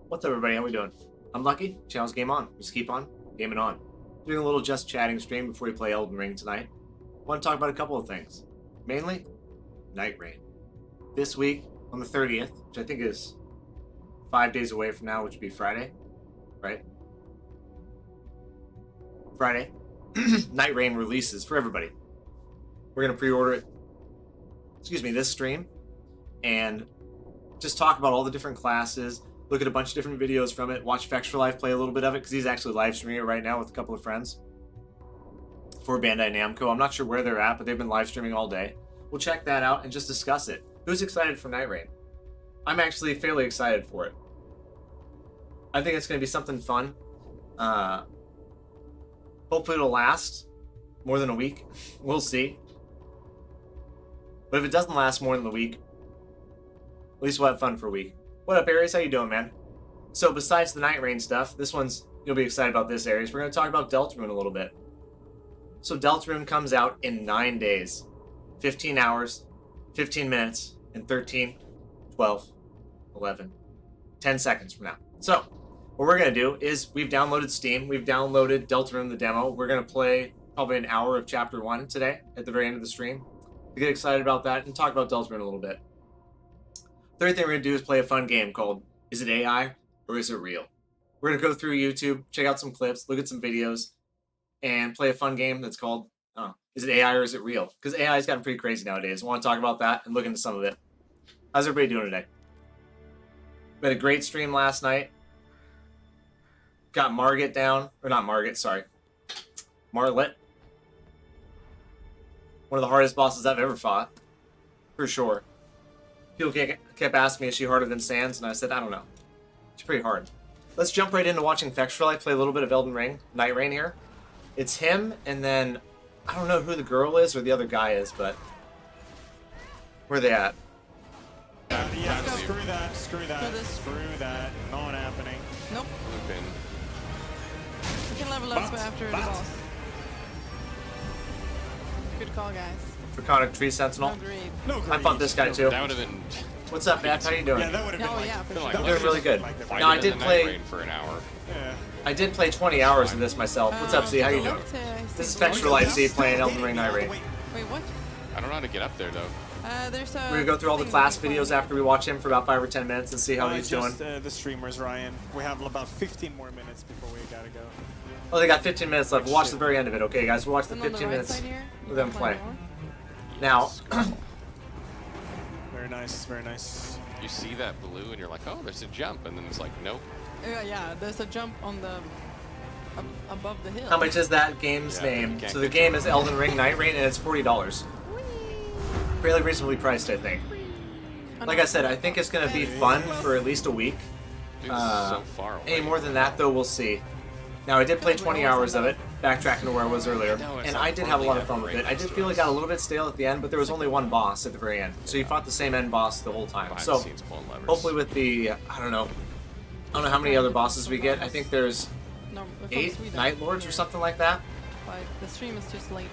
What's up, everybody? How we doing? I'm Lucky. Channel's game on. Just keep on gaming on. Doing a little just chatting stream before we play Elden Ring tonight. I want to talk about a couple of things. Mainly, Nightreign. This week, on the 30th, which I think is 5 days away from now, which would be Friday, right? Friday, Nightreign releases for everybody. We're going to pre-order it, this stream, and just talk about all the different classes, look at a bunch of different videos from it, watch Fex for Life play a little bit of it, because he's actually live streaming it right now with a couple of friends for Bandai Namco. I'm not sure where they're at, but they've been live streaming all day. We'll check that out and just discuss it. Who's excited for Nightreign? I'm actually fairly excited for it. I think it's going to be something fun. Hopefully it'll last more than a week. We'll see. But if it doesn't last more than a week, at least we'll have fun for a week. What up, Aries? How you doing, man? So besides the Nightreign stuff, this one's, you'll be excited about this, Aries. We're going to talk about Deltarune a little bit. So Deltarune comes out in 9 days. 15 hours, 15 minutes, and 13, 12, 11, 10 seconds from now. So what we're going to do is we've downloaded Steam. We've downloaded Deltarune, the demo. We're going to play probably an hour of Chapter 1 today at the very end of the stream to get excited about that and talk about Deltarune a little bit. Third thing we're going to do is play a fun game called Is It AI or Is It Real? We're going to go through YouTube, check out some clips, look at some videos, and play a fun game that's called Is It AI or Is It Real? Because AI has gotten pretty crazy nowadays. I want to talk about that and look into some of it. How's everybody doing today? We had a great stream last night. Got Margit down. Or not Margit, sorry. Marlet. One of the hardest bosses I've ever fought. For sure. People kept asking me, is she harder than Sans? And I said, I don't know. She's pretty hard. Let's jump right into watching Fex for Life play a little bit of Elden Ring Nightreign here. It's him, and then I don't know who the girl is or the other guy is, but where are they at? Yeah, screw that, screw that. Not happening. Nope. Lupin. We can level up after the boss. Good call, guys. Draconic Tree Sentinel. Agreed. No, I fought this guy too. That would have been. What's up, Matt? How you doing? Yeah, that would have been. Oh, like, yeah, for been sure. like, I'm doing really good. Like No, I did play. For an hour. Yeah. I did play 20 hours of this myself. What's up, Z? How you doing? This is Fex for Life, Z, playing Elden Ring Nightreign. Wait, what? I don't know how to get up there though. There's a. We're gonna go through all the class videos after we watch him for about 5 or 10 minutes and see how he's doing. The streamers, Ryan. We have about 15 more minutes before we gotta go. Oh, they got 15 minutes left. We'll watch the very end of it, okay, guys? We'll watch the And on 15 right minutes side here, of them you play. can find Now, Very nice, very nice. You see that blue and you're like, oh, there's a jump, and then it's like, nope. more. Yeah, there's a jump on the above the hill. how much is that game's Yeah, name? you can't So the get game is Elden Ring Nightreign, and it's $40. Fairly reasonably priced, I think. Like I said, I think it's going to be fun for at least a week. Dude, this is so far away. Any more than that, though, we'll see. Now, I did play 20 hours of it, backtracking to where I was earlier, and I did have a lot of fun with it. I did feel it got a little bit stale at the end, but there was only one boss at the very end. So you fought the same end boss the whole time. Behind So the scenes pulling levers. hopefully with the, I don't know how many other bosses we get. I think there's No, we're from 8 Sweden. Night Lords or something like that. Like, the stream is just late.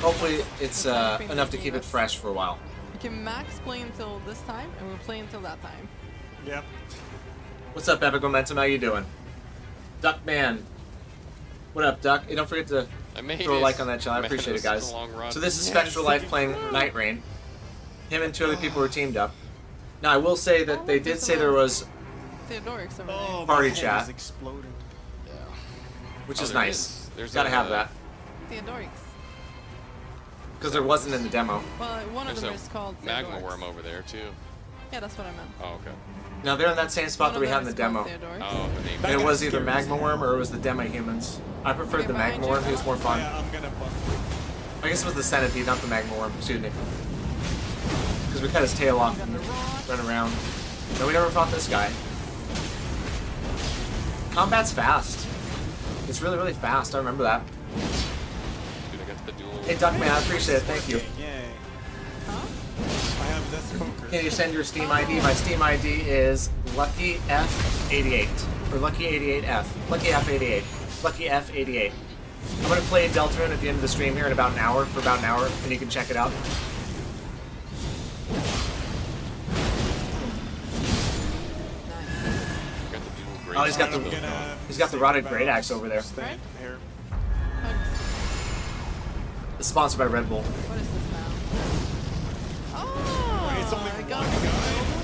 Hopefully it's enough to keep it fresh for a while. We can max play until this time, and we'll play until that time. Yep. What's up, Epic Momentum? How you doing? Duckman. What up, Duck? Hey, don't forget to throw a like on that channel. I appreciate it, guys. So this is Fex for Life playing Nightreign. Him and 2 other people were teamed up. Now, I will say that they did say there was Theodoric's over Oh, Party my head chat. is exploding. Yeah. which Oh, is there nice. is. There's Gotta a- have that. there. Theodoric's. Because there wasn't in the demo. Well, one of There's them a is called magma Theodoric's. worm over there too. Yeah, that's what I meant. Oh, okay. Now they're in that same spot that we had in the demo. Oh, the name. And it was either Magma Worm or it was the Demi-Humans. I preferred Okay, the behind Magma you. Worm, he was more fun. Yeah, I'm gonna buff. I guess it was the Centipede, not the Magma Worm, excuse me. Because we cut his tail off and ran around. No, we never fought this guy. Combat's fast. It's really, really fast, I remember that. Dude, I got the dual. Hey Duckman, I appreciate it, thank you. Yay. Huh? I have That's poker. Can you send your Steam ID? My Steam ID is LuckyF88 or Lucky88F. LuckyF88. LuckyF88. I'm gonna play Deltarune at the end of the stream here in about an hour, and you can check it out. Oh, he's got the rotted great axe over there. Right? Here. It's sponsored by Red Bull. What is this now? Oh, It's only I one got guy. it.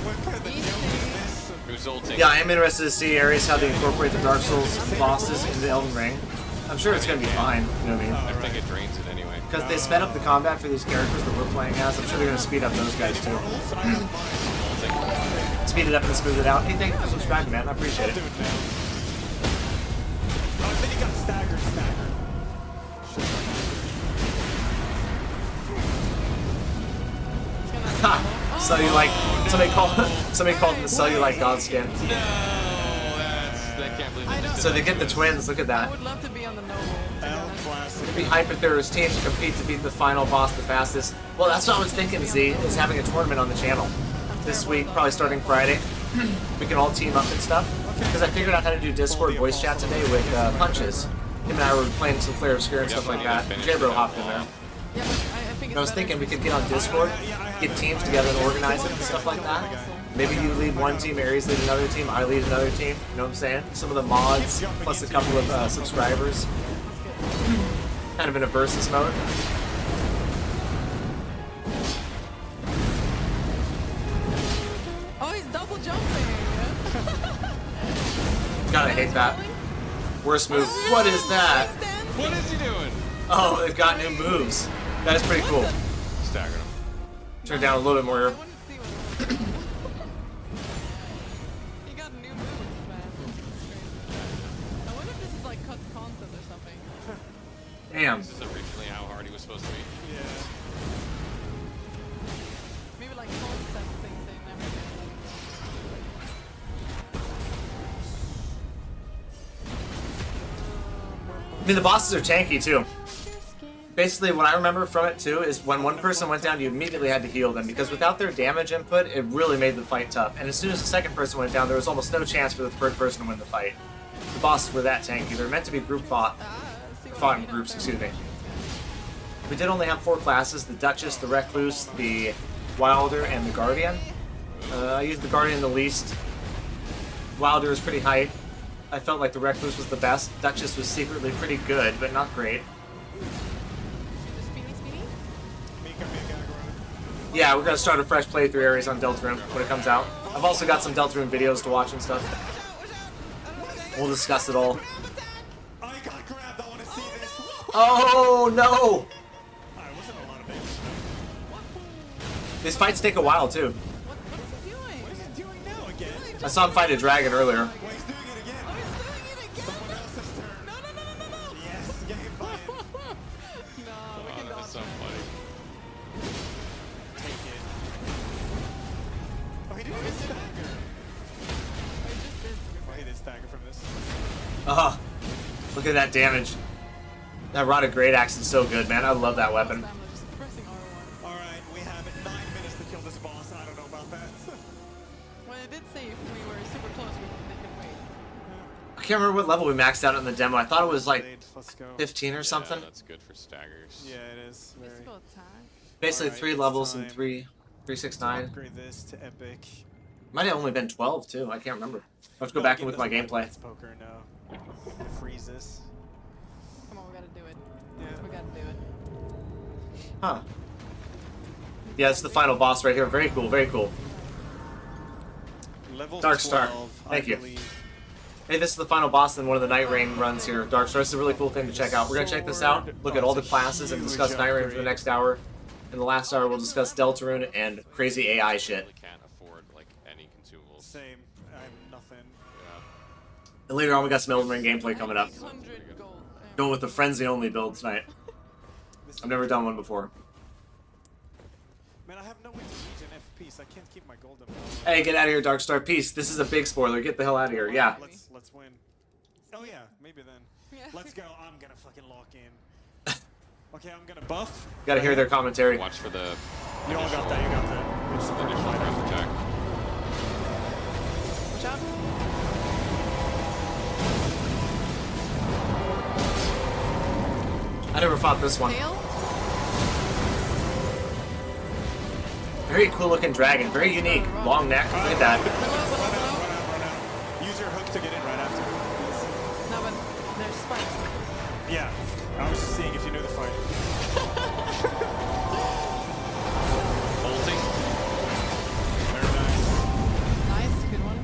What kind of Easy. jump is this? Who's ulting? Yeah, I am interested to see Ares how they incorporate the Dark Souls bosses into Elden Ring. I'm sure it's gonna be fine. You know what I mean? I think it drains it anyway. Because they sped up the combat for these characters that we're playing as. I'm sure they're gonna speed up those guys too. Ulting. Speed it up and smooth it out. Hey, thank you for subscribing, man. I appreciate I'll do it. it now. Oh, then he got staggered. Ha! Somebody called him the cellulite god skin. No, I can't believe they just did So they that. get the twins. Look at I that. would love to be on the noble. to be L honest. classic. It'd be hype if there was teams to compete to beat the final boss the fastest. Well, that's what I was thinking, Z, is having a tournament on the channel this week, probably starting Friday. We can all team up and stuff. Because I figured out how to do Discord voice chat today with Punches. Him and I were playing some Flare Obscure and stuff like that. J-Bro hopped in there. Yeah, but I think it's I was better thinking we to could get on Discord, get teams together and organize it and stuff like that. Maybe you lead one team, Ares lead another team, I lead another team. You know what I'm saying? Some of the mods, plus a couple of subscribers. Kind of in a versus mode. Oh, he's double jumping. Gotta hate that. Worst move. What is that? What is he doing? Oh, they've got new moves. That is pretty cool. Staggered him. Turn down a little bit more I here. want to see what he got new moves, man. I wonder if this is like cut content or something. Damn. This is originally how hard he was supposed to be. Yeah. Maybe like concept things and everything. I mean, the bosses are tanky too. Basically, what I remember from it too is when one person went down, you immediately had to heal them because without their damage input, it really made the fight tough. And as soon as the second person went down, there was almost no chance for the third person to win the fight. The bosses were that tanky. They're meant to be group fought in groups, excuse me. We did only have 4 classes: the Duchess, the Recluse, the Wilder, and the Guardian. I used the Guardian the least. Wilder was pretty hype. I felt like the Recluse was the best. Duchess was secretly pretty good, but not great. Mika. Yeah, we're gonna start a fresh playthrough areas on Deltarune when it comes out. I've also got some Deltarune videos to watch and stuff. We'll discuss it all. I got grabbed. I want to see this. Oh no! I wasn't a lot of damage. These fights take a while too. What is he doing? What is he doing now again? I saw him fight a dragon earlier. Well, he's doing it again. Oh, he's doing it again! Someone else's turn. No, no, no, no, no, no! Yes, game plan. No, we Oh, can that's so dodge that. funny. Take it. Oh, he didn't even stagger. Oh, he just did. Oh, he did stagger from this. Look at that damage. That rotted great axe is so good, man. I love that weapon. Stamina, just pressing R1. Alright, we have 9 minutes to kill this boss. I don't know about that. Well, it did say if we were super close, they could wait. I can't remember what level we maxed out in the demo. I thought it was like Let's go. 15 or something. Yeah, that's good for staggers. Yeah, it is. Very. Physical attack. Basically Alright, 3 it's levels time and 369. Upgrade this to epic. Might have only been 12 too. I can't remember. I have to go back and look at my gameplay. It's poker now. Freeze this. Come on, we gotta do it. Yeah. We gotta do it. Huh. Yeah, it's the final boss right here. Very cool, very cool. Level Dark Star. 12, Thank I you. believe. Hey, this is the final boss in one of the Nightreign runs here. Dark Star. This is a really cool thing to check out. We're gonna check this out, look at all the classes, and discuss Nightreign for the next hour. In the last hour, we'll discuss Deltarune and crazy AI shit. Really can't afford like any consumables. Same. I have nothing. Yeah. And later on, we got some Elden Ring gameplay coming up. 800 gold. Going with the Frenzy only build tonight. This I've never done one before. Man, I have no way to reach an FPS. I can't keep my golden. Hey, get out of here, Dark Star. Peace. This is a big spoiler. Get the hell out of here. Yeah. Let's win. Oh yeah, maybe then. Yeah. Let's go. I'm gonna fucking lock in. Okay, I'm gonna buff. Gotta hear their commentary. Watch for the. You all got that. You got that. It's more Additional fire. breath attack. Watch out. I never fought this one. Tail. Very cool looking dragon. Very unique. Long neck. Look at that. Below, below, Run below. out, run out. Use your hook to get in right after. No, but there's spikes. Yeah. I was just seeing if you knew the fight. Bolting. Very nice. Nice, good one.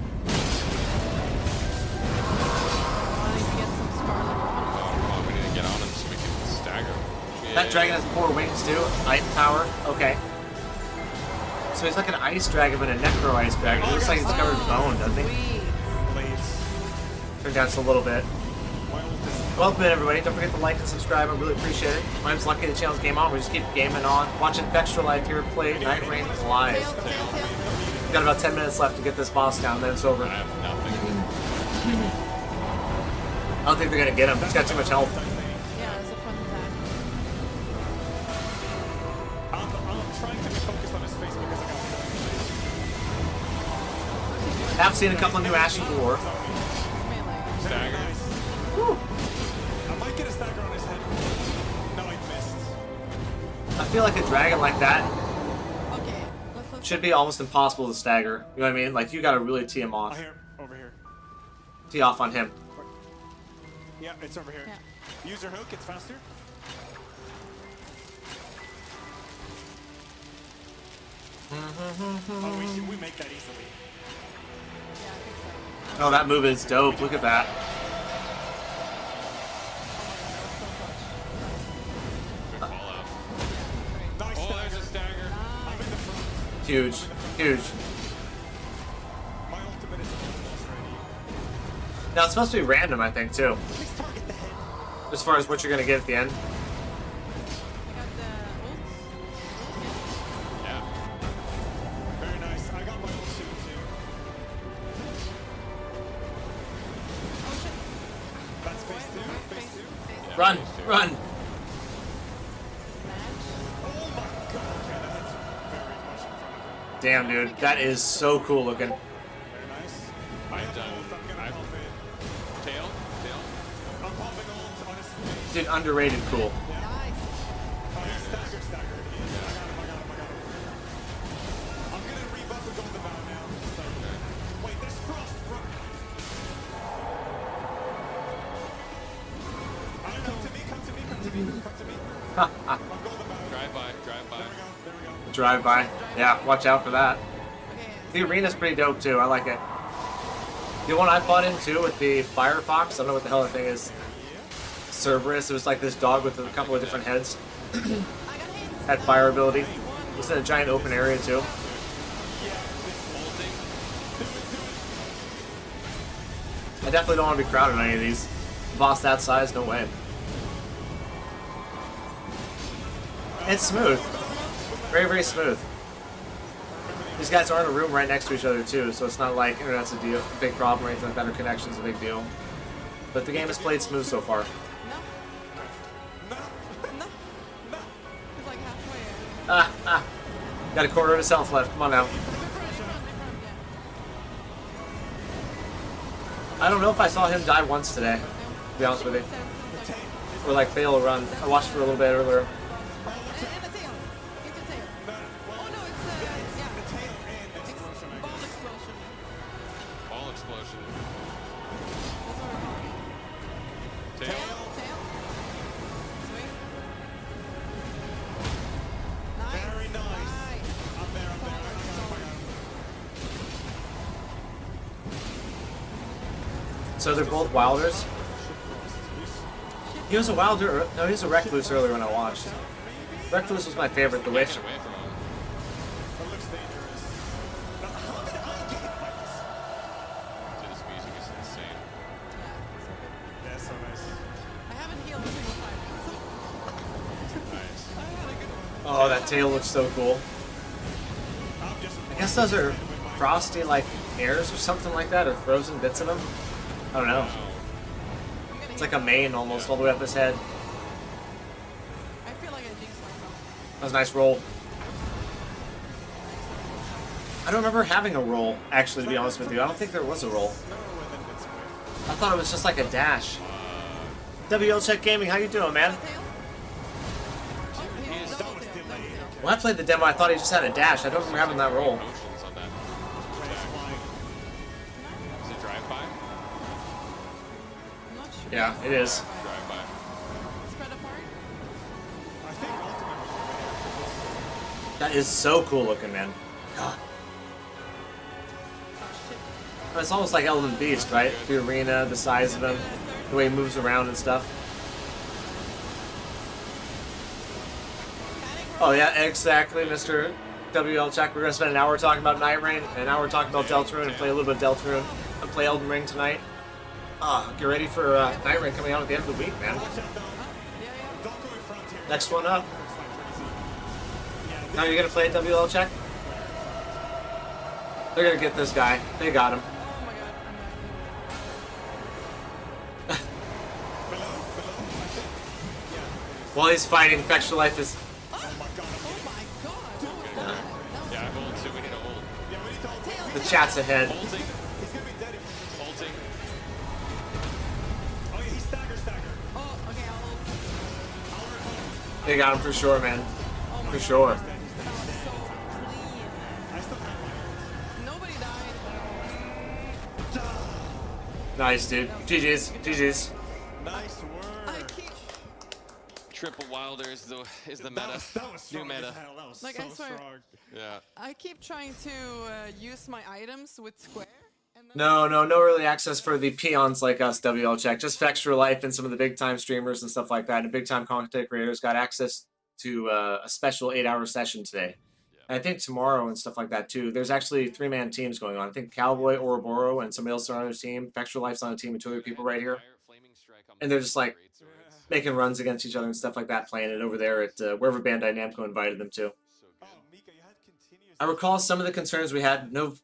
I need to get some scarlet. Oh, we need to get on him so we can stagger. That dragon has 4 wings too. Ice power. Okay. So he's like an ice dragon, but a necro ice dragon. He looks like he's covered in bone, doesn't he? Sweet. Blades. Turn down just a little bit. My ult is Welcome in, everybody. Don't forget to like and subscribe. I really appreciate it. My name's Lucky. The channel's Game On. We just keep gaming on. Watching Extra Life here play Nightreign live. Tail, tail, tail. Got about 10 minutes left to get this boss down, then it's over. I I have nothing. don't think they're gonna get him. He's got too much health. Yeah, it's a fun attack. I'm trying to be focused on his face because I got Have seen a couple of new Ashes of War. It's melee. Stagger. nice. I might get a stagger on his head. No, I missed. I feel like a dragon like that Okay, let's should be almost impossible to stagger. You know what I mean? Like, you gotta really tee him I off. hear him over here. Tee off on him. Yeah, it's over here. Yeah. Use your hook, it's faster. Oh, we make that easily. Yeah, I think so. Oh, that move is dope. Look at that. Good call out. Nice Oh, there's stagger. a stagger. I'm in the front. Huge. Huge. My ultimate is almost ready. Now, it's supposed to be random, I think, too. Please target the head. As far as what you're gonna get at the end. I got the ult. Yeah. Very nice. I got my ult too. Oh shit. That's phase two. Phase Face, two. face. Yeah, Run! these two. Run! Smash. Oh my god. Okay, that's very much in front of him. Damn, dude. That is so cool looking. Very nice. I have done. ult. I'm gonna I've- pump it. Tail. Tail. I'm pumping ult on his face. Dude, underrated cool. Nice. Oh, he's staggered. He is. I got him. I'm gonna rebuff with Golden Bound now. So, wait, there's Frost. Run. Come to me. I'm Golden Bound. Drive by. Drive by. There we go. Drive by. Yeah, watch out for that. Okay. The arena's pretty dope, too. I like it. The one I fought in, too, with the Firefox. I don't know what the hell that thing is. Cerberus. It was like this dog with a couple of different heads. I got hit. Had fire ability. It was in a giant open area, too. Bolting. I definitely don't want to be crowded on any of these. Boss that size, no way. It's smooth. Very, very smooth. These guys are in a room right next to each other too, so it's not like internet's a big problem or anything like that, or connection's a big deal. But the game has played smooth so far. No. No. It's like halfway. Got a quarter of his health left. Come on now. In front, yeah. I don't know if I saw him die once today, to be honest with you. Or like fail a run. I watched for a little bit earlier. And the tail. It's a tail. Oh no, it's yeah. The tail and the explosion. I Ball guess. explosion. Ball explosion. That's what we're calling it. Tail. Tail. Sweet. Nice. Very nice. I'm there. I got him. So they're both wilders. He was a wilder. No, he was a recluse earlier when I watched. Recluse was my favorite. The witch. Get away from him. That looks dangerous. Now, how did I get hit by this? Dude, this music is insane. Yeah, so nice. I haven't healed a single time. Nice. I had a good one. Oh, that tail looks so cool. I'm just I guess those are frosty like airs or something like that, or frozen bits of them. I don't know. Oh. It's like a mane almost all the way up his head. I feel like I jinxed myself. That was a nice roll. I don't remember having a roll, actually, to be honest with you. I don't think there was a roll. I thought it was just like a dash. WL Check Gaming, how you doing, man? Telltale? Oh, he's Deltale. When I played the demo, I thought he just had a dash. I don't remember having that roll. Motions on that. Is it drive-by? I'm not sure. Yeah, it is. Drive-by. Spread apart? I think ultimately. That is so cool looking, man. God. Oh, shit. It's almost like Elden Beast, right? The arena, the size of him, the way he moves around and stuff. Oh yeah, exactly, Mr. WL Check. We're gonna spend an hour talking about Nightreign, and an hour talking about Deltarune, and play a little bit of Deltarune, and play Elden Ring tonight. Get ready for Nightreign coming out at the end of the week, man. Next one up. Now you're gonna play WL Check? They're gonna get this guy. They got him. Oh my god, I'm back. While he's fighting, Infectious Life is... Oh my god, what was that? Yeah, hold, so we need to hold. The chat's ahead. Holding. He's gonna be dead if Holding. Oh yeah, he's stagger. Oh, okay, I'll hold. They got him for sure, man. For sure. That was so clean. I still have my Nobody died. Nice, dude. GG's. GG's. nice work. I keep, Triple Wilder is the meta. That was New strong meta. as hell. That was Like, so I swear. strong. Yeah. I keep trying to use my items with square. And then No early access for the peons like us, WL Check. Just Extra Life and some of the big time streamers and stuff like that, and big time content creators got access to a special 8-hour session today. And I think tomorrow and stuff like that too. There's actually 3-man teams going on. I think Cowboy, Ouroboros, and somebody else on their team. Extra Life's on a team with 2 other people right here. And they're just like making runs against each other and stuff like that, playing it over there at wherever Bandai Namco invited them to. Oh, Mika, you had continuous. I recall some of the concerns we had. yes,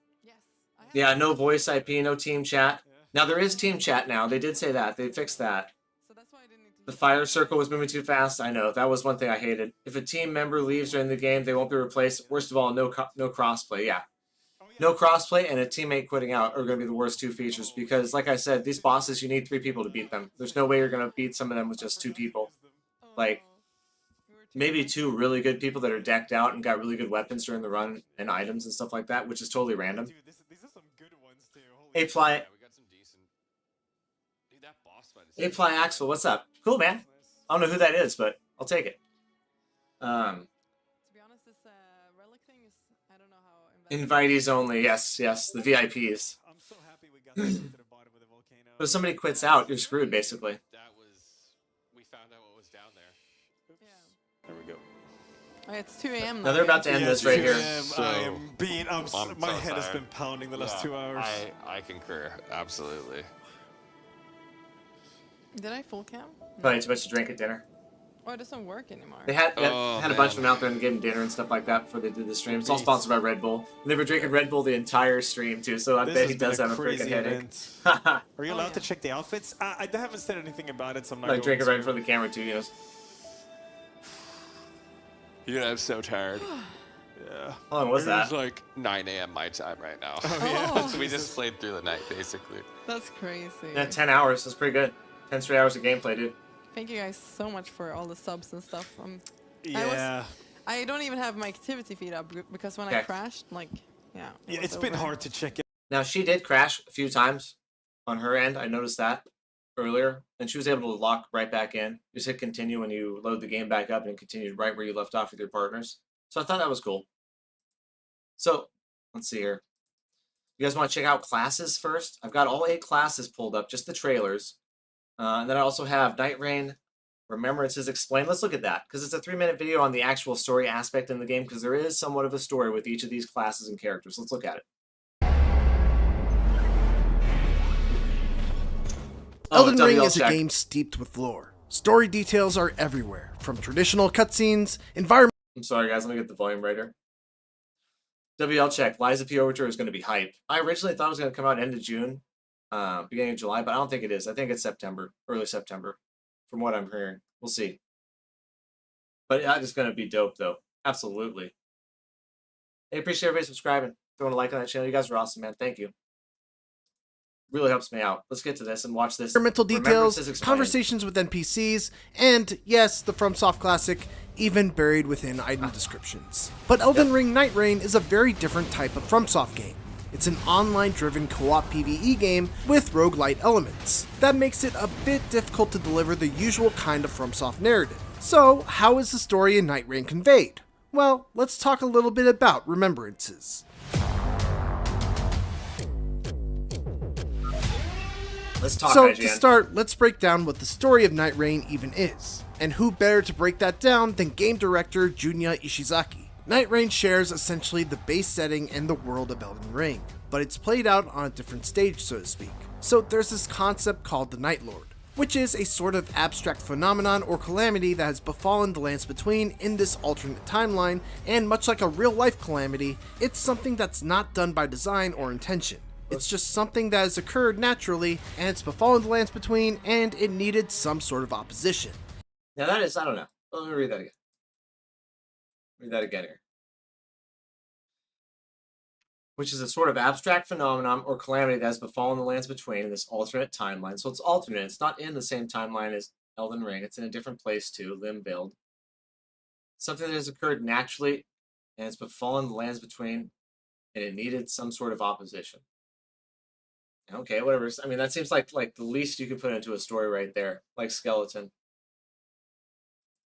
I have. Yeah, no voice IP, no team chat. Now there is team chat now. They did say that. They fixed that. So that's why I didn't need to The use fire it. circle was moving too fast. I know. That was one thing I hated. If a team member leaves during the game, they won't be replaced. Worst of all, no crossplay. Yeah. No crossplay and a teammate quitting out are going to be the worst 2 features because, like I said, these bosses, you need 3 people to beat them. There's no way you're going to beat some of them with just 2 people. Like, We were too maybe close. 2 really good people that are decked out and got really good weapons during the run and items and stuff like that, which is totally random. Dude, these are some good ones too. Holy Apply, Yeah, we got some decent. Dude, that boss fight is Apply Axel, what's up? Cool, man. I don't know who that is, but I'll take it. To be honest, this relic thing is, I don't know how invested. Invitees only, yes, the VIPs. I'm so happy we got this to the bottom of the volcano. But if somebody quits out, you're screwed, basically. That was. We found out what was down there. Yeah. There we go. Oh, it's 2 a.m. Now they're about to end this right here. So- I am being. I'm my so head has tired. been pounding the last 2 hours. I concur. Absolutely. Did I full cam? Probably too much to drink at dinner. Oh, it doesn't work anymore. They had Oh, a bunch of man. them out there and gave them dinner and stuff like that before they did the stream. It's all sponsored by Red Bull. And they were drinking Red Bull the entire stream too, so I This bet has he does been have a freaking crazy headache. event. Like Are you Oh, allowed yeah. to check the outfits? I haven't said anything about it, so I'm not going drinking to. right in front of the camera too, you know. Yeah, I'm so tired. Yeah. How long was It's that? like 9 a.m. my time right now. Oh, So we just played through the night, basically. that's crazy. Yeah, 10 hours. That's pretty good. 10 straight hours of gameplay, dude. Thank you guys so much for all the subs and stuff. Yeah. I don't even have my activity feed up because when I Okay. crashed, like, yeah. it Yeah, was it's been over. hard to check it. Now, she did crash a few times on her end. I noticed that earlier. And she was able to lock right back in. Just hit continue when you load the game back up and continued right where you left off with your partners. So I thought that was cool. So, let's see here. You guys want to check out classes first? I've got all 8 classes pulled up, just the trailers. And then I also have Nightreign Remembrances Explained. Let's look at that, because it's a 3-minute video on the actual story aspect in the game, because there is somewhat of a story with each of these classes and characters. Let's look at it. Elden Ring WL is a check. game steeped with lore. Story details are everywhere, from traditional cutscenes, environment. I'm sorry, guys. Let me get the volume right here. WL check. Lies of P Overture is going to be hype. I originally thought it was going to come out end of June, beginning of July, but I don't think it is. I think it's September, early September, from what I'm hearing. We'll see. But that is going to be dope, though. Absolutely. Hey, appreciate everybody subscribing. throwing a like on that channel. You guys are awesome, man. Thank you. Really helps me out. Let's get to this and watch this. Environmental details, Remembrances Explained. conversations with NPCs, and yes, the FromSoft classic, even buried within item descriptions. But Elden Ring Nightreign is a very different type of FromSoft game. It's an online-driven co-op PvE game with roguelite elements. That makes it a bit difficult to deliver the usual kind of FromSoft narrative. So, how is the story in Nightreign conveyed? Well, let's talk a little bit about remembrances. Let's talk, So, IGN. to start, let's break down what the story of Nightreign even is. And who better to break that down than game director Junya Ishizaki. Nightreign shares essentially the base setting and the world of Elden Ring, but it's played out on a different stage, so to speak. So there's this concept called the Night Lord, which is a sort of abstract phenomenon or calamity that has befallen the lands between in this alternate timeline, and much like a real-life calamity, it's something that's not done by design or intention. It's just something that has occurred naturally, and it's befallen the lands between, and it needed some sort of opposition. Now that is, I don't know. Let me read that again. Read that again here. Which is a sort of abstract phenomenon or calamity that has befallen the lands between in this alternate timeline. So it's alternate. It's not in the same timeline as Elden Ring. It's in a different place too, Limbuild. Something that has occurred naturally, and it's befallen the lands between, and it needed some sort of opposition. Okay, whatever. I mean, that seems like the least you could put into a story right there, like Skeleton.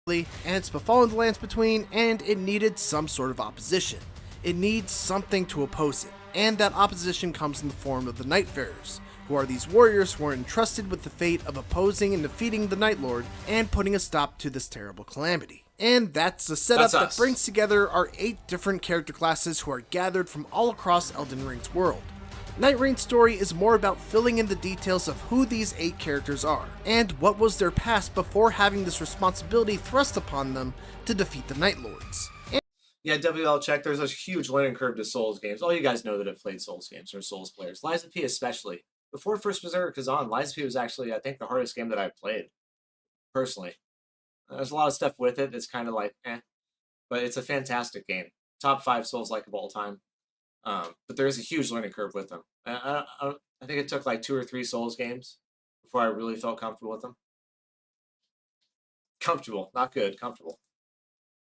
And it's befallen the lands between, and it needed some sort of opposition. It needs something to oppose it, and that opposition comes in the form of the Nightfarers, who are these warriors who are entrusted with the fate of opposing and defeating the Night Lord and putting a stop to this terrible calamity. And that's the setup that brings together our 8 different character classes who are gathered from all across Elden Ring's world. Nightreign's story is more about filling in the details of who these 8 characters are, and what was their past before having this responsibility thrust upon them to defeat the Night Lords. Yeah, WL check. There's a huge learning curve to Souls games. All you guys know that have played Souls games or Souls players. Lies of P especially. Before First Berserk is on, Lies of P was actually, I think, the hardest game that I played. Personally. There's a lot of stuff with it that's kind of like, eh. But it's a fantastic game. Top 5 Souls-like of all time. But there is a huge learning curve with them. I think it took like 2 or 3 Souls games before I really felt comfortable with them. Comfortable, not good, comfortable.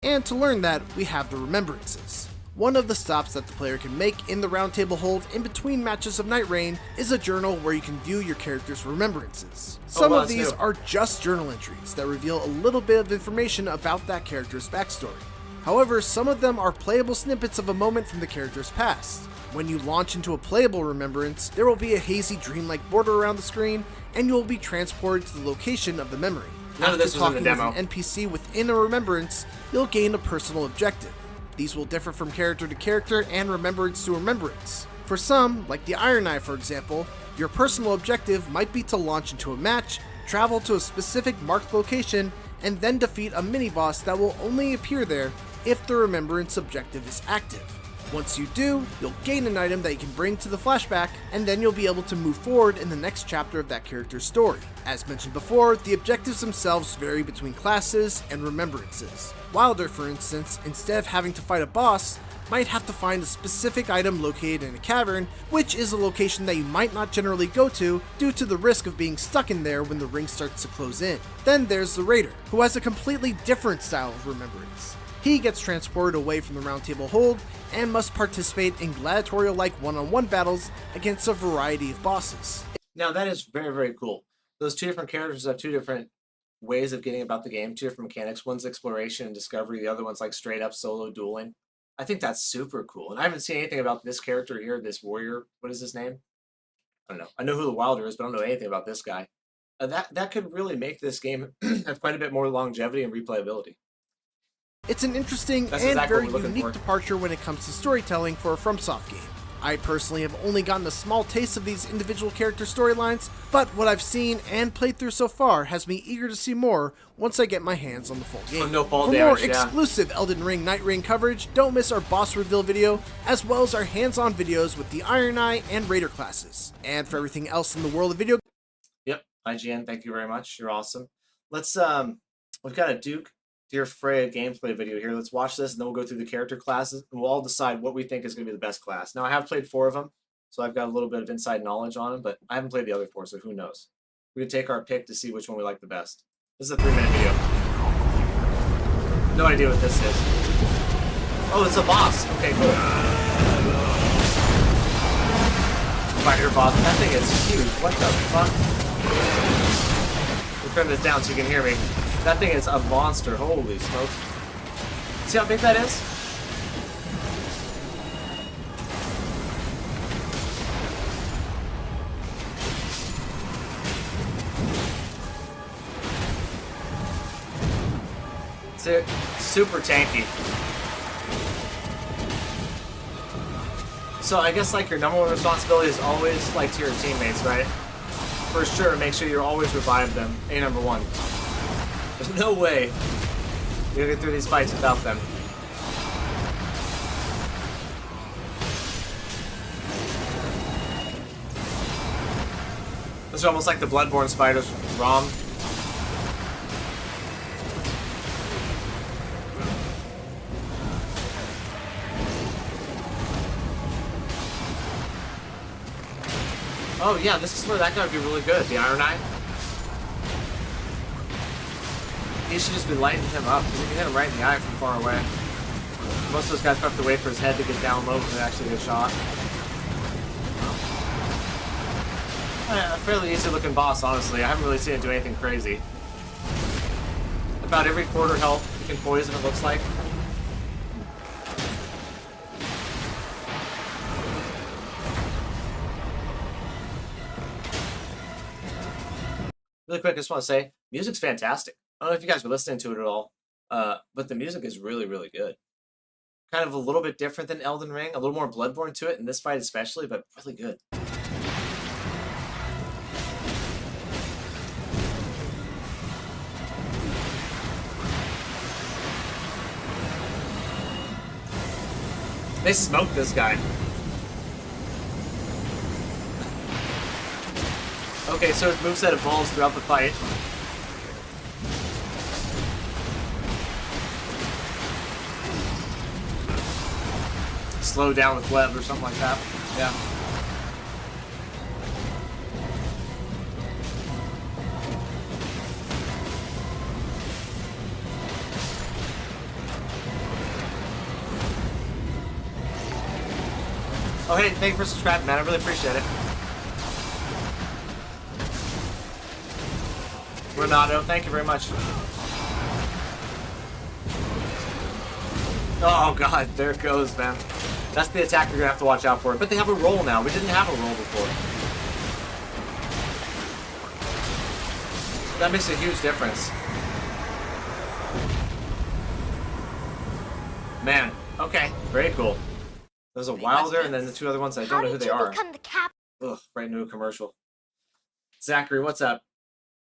And to learn that, we have the Remembrances. One of the stops that the player can make in the roundtable hold in between matches of Nightreign is a journal where you can view your character's remembrances. Some of these are just journal entries that reveal a little bit of information about that character's backstory. However, some of them are playable snippets of a moment from the character's past. When you launch into a playable remembrance, there will be a hazy dreamlike border around the screen, and you will be transported to the location of the memory. None of this was in the demo. With an NPC within a remembrance, you'll gain a personal objective. These will differ from character to character and remembrance to remembrance. For some, like the Iron Eye for example, your personal objective might be to launch into a match, travel to a specific marked location, and then defeat a mini-boss that will only appear there if the remembrance objective is active. Once you do, you'll gain an item that you can bring to the flashback, and then you'll be able to move forward in the next chapter of that character's story. As mentioned before, the objectives themselves vary between classes and remembrances. Wilder, for instance, instead of having to fight a boss, might have to find a specific item located in a cavern, which is a location that you might not generally go to due to the risk of being stuck in there when the ring starts to close in. Then there's the Raider, who has a completely different style of remembrance. He gets transported away from the roundtable hold and must participate in gladiatorial-like one-on-one battles against a variety of bosses. Now that is very, very cool. Those 2 different characters have 2 different ways of getting about the game, 2 different mechanics. One's exploration and discovery, the other one's like straight up solo dueling. I think that's super cool. And I haven't seen anything about this character here, this warrior. What is his name? I don't know. I know who the Wilder is, but I don't know anything about this guy. That could really make this game have quite a bit more longevity and replayability. It's an interesting and very unique departure when it comes to storytelling for a FromSoft game. I personally have only gotten a small taste of these individual character storylines, but what I've seen and played through so far has me eager to see more once I get my hands on the full game. For more exclusive Elden Ring Nightreign coverage, don't miss our boss reveal video, as well as our hands-on videos with the Iron Eye and Raider classes. And for everything else in the world of video... Yep, IGN, thank you very much. You're awesome. Let's, we've got a Duke Dear Freya gameplay video here. Let's watch this and then we'll go through the character classes and we'll all decide what we think is going to be the best class. Now, I have played 4 of them, so I've got a little bit of inside knowledge on them, but I haven't played the other 4, so who knows. We can take our pick to see which one we like the best. This is a 3-minute video. No idea what this is. Oh, it's a boss. Okay, cool. Spider boss. That thing is huge. What the fuck? We'll turn this down so you can hear me. That thing is a monster. Holy smokes. See how big that is? It's super tanky. So I guess like your number one responsibility is always like to your teammates, right? For sure, make sure you always revive them. number 1. There's no way you're gonna get through these fights without them. Those are almost like the Bloodborne spiders from ROM. Oh yeah, this is where that guy would be really good, the Iron Eye. He should just be lighting him up, because you can hit him right in the eye from far away. Most of those guys have to wait for his head to get down low to actually get shot. A fairly easy looking boss, honestly. I haven't really seen it do anything crazy. About every quarter health you can poison, it looks like. Really quick, I just want to say, music's fantastic. I don't know if you guys were listening to it at all, but the music is really, really good. Kind of a little bit different than Elden Ring, a little more Bloodborne to it, in this fight especially, but really good. They smoked this guy. Okay, so his moveset evolves throughout the fight. Slow down with web or something like that. Yeah. Oh hey, thank you for subscribing, man. I really appreciate it. Renato, thank you very much. Oh god, there it goes, man. That's the attack you're gonna have to watch out for. But they have a roll now. We didn't have a roll before. That makes a huge difference. Man, okay, very cool. There's a Wilder and then the 2 other ones, I don't know who they are. Ugh, right into a commercial. Zachary, what's up?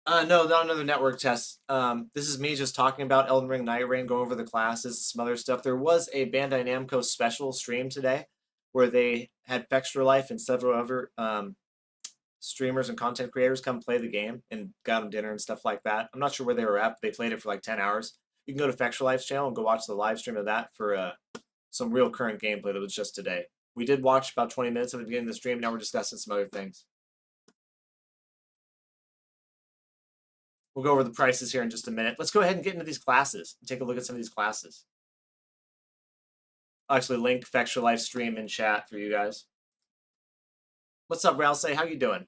No, not another network test. This is me just talking about Elden Ring Nightreign, going over the classes, some other stuff. There was a Bandai Namco special stream today where they had Fextra Life and several other streamers and content creators come play the game and got them dinner and stuff like that. I'm not sure where they were at, but they played it for like 10 hours. You can go to Fextra Life's channel and go watch the live stream of that for some real current gameplay that was just today. We did watch about 20 minutes at the beginning of the stream. Now we're discussing some other things. We'll go over the prices here in just a minute. Let's go ahead and get into these classes and take a look at some of these classes. I'll actually link Fextra Life stream in chat for you guys. What's up, Ralsei? How you doing?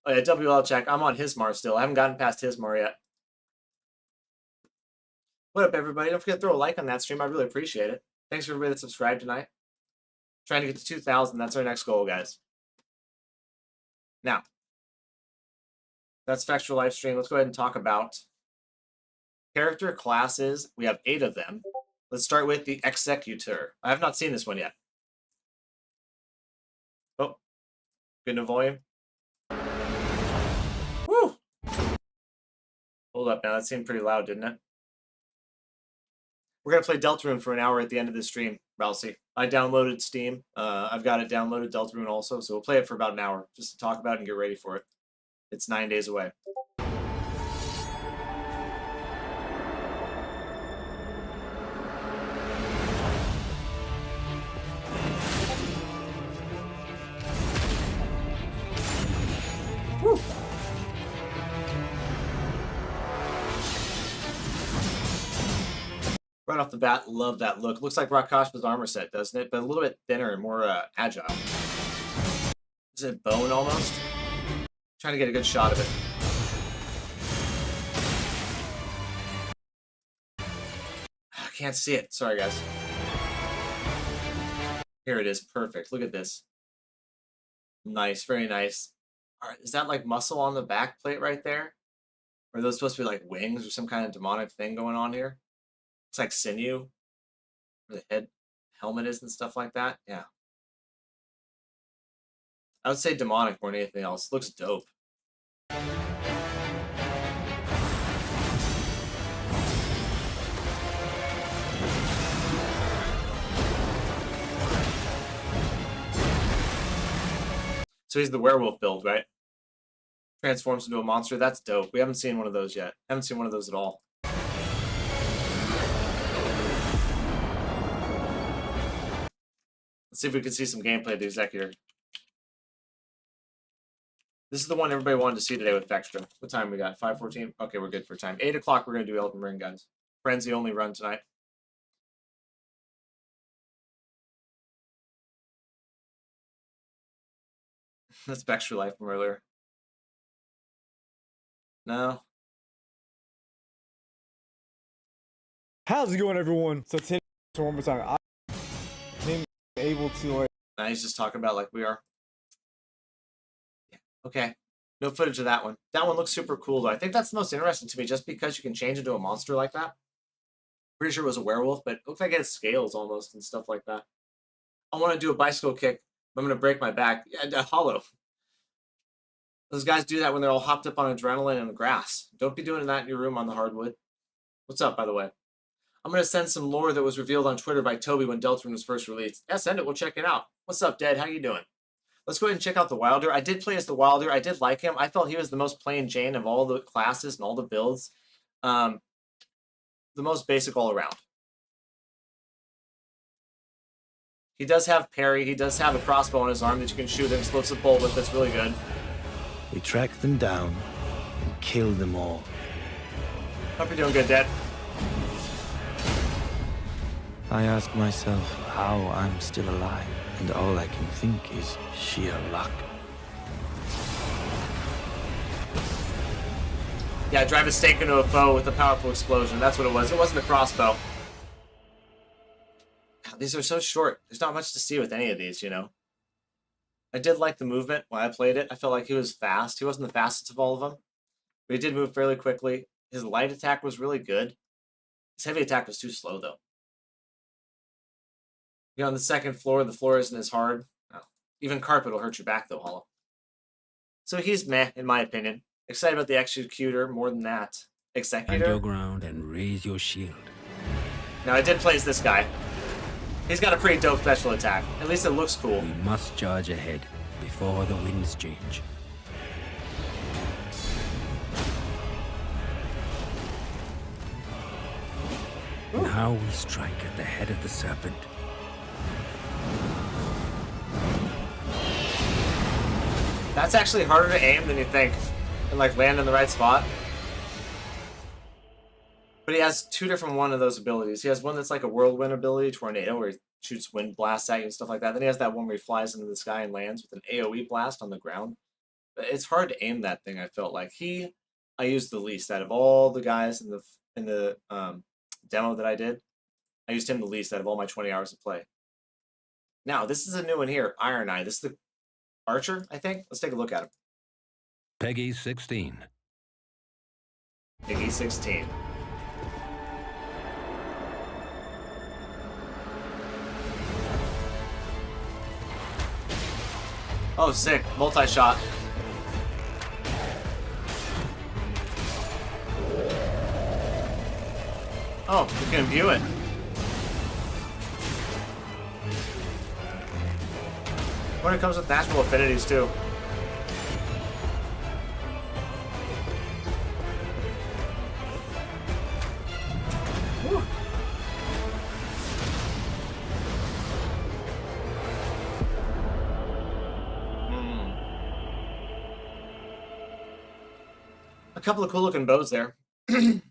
Oh yeah, WL check. I'm on Hismar still. I haven't gotten past Hismar yet. What up, everybody? Don't forget to throw a like on that stream. I really appreciate it. Thanks for everybody that subscribed tonight. Trying to get to 2,000. That's our next goal, guys. Now, that's Fextra Life stream. Let's go ahead and talk about character classes. We have 8 of them. Let's start with the Executor. I have not seen this one yet. Oh, good no volume. Woo! Hold up now. That seemed pretty loud, didn't it? We're going to play Deltarune for an hour at the end of this stream, Ralsei. I downloaded Steam. I've got it downloaded, Deltarune also, so we'll play it for about an hour just to talk about it and get ready for it. It's 9 days away. Right off the bat, love that look. Looks like Rakashpa's armor set, doesn't it? But a little bit thinner and more agile. Is it bone almost? Trying to get a good shot of it. I can't see it. Sorry, guys. Here it is. Perfect. Look at this. Nice. Very nice. All right, is that like muscle on the back plate right there? Or are those supposed to be like wings or some kind of demonic thing going on here? It's like sinew. Where the head helmet is and stuff like that. Yeah. I would say demonic more than anything else. Looks dope. So he's the werewolf build, right? Transforms into a monster. That's dope. We haven't seen one of those yet. Haven't seen one of those at all. Let's see if we can see some gameplay of the Executor. This is the one everybody wanted to see today with Vextra. What time we got? 5:14? Okay, we're good for time. 8 o'clock, we're going to do Elden Ring, guys. Frenzy only run tonight. That's Vextra Life from earlier. No. How's it going, everyone? So today, one more time, I'm able to like. Now he's just talking about like we are. Yeah. Okay. No footage of that one. That one looks super cool, though. I think that's the most interesting to me, just because you can change into a monster like that. Pretty sure it was a werewolf, but it looks like it has scales almost and stuff like that. I want to do a bicycle kick. I'm going to break my back. Yeah, hollow. Those guys do that when they're all hopped up on adrenaline and the grass. Don't be doing that in your room on the hardwood. What's up, by the way? I'm going to send some lore that was revealed on Twitter by Toby when Deltarune was first released. Yeah, send it. We'll check it out. What's up, Dead? How you doing? Let's go ahead and check out the Wilder. I did play as the Wilder. I did like him. I felt he was the most plain Jane of all the classes and all the builds. The most basic all around. He does have parry. He does have a crossbow on his arm that you can shoot an explosive bolt with. That's really good. We track them down and kill them all. Hope you're doing good, Dad. I ask myself how I'm still alive, and all I can think is sheer luck. Yeah, drive a stake into a foe with a powerful explosion. That's what it was. It wasn't a crossbow. God, these are so short. There's not much to see with any of these, you know. I did like the movement when I played it. I felt like he was fast. He wasn't the fastest of all of them, but he did move fairly quickly. His light attack was really good. His heavy attack was too slow, though. You're on the second floor. The floor isn't as hard. Oh. Even carpet will hurt your back, though, Hollow. So he's meh, in my opinion. Excited about the Executor more than that. Executor? Stand your ground and raise your shield. Now, I did play as this guy. He's got a pretty dope special attack. At least it looks cool. We must charge ahead before the winds change. Now we strike at the head of the serpent. That's actually harder to aim than you think. And like land in the right spot. But he has two different one of those abilities. He has one that's like a whirlwind ability, tornado, where he shoots wind blasts at you and stuff like that. Then he has that one where he flies into the sky and lands with an AoE blast on the ground. But it's hard to aim that thing, I felt like. I used the least out of all the guys in the demo that I did. I used him the least out of all my 20 hours of play. Now, this is a new one here, Iron Eye. This is the Archer, I think. Let's take a look at him. Peggy 16. Peggy 16. Oh, sick. Multi-shot. Oh, you can view it. When it comes with natural affinities, too. Whew. A couple of cool looking bows there. I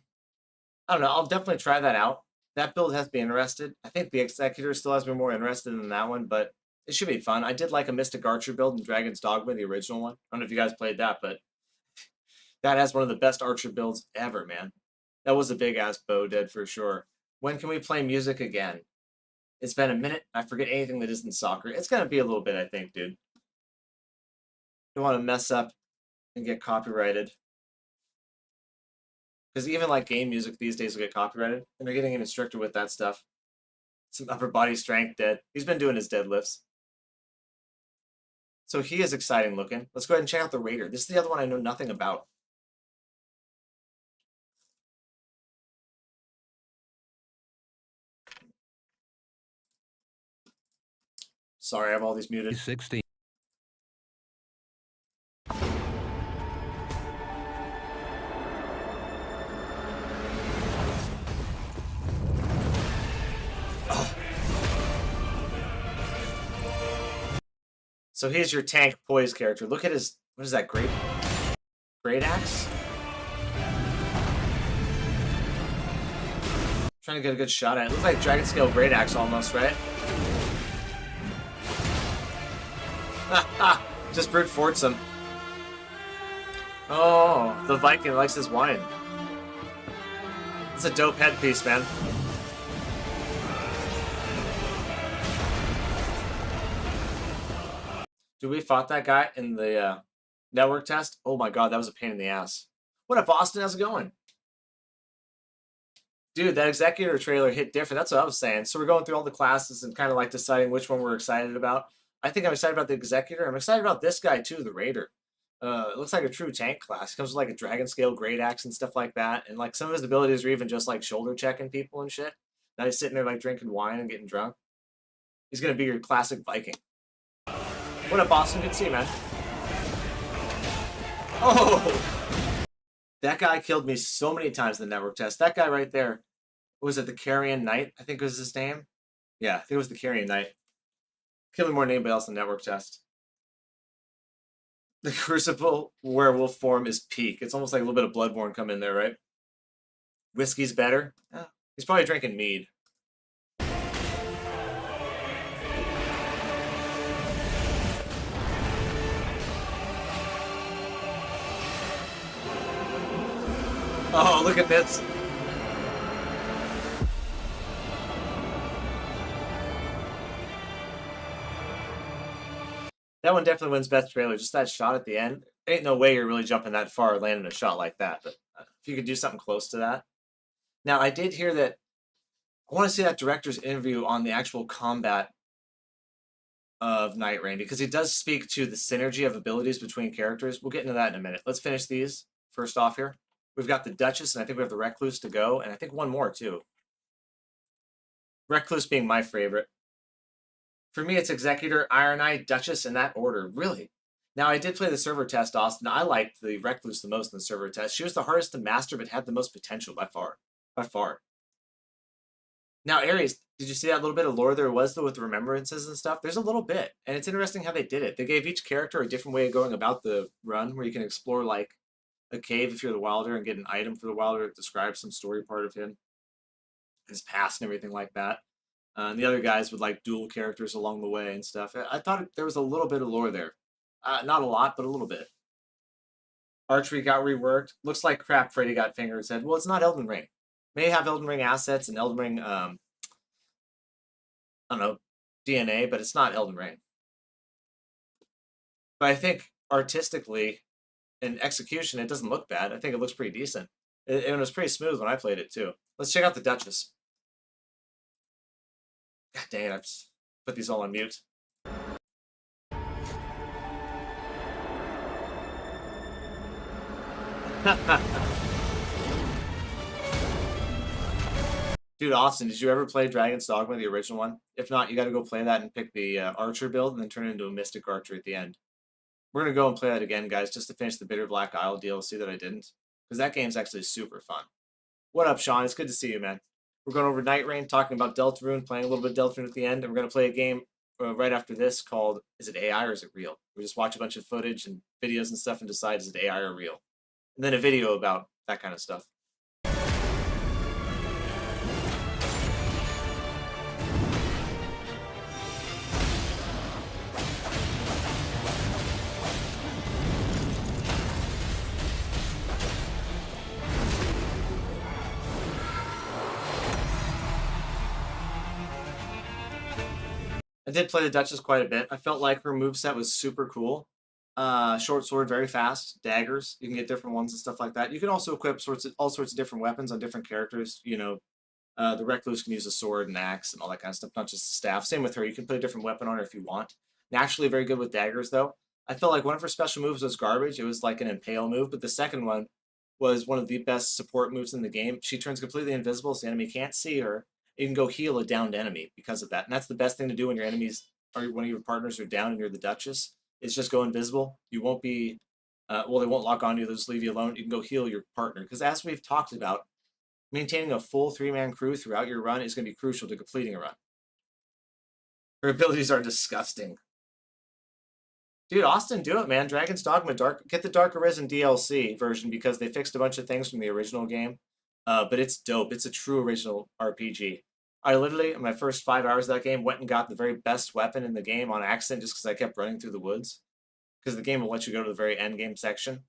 don't know. I'll definitely try that out. that build has to be interested. I think the Executor still has to be more interested in that one, but it should be fun. I did like a Mystic Archer build in Dragon's Dogma, the original one. I don't know if you guys played that, but that has one of the best Archer builds ever, man. That was a big-ass bow dead for sure. When can we play music again? It's been a minute. I forget anything that isn't soccer. It's going to be a little bit, I think, dude. Don't want to mess up and get copyrighted. Because even like game music these days will get copyrighted, and they're getting even stricter with that stuff. Some upper body strength dead. He's been doing his deadlifts. So he is exciting looking. Let's go ahead and check out the Raider. This is the other one I know nothing about. Sorry, I have all these muted. 16. So here's your tank poise character. Look at his, what is that, great axe? Trying to get a good shot at it. It looks like Dragon Scale Great Axe almost, right? Just brute force him. Oh, the Viking likes his wine. It's a dope headpiece, man. Dude, we fought that guy in the network test. Oh my god, that was a pain in the ass. What up, Boston? How's it going? Dude, that Executor trailer hit different. That's what I was saying. So we're going through all the classes and kind of like deciding which one we're excited about. I think I'm excited about the Executor. I'm excited about this guy too, the Raider. It looks like a true tank class. It comes with like a Dragon Scale Great Axe and stuff like that. And like some of his abilities are even just like shoulder checking people and shit. Now he's sitting there like drinking wine and getting drunk. He's going to be your classic Viking. What up, Boston? Good to see you, man. Oh! That guy killed me so many times in the network test. That guy right there, was it the Carrion Knight? I think was his name. Yeah, I think it was the Carrion Knight. Killed me more than anybody else in the network test. The Crucible werewolf form is peak. It's almost like a little bit of Bloodborne come in there, right? Whiskey's better. Oh, he's probably drinking mead. Oh, look at this. That one definitely wins best trailer. Just that shot at the end. Ain't no way you're really jumping that far or landing a shot like that. But if you could do something close to that. Now, I did hear that. I want to see that director's interview on the actual combat of Nightreign, because he does speak to the synergy of abilities between characters. We'll get into that in a minute. Let's finish these first off here. We've got the Duchess, and I think we have the Recluse to go, and I think one more, too. Recluse being my favorite. For me, it's Executor, Iron Eye, Duchess, in that order, really. Now, I did play the server test, Austin. I liked the Recluse the most in the server test. She was the hardest to master, but had the most potential by far. By far. Now, Ares, did you see that little bit of lore there was, though, with the remembrances and stuff? There's a little bit, and it's interesting how they did it. They gave each character a different way of going about the run, where you can explore, like, a cave if you're the Wilder and get an item for the Wilder that describes some story part of him, his past and everything like that. And the other guys would like dual characters along the way and stuff. I thought there was a little bit of lore there. Not a lot, but a little bit. Archery got reworked. Looks like crap Freddy got fingered. Said, well, it's not Elden Ring. May have Elden Ring assets and Elden Ring, I don't know, DNA, but it's not Elden Ring. But I think artistically, in execution, it doesn't look bad. I think it looks pretty decent. It was pretty smooth when I played it, too. Let's check out the Duchess. God dang it, I've put these all on mute. Dude, Austin, did you ever play Dragon's Dogma, the original one? If not, you gotta go play that and pick the Archer build and then turn it into a Mystic Archer at the end. We're going to go and play that again, guys, just to finish the Bitter Black Isle DLC that I didn't. Because that game's actually super fun. What up, Sean? It's good to see you, man. We're going over Nightreign, talking about Deltarune, playing a little bit of Deltarune at the end, and we're going to play a game right after this called, is it AI or is it real? We just watch a bunch of footage and videos and stuff and decide is it AI or real. And then a video about that kind of stuff. I did play the Duchess quite a bit. I felt like her moveset was super cool. Short sword, very fast. Daggers, you can get different ones and stuff like that. You can also equip all sorts of different weapons on different characters. You know, the Recluse can use a sword and axe and all that kind of stuff, not just a staff. Same with her. You can put a different weapon on her if you want. Naturally, very good with daggers, though. I felt like one of her special moves was garbage. It was like an impale move, but the second one was one of the best support moves in the game. She turns completely invisible, so the enemy can't see her. You can go heal a downed enemy because of that. And that's the best thing to do when your enemies or one of your partners are down and you're the Duchess. Is just go invisible. You won't be, well, they won't lock on you. They'll just leave you alone. You can go heal your partner. Because as we've talked about, maintaining a full 3-man crew throughout your run is going to be crucial to completing a run. Her abilities are disgusting. Dude, Austin, do it, man. Dragon's Dogma, get the Dark Arisen DLC version because they fixed a bunch of things from the original game. But it's dope. It's a true original RPG. I literally, in my first 5 hours of that game, went and got the very best weapon in the game on accident just because I kept running through the woods. Because the game will let you go to the very end game section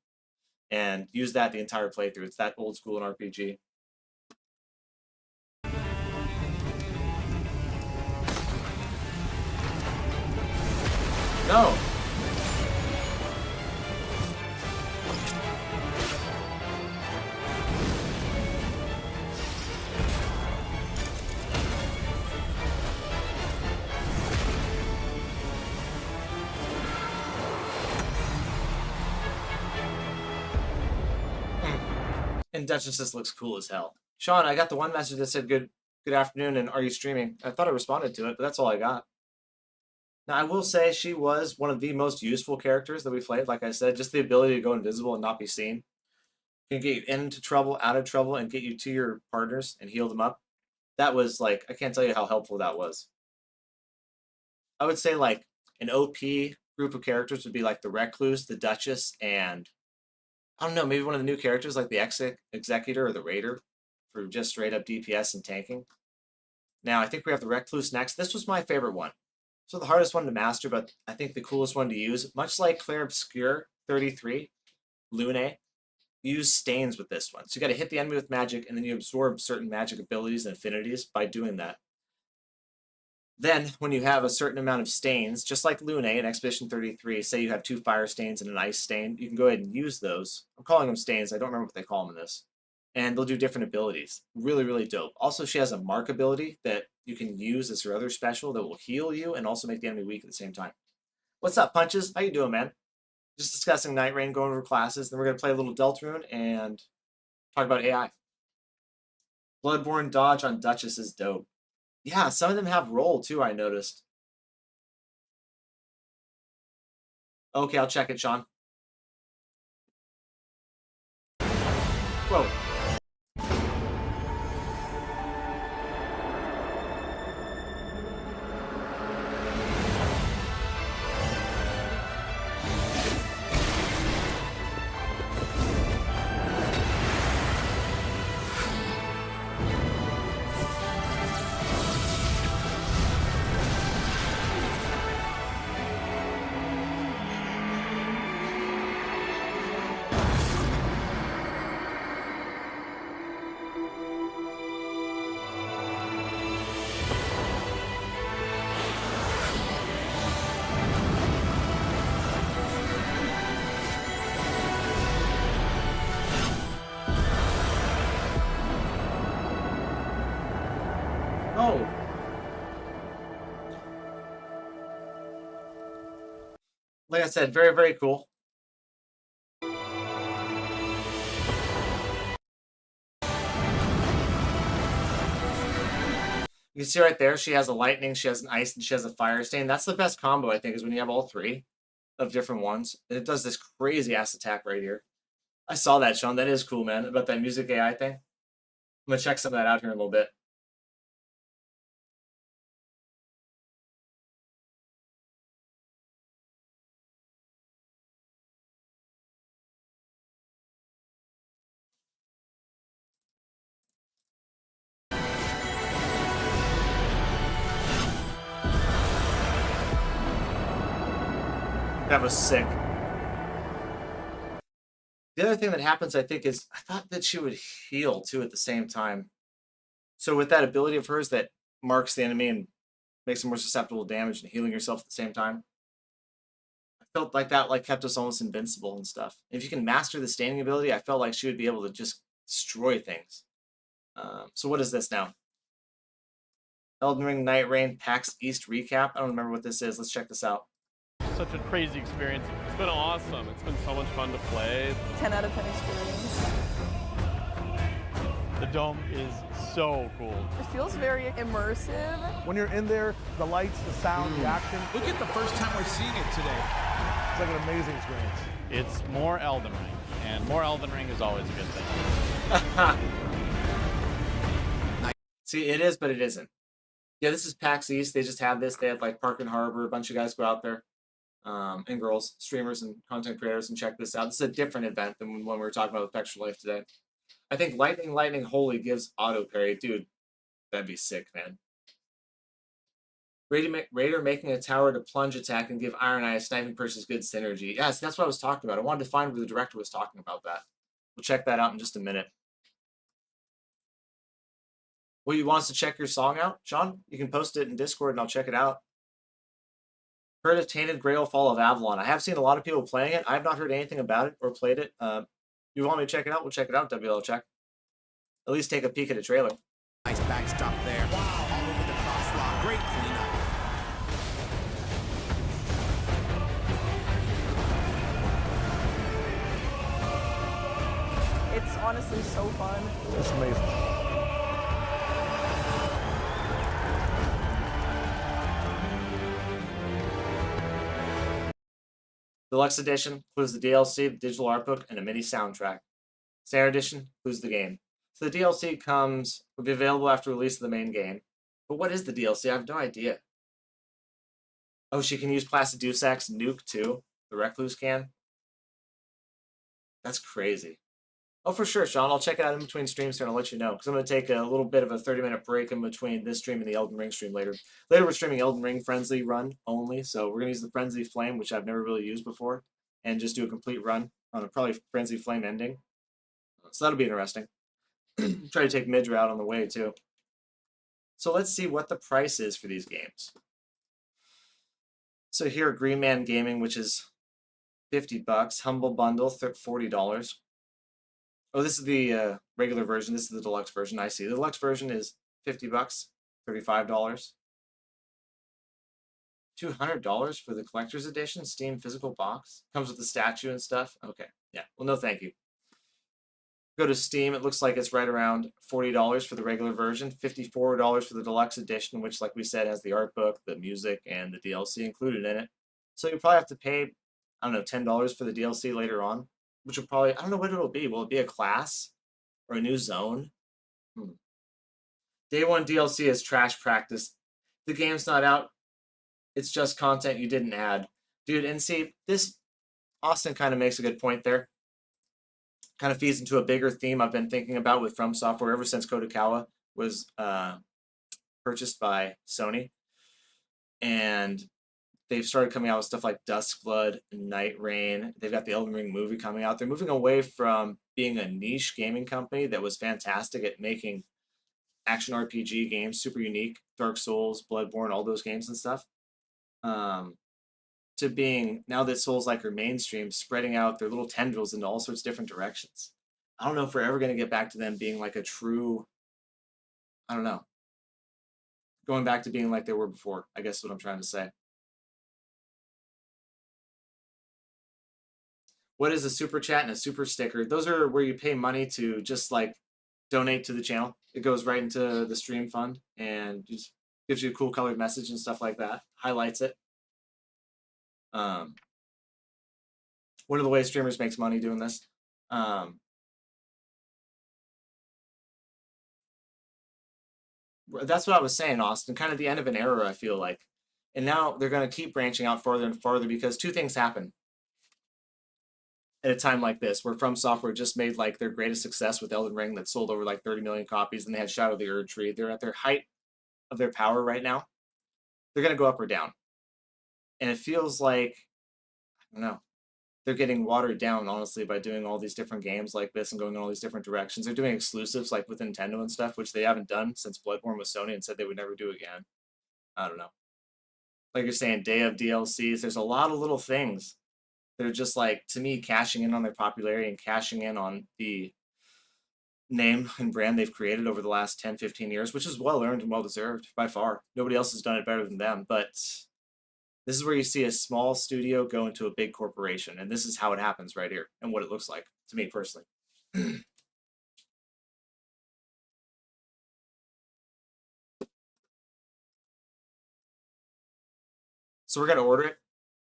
and use that the entire playthrough. It's that old school in RPG. No. And Duchess looks cool as hell. Sean, I got the one message that said good afternoon and are you streaming? I thought I responded to it, but that's all I got. Now, I will say she was one of the most useful characters that we played. Like I said, just the ability to go invisible and not be seen can get you into trouble, out of trouble, and get you to your partners and heal them up. That was like, I can't tell you how helpful that was. I would say like an OP group of characters would be like the Recluse, the Duchess, and I don't know, maybe one of the new characters like the Executor or the Raider for just straight up DPS and tanking. Now, I think we have the Recluse next. This was my favorite one. So the hardest one to master, but I think the coolest one to use. Much like Claire Obscure 33, Lune, you use stains with this one. So you got to hit the enemy with magic, and then you absorb certain magic abilities and affinities by doing that. Then, when you have a certain amount of stains, just like Lune in Expedition 33, say you have 2 fire stains and an ice stain, you can go ahead and use those. I'm calling them stains. I don't remember what they call them in this. And they'll do different abilities. Really, really dope. Also, she has a mark ability that you can use as her other special that will heal you and also make the enemy weak at the same time. What's up, Punches? How you doing, man? Just discussing Nightreign, going over classes. Then we're going to play a little Deltarune and talk about AI. Bloodborne dodge on Duchess is dope. Yeah, some of them have roll too, I noticed. Okay, I'll check it, Sean. Whoa. Oh. Like I said, very, very cool. You can see right there, she has a lightning, she has an ice, and she has a fire stain. That's the best combo, I think, is when you have all 3 of different ones. And it does this crazy-ass attack right here. I saw that, Sean. That is cool, man, about that music AI thing. I'm going to check some of that out here in a little bit. That was sick. The other thing that happens, I think, is I thought that she would heal, too, at the same time. So with that ability of hers that marks the enemy and makes them more susceptible to damage and healing yourself at the same time. I felt like that like kept us almost invincible and stuff. If you can master the standing ability, I felt like she would be able to just destroy things. So what is this now? Elden Ring Nightreign PAX East recap. I don't remember what this is. Let's check this out. Such a crazy experience. It's been awesome. It's been so much fun to play. 10 out of 10 experience. The dome is so cool. It feels very immersive. When you're in there, the lights, the sound, the action. Look at the first time we're seeing it today. It's like an amazing experience. It's more Elden Ring, and more Elden Ring is always a good thing. See, it is, but it isn't. Yeah, this is PAX East. They just had this. They had like Park and Harbor, a bunch of guys go out there, and girls, streamers and content creators, and check this out. This is a different event than when we were talking about with Pextra Life today. I think Lightning Holy gives auto parry. Dude, that'd be sick, man. Raider making a tower to plunge attack and give Iron Eye a sniping person's good synergy. Yes, that's what I was talking about. I wanted to find where the director was talking about that. We'll check that out in just a minute. Well, you want us to check your song out, Sean? You can post it in Discord and I'll check it out. Heard of Tainted Grail Fall of Avalon. I have seen a lot of people playing it. I have not heard anything about it or played it. You want me to check it out? We'll check it out, WL Check. At least take a peek at a trailer. Nice backstop there. Wow, all over the crosslock. Great cleanup. It's honestly so fun. It's amazing. Deluxe Edition includes the DLC, the digital art book, and a mini soundtrack. Standard Edition includes the game. So the DLC will be available after release of the main game. But what is the DLC? I have no idea. Oh, she can use Placidusac's nuke too. The Recluse can. That's crazy. Oh, for sure, Sean. I'll check it out in between streams here and I'll let you know. Because I'm going to take a little bit of a 30-minute break in between this stream and the Elden Ring stream later. Later, we're streaming Elden Ring Frenzy run only. So we're going to use the Frenzy Flame, which I've never really used before. And just do a complete run on a probably Frenzy Flame ending. So that'll be interesting. Try to take Midra out on the way, too. So let's see what the price is for these games. So here, Green Man Gaming, which is $50. Humble Bundle, $40. Oh, this is the regular version. This is the deluxe version. I see. The deluxe version is $50, $35. $200 for the collector's edition Steam physical box. Comes with the statue and stuff. Okay, yeah. Well, no, thank you. Go to Steam. It looks like it's right around $40 for the regular version, $54 for the deluxe edition, which, like we said, has the art book, the music, and the DLC included in it. So you probably have to pay, I don't know, $10 for the DLC later on. Which will probably, I don't know what it'll be. Will it be a class or a new zone? Day one DLC is trash practice. The game's not out. It's just content you didn't add. Dude, and see, this, Austin kind of makes a good point there. Kind of feeds into a bigger theme I've been thinking about with From Software ever since Kodakawa was purchased by Sony. And they've started coming out with stuff like Duskblood, Nightreign. They've got the Elden Ring movie coming out. They're moving away from being a niche gaming company that was fantastic at making action RPG games, super unique, Dark Souls, Bloodborne, all those games and stuff, to being, now that Souls-like are mainstream, spreading out their little tendrils into all sorts of different directions. I don't know if we're ever going to get back to them being like a true, I don't know, going back to being like they were before, I guess is what I'm trying to say. What is a super chat and a super sticker? Those are where you pay money to just like donate to the channel. It goes right into the stream fund and just gives you a cool colored message and stuff like that. Highlights it. One of the ways streamers makes money doing this. That's what I was saying, Austin. Kind of the end of an era, I feel like. And now they're going to keep branching out farther and farther because two things happen at a time like this, where From Software just made like their greatest success with Elden Ring that sold over like 30 million copies, and they had Shadow of the Erd Tree. They're at their height of their power right now. They're going to go up or down. And it feels like, I don't know, they're getting watered down, honestly, by doing all these different games like this and going in all these different directions. They're doing exclusives like with Nintendo and stuff, which they haven't done since Bloodborne with Sony and said they would never do again. I don't know. Like you're saying, day of DLCs. There's a lot of little things. They're just like, to me, cashing in on their popularity and cashing in on the name and brand they've created over the last 10, 15 years, which is well earned and well deserved by far. Nobody else has done it better than them. But this is where you see a small studio go into a big corporation. And this is how it happens right here and what it looks like to me personally. So we're going to order it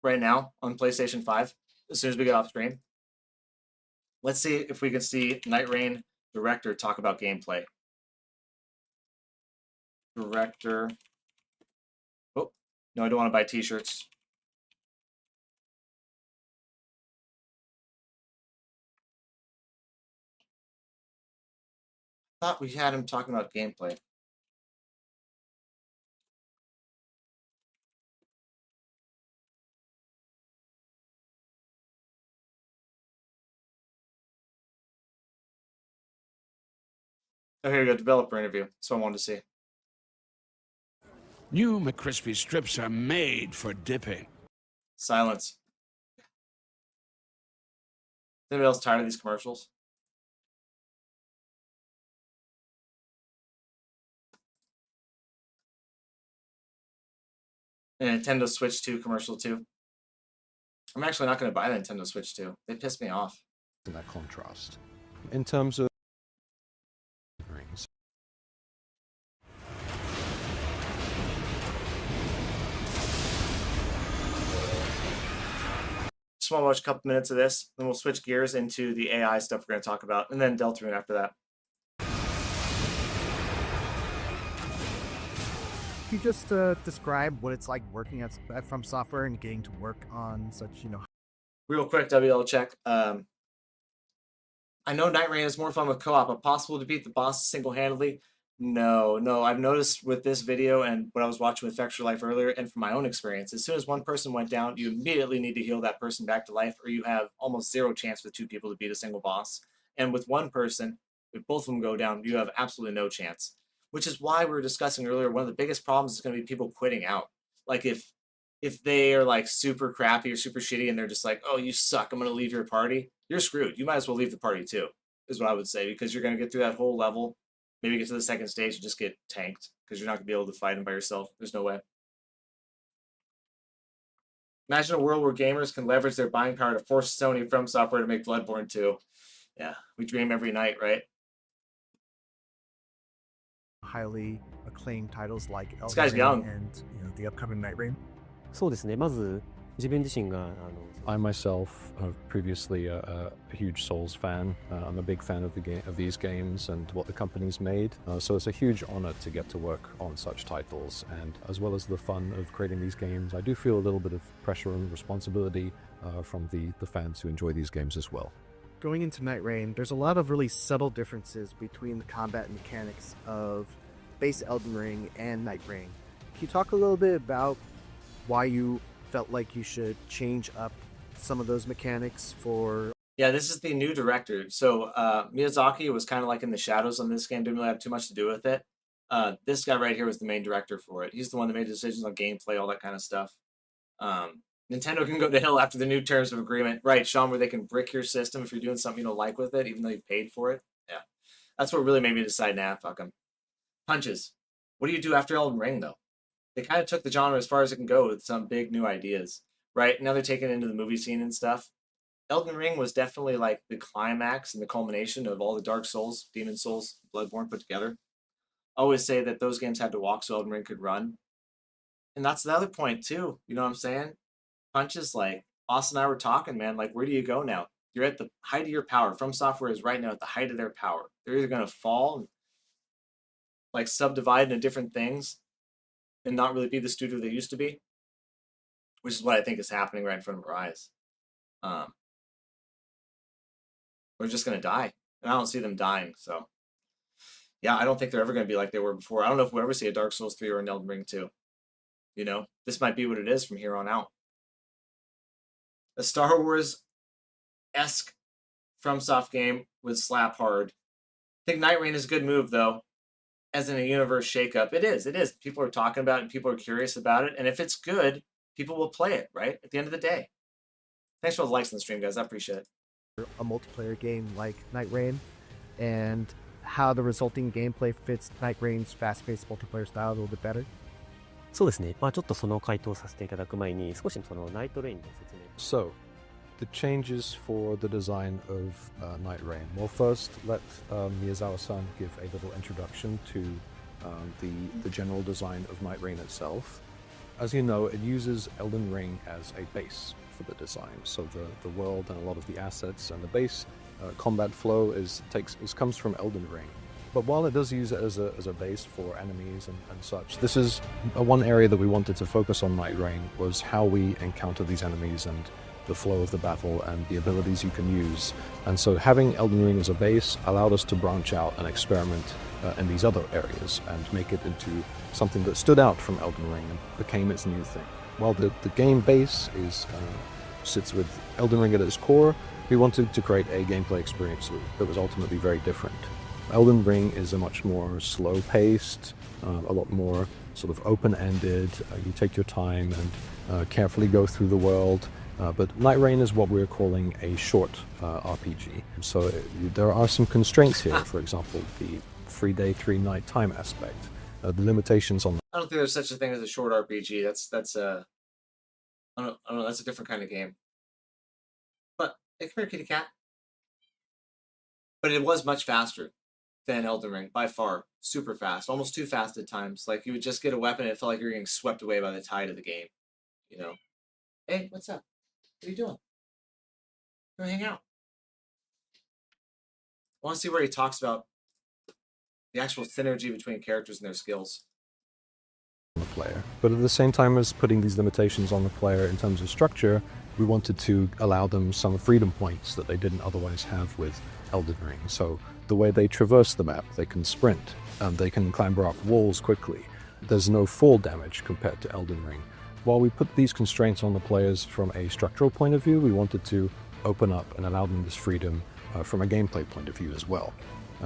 right now on PlayStation 5 as soon as we get off stream. Let's see if we can see Nightreign director talk about gameplay. Director. Oh, no, I don't want to buy t-shirts. I thought we had him talking about gameplay. Oh, here we go, developer interview. That's what I wanted to see. New McCrispy strips are made for dipping. Silence. Is anybody else tired of these commercials? And Nintendo Switch 2 commercial too. I'm actually not going to buy the Nintendo Switch 2. They piss me off. That contrast. In terms of rings. Just want to watch a couple minutes of this, then we'll switch gears into the AI stuff we're going to talk about, and then Deltarune after that. Can you just describe what it's like working at From Software and getting to work on such, Real quick, WL check. I know Nightreign is more fun with co-op, but possible to beat the boss single-handedly? No. I've noticed with this video and what I was watching with Vector Life earlier, and from my own experience, as soon as one person went down, you immediately need to heal that person back to life, or you have almost zero chance with two people to beat a single boss. And with one person, if both of them go down, you have absolutely no chance. Which is why we were discussing earlier, one of the biggest problems is going to be people quitting out. Like if they are like super crappy or super shitty and they're just like, oh, you suck, I'm going to leave your party, you're screwed. You might as well leave the party too, is what I would say, because you're going to get through that whole level, maybe get to the second stage and just get tanked because you're not going to be able to fight him by yourself. There's no way. Imagine a world where gamers can leverage their buying power to force Sony From Software to make Bloodborne 2. Yeah, we dream every night, right? highly acclaimed titles like This Elden guy's Ring young. and the upcoming Nightreign? そうですね。まず自分自身がI myself am previously a huge Souls fan. I'm a big fan of these games and what the company's made. So it's a huge honor to get to work on such titles, and as well as the fun of creating these games, I do feel a little bit of pressure and responsibility from the fans who enjoy these games as well. Going into Nightreign, there's a lot of really subtle differences between the combat mechanics of base Elden Ring and Nightreign. Can you talk a little bit about why you felt like you should change up some of those mechanics for... Yeah, this is the new director. So Miyazaki was kind of like in the shadows on this game, didn't really have too much to do with it. This guy right here was the main director for it. He's the one that made decisions on gameplay, all that kind of stuff. Nintendo can go to hell after the new terms of agreement. Right, Sean, where they can brick your system if you're doing something you don't like with it, even though you paid for it. Yeah, that's what really made me decide, nah, fuck them. Punches. What do you do after Elden Ring, though? They kind of took the genre as far as it can go with some big new ideas. Right, now they're taking it into the movie scene and stuff. Elden Ring was definitely like the climax and the culmination of all the Dark Souls, Demon Souls, Bloodborne put together. I always say that those games had to walk so Elden Ring could run. And that's the other point, too. You know what I'm saying? Punches, like, Austin and I were talking, man, like, where do you go now? You're at the height of your power. From Software is right now at the height of their power. They're either going to fall and, like, subdivide into different things and not really be the studio they used to be, which is what I think is happening right in front of our eyes. We're just going to die. And I don't see them dying, so. Yeah, I don't think they're ever going to be like they were before. I don't know if we'll ever see a Dark Souls 3 or an Elden Ring 2. You know, this might be what it is from here on out. A Star Wars-esque FromSoft game would slap hard. I think Nightreign is a good move, though. as in a universe shakeup. It is. It is. People are talking about it and people are curious about it. And if it's good, people will play it, right? At the end of the day. Thanks for the likes on the stream, guys. I appreciate it. A multiplayer game like Nightreign, and how the resulting gameplay fits Nightreign's fast-paced multiplayer style a little bit better? そうですね。まあちょっとその回答させていただく前に、少しそのナイトレインの説明。So, the changes for the design of Nightreign. Well, first, let Miyazawa-san give a little introduction to the general design of Nightreign itself. As you know, it uses Elden Ring as a base for the design. So the world and a lot of the assets and the base combat flow comes from Elden Ring. But while it does use it as a base for enemies and such, this is one area that we wanted to focus on Nightreign, was how we encounter these enemies and the flow of the battle and the abilities you can use. And so having Elden Ring as a base allowed us to branch out and experiment in these other areas and make it into something that stood out from Elden Ring and became its new thing. While the game base sits with Elden Ring at its core, we wanted to create a gameplay experience that was ultimately very different. Elden Ring is a much more slow-paced, a lot more sort of open-ended. You take your time and carefully go through the world. But Nightreign is what we're calling a short RPG. So there are some constraints here. For example, the 3-day, 3-night time aspect. The limitations on. I don't think there's such a thing as a short RPG. That's a I don't know. That's a different kind of game. But hey, come here, kitty cat. But it was much faster than Elden Ring by far. Super fast, almost too fast at times. Like you would just get a weapon, and it felt like you were getting swept away by the tide of the game. You know. Hey, what's up? What are you doing? Go hang out. I want to see where he talks about the actual synergy between characters and their skills. The player. But at the same time as putting these limitations on the player in terms of structure, we wanted to allow them some freedom points that they didn't otherwise have with Elden Ring. So the way they traverse the map, they can sprint, they can clamber up walls quickly. There's no fall damage compared to Elden Ring. While we put these constraints on the players from a structural point of view, we wanted to open up and allow them this freedom from a gameplay point of view as well.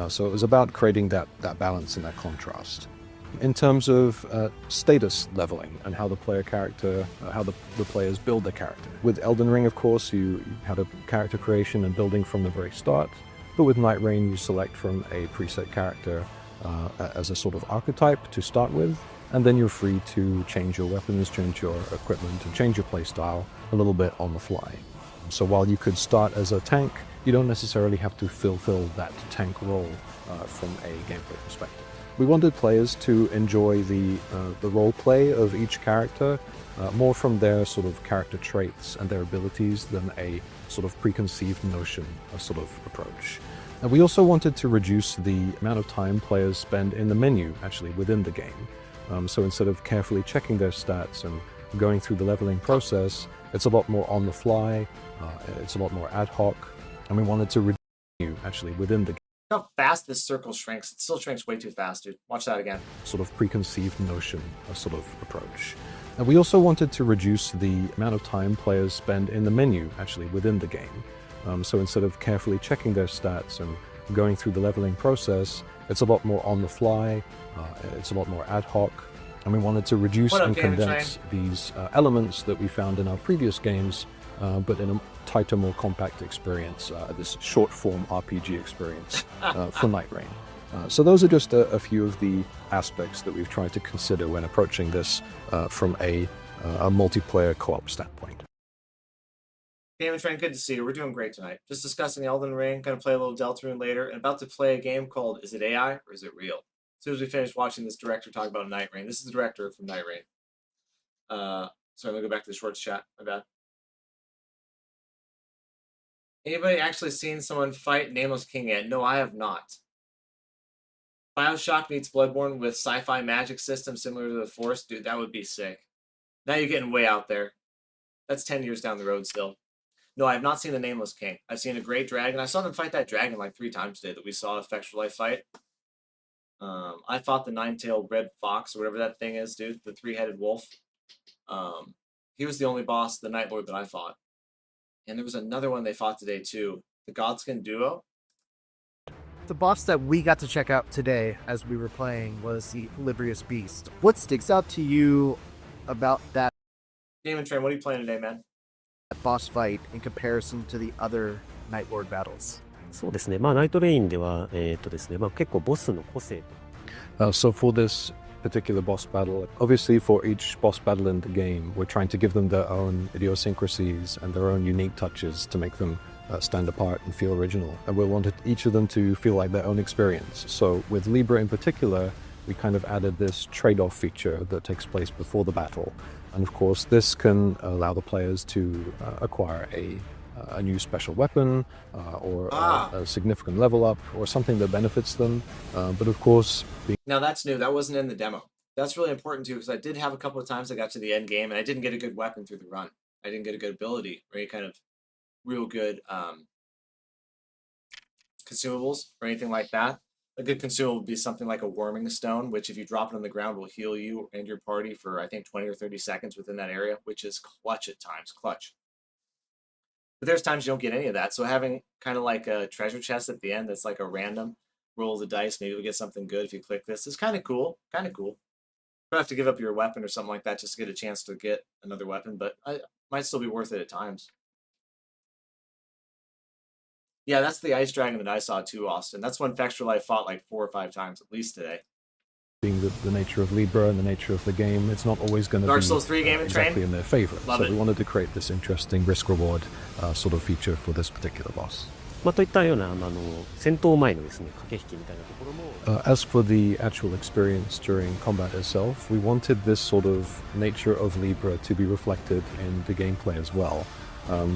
So it was about creating that balance and that contrast. In terms of status leveling and how the player character, how the players build their character. With Elden Ring, of course, you had a character creation and building from the very start, but with Nightreign, you select from a preset character as a sort of archetype to start with, and then you're free to change your weapons, change your equipment, and change your playstyle a little bit on the fly. So while you could start as a tank, you don't necessarily have to fulfill that tank role from a gameplay perspective. We wanted players to enjoy the role play of each character more from their sort of character traits and their abilities than a sort of preconceived notion of sort of approach. And we also wanted to reduce the amount of time players spend in the menu actually within the game. So instead of carefully checking their stats and going through the leveling process, it's a lot more on the fly, it's a lot more ad hoc, and we wanted to reduce actually within the game. How fast this circle shrinks. It still shrinks way too fast, dude. Watch that again. Sort of preconceived notion, a sort of approach. And we also wanted to reduce the amount of time players spend in the menu actually within the game. So instead of carefully checking their stats and going through the leveling process, it's a lot more on the fly, it's a lot more ad hoc, and we wanted to reduce and condense these elements that we found in our previous games, but in a tighter, more compact experience, this short-form RPG experience for Nightreign. So those are just a few of the aspects that we've tried to consider when approaching this from a multiplayer co-op standpoint. Game Train, good to see you. We're doing great tonight. Just discussing Elden Ring, gonna play a little Deltarune later, and about to play a game called Is It AI or Is It Real? As soon as we finish watching this director talk about Nightreign. This is the director from Nightreign. Sorry, let me go back to the shorts chat. My bad. Anybody actually seen someone fight Nameless King yet? No, I have not. BioShock meets Bloodborne with sci-fi magic system similar to the Force? Dude, that would be sick. Now you're getting way out there. That's 10 years down the road still. No, I have not seen the Nameless King. I've seen a great dragon. I saw them fight that dragon like 3 times today that we saw Effects for Life fight. I fought the 9-tailed red fox or whatever that thing is, dude. The 3-headed wolf. He was the only boss, the Night Lord, that I fought. And there was another one they fought today too. The Godskin duo. The boss that we got to check out today as we were playing was the Librious Beast. What sticks out to you about that Game and Train, what are you playing today, man? boss fight in comparison to the other Night Lord battles? そうですね。まあ、ナイトレインでは、ですね、まあ、結構ボスの個性と So for this particular boss battle, obviously for each boss battle in the game, we're trying to give them their own idiosyncrasies and their own unique touches to make them stand apart and feel original. And we wanted each of them to feel like their own experience. So with Libra in particular, we kind of added this trade-off feature that takes place before the battle. And of course, this can allow the players to acquire a new special weapon or a significant level up or something that benefits them. But of course, Now that's new. That wasn't in the demo. That's really important too, because I did have a couple of times I got to the end game and I didn't get a good weapon through the run. I didn't get a good ability or any kind of real good consumables or anything like that. A good consumable would be something like a Worming Stone, which if you drop it on the ground will heal you and your party for I think 20 or 30 seconds within that area, which is clutch at times, clutch. But there's times you don't get any of that. So having kind of like a treasure chest at the end that's like a random roll the dice, maybe we get something good if you click this. It's kind of cool. Kind of cool. You have to give up your weapon or something like that just to get a chance to get another weapon, but it might still be worth it at times. Yeah, that's the ice dragon that I saw too, Austin. That's one Extra Life fought like 4 or 5 times at least today. being the nature of Libra and the nature of the game, it's not always going to Dark be Souls 3 game and exactly train? in their favor. Love So it. we wanted to create this interesting risk-reward sort of feature for this particular boss. まあ、といったような、戦闘前のですね、駆け引きみたいなところも、As for the actual experience during combat itself, we wanted this sort of nature of Libra to be reflected in the gameplay as well.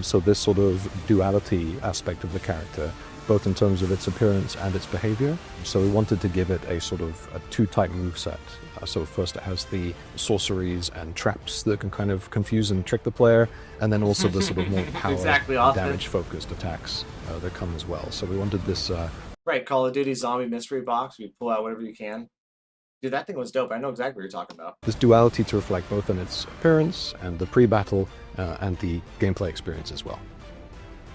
So this sort of duality aspect of the character, both in terms of its appearance and its behavior. So we wanted to give it a sort of a two-type moveset. So first it has the sorceries and traps that can kind of confuse and trick the player, and then also the sort of more power Exactly, and Austin. damage-focused attacks that come as well. So we wanted this... Right, Call of Duty Zombie Mystery Box. We pull out whatever you can. Dude, that thing was dope. I know exactly what you're talking about. This duality to reflect both in its appearance and the pre-battle and the gameplay experience as well.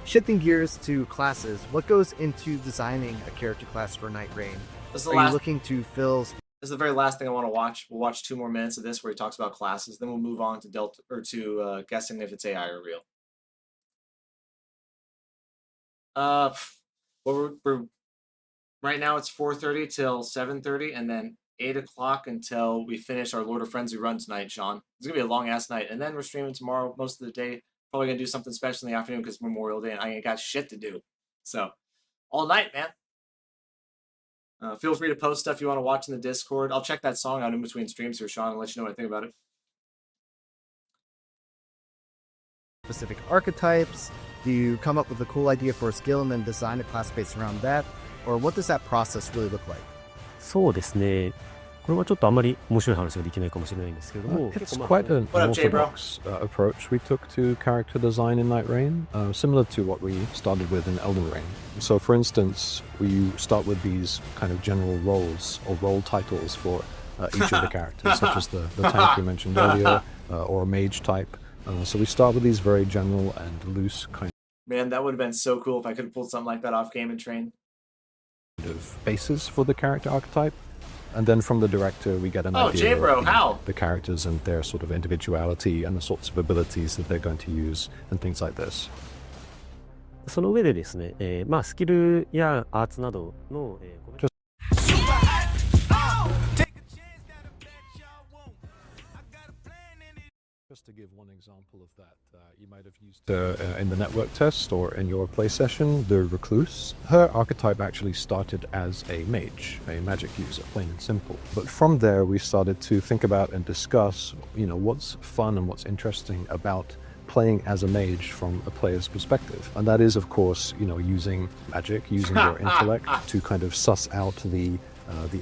Shifting gears to classes, what goes into designing a character class for Nightreign? This is the Are last. you looking to fill This is the very last thing I want to watch. We'll watch 2 more minutes of this where he talks about classes. Then we'll move on to Delta or to guessing if it's AI or real. Well, we're right now it's 4:30 till 7:30, and then 8 o'clock until we finish our Lord of Frenzy run tonight, Sean. It's gonna be a long ass night, and then we're streaming tomorrow most of the day. Probably gonna do something special in the afternoon because Memorial Day, and I ain't got shit to do. So, all night, man. Feel free to post stuff you want to watch in the Discord. I'll check that song out in between streams here, Sean, and let you know what I think about it. specific archetypes? Do you come up with a cool idea for a skill and then design a class based around that? Or what does that process really look like? そうですね。これはちょっとあまり面白い話ができないかもしれないんですけれども、 It's quite an What up, Jay, bro? unorthodox approach we took to character design in Nightreign, similar to what we started with in Elden Ring. So for instance, we start with these kind of general roles or role titles for each of the characters, such as the tank we mentioned earlier, or a mage type. So we start with these very general and loose kind Man, that would have been so cool if I could have pulled something like that off Game and Train. of basis for the character archetype. And then from the director, we get an Oh, idea J-Bro, of how? the characters and their sort of individuality and the sorts of abilities that they're going to use and things like this. その上でですね、まあスキルやアーツなどの、Just to give one example of that, you might have used in the network test or in your play session, the Recluse. Her archetype actually started as a mage, a magic user, plain and simple. But from there, we started to think about and discuss, you know, what's fun and what's interesting about playing as a mage from a player's perspective. And that is, of course, you know, using magic, using your intellect to kind of suss out the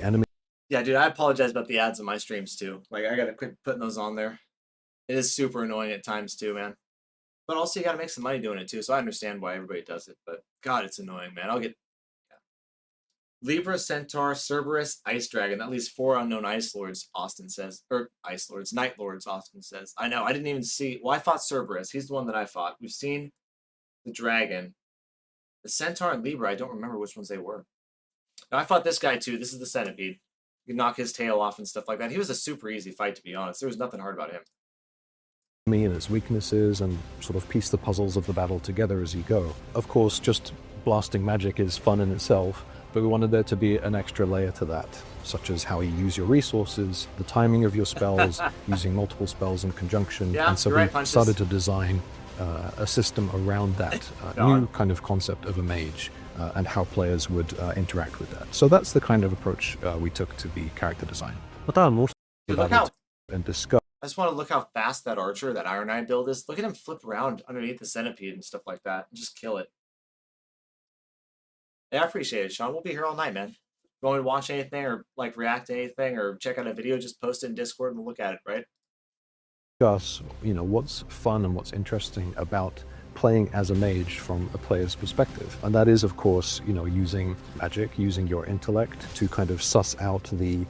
enemy. Yeah, dude, I apologize about the ads on my streams too. Like, I gotta quit putting those on there. It is super annoying at times too, man. But also, you gotta make some money doing it too, so I understand why everybody does it. But God, it's annoying, man. Libra, Centaur, Cerberus, Ice Dragon. At least 4 unknown Ice Lords, Austin says. Or Ice Lords, Night Lords, Austin says. I know, I didn't even see... Well, I fought Cerberus. He's the one that I fought. We've seen the Dragon. The Centaur and Libra, I don't remember which ones they were. Now, I fought this guy too. This is the centipede. You can knock his tail off and stuff like that. He was a super easy fight, to be honest. There was nothing hard about him. Me and its weaknesses and sort of piece the puzzles of the battle together as you go. Of course, just blasting magic is fun in itself, but we wanted there to be an extra layer to that, such as how you use your resources, the timing of your spells, using multiple spells in conjunction, Yeah, and so you're we right, Punches. started to design a system around that new kind of concept of a mage and how players would interact with that. So that's the kind of approach we took to the character design. またはもう Dude, look how... And discuss. I just want to look how fast that archer, that Iron Eye build is. Look at him flip around underneath the centipede and stuff like that. And just kill it. Yeah, I appreciate it, Sean. We'll be here all night, man. If you want me to watch anything or like react to anything or check out a video, just post it in Discord and we'll look at it, right? Discuss, you know, what's fun and what's interesting about playing as a mage from a player's perspective. And that is, of course, you know, using magic, using your intellect to kind of suss out the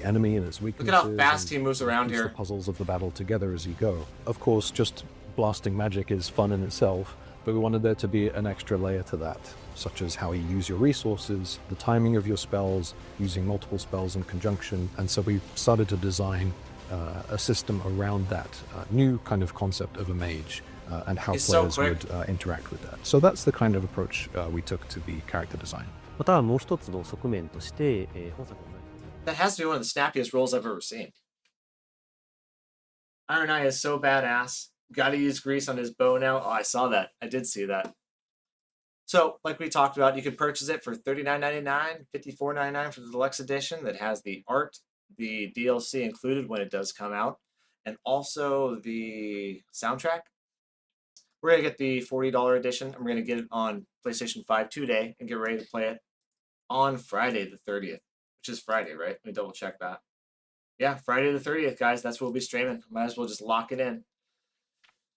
enemy and its weaknesses. Look at how fast he moves around piece here. The puzzles of the battle together as you go. Of course, just blasting magic is fun in itself, but we wanted there to be an extra layer to that, such as how you use your resources, the timing of your spells, using multiple spells in conjunction, and so we started to design a system around that new kind of concept of a mage and how He's so players quick. would interact with that. So that's the kind of approach we took to the character design. またはもう一つの側面として、本作の That has to be one of the snappiest rolls I've ever seen. Iron Eye is so badass. Gotta use grease on his bow now. Oh, I saw that. I did see that. So, like we talked about, you can purchase it for $39.99, $54.99 for the deluxe edition that has the art, the DLC included when it does come out, and also the soundtrack. We're going to get the $40 edition, and we're going to get it on PlayStation 5 today and get ready to play it on Friday the 30th, which is Friday, right? Let me double check that. Yeah, Friday the 30th, guys. That's what we'll be streaming. Might as well just lock it in.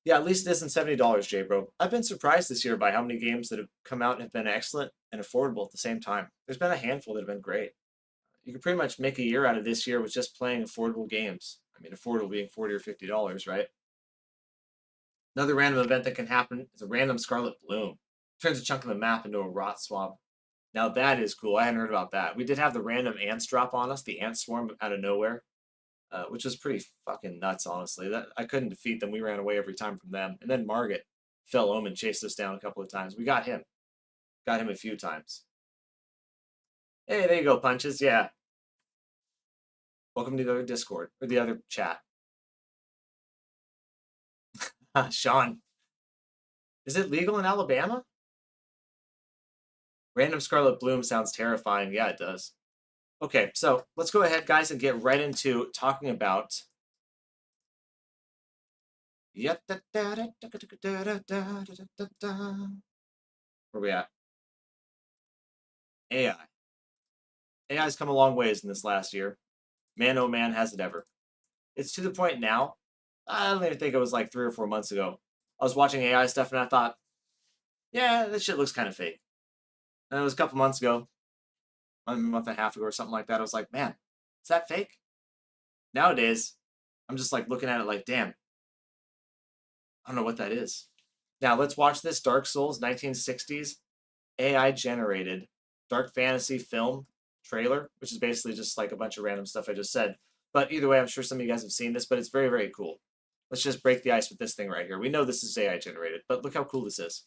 Yeah, at least it isn't $70, J Bro. I've been surprised this year by how many games that have come out and have been excellent and affordable at the same time. There's been a handful that have been great. You could pretty much make a year out of this year with just playing affordable games. I mean, affordable being $40 or $50, right? Another random event that can happen is a random Scarlet Bloom. Turns a chunk of the map into a rot swab. Now that is cool. I hadn't heard about that. We did have the random ants drop on us, the ant swarm out of nowhere. Which was pretty fucking nuts, honestly. That I couldn't defeat them. We ran away every time from them. And then Margit, Fell Omen, chased us down a couple of times. We got him. Got him a few times. Hey, there you go, Punches. Yeah. Welcome to the other Discord, or the other chat. Sean. Is it legal in Alabama? Random Scarlet Bloom sounds terrifying. Yeah, it does. Okay, so let's go ahead, guys, and get right into talking about... Where we at? AI. AI's come a long ways in this last year. Man, oh man, has it ever. It's to the point now, I don't even think it was like 3 or 4 months ago. I was watching AI stuff and I thought, yeah, this shit looks kind of fake. And it was a couple months ago, a month and a half ago or something like that. I was like, man, is that fake? Nowadays, I'm just like looking at it like, damn, I don't know what that is. Now let's watch this Dark Souls 1960s AI generated dark fantasy film trailer, which is basically just like a bunch of random stuff I just said. But either way, I'm sure some of you guys have seen this, but it's very, very cool. Let's just break the ice with this thing right here. We know this is AI generated, but look how cool this is.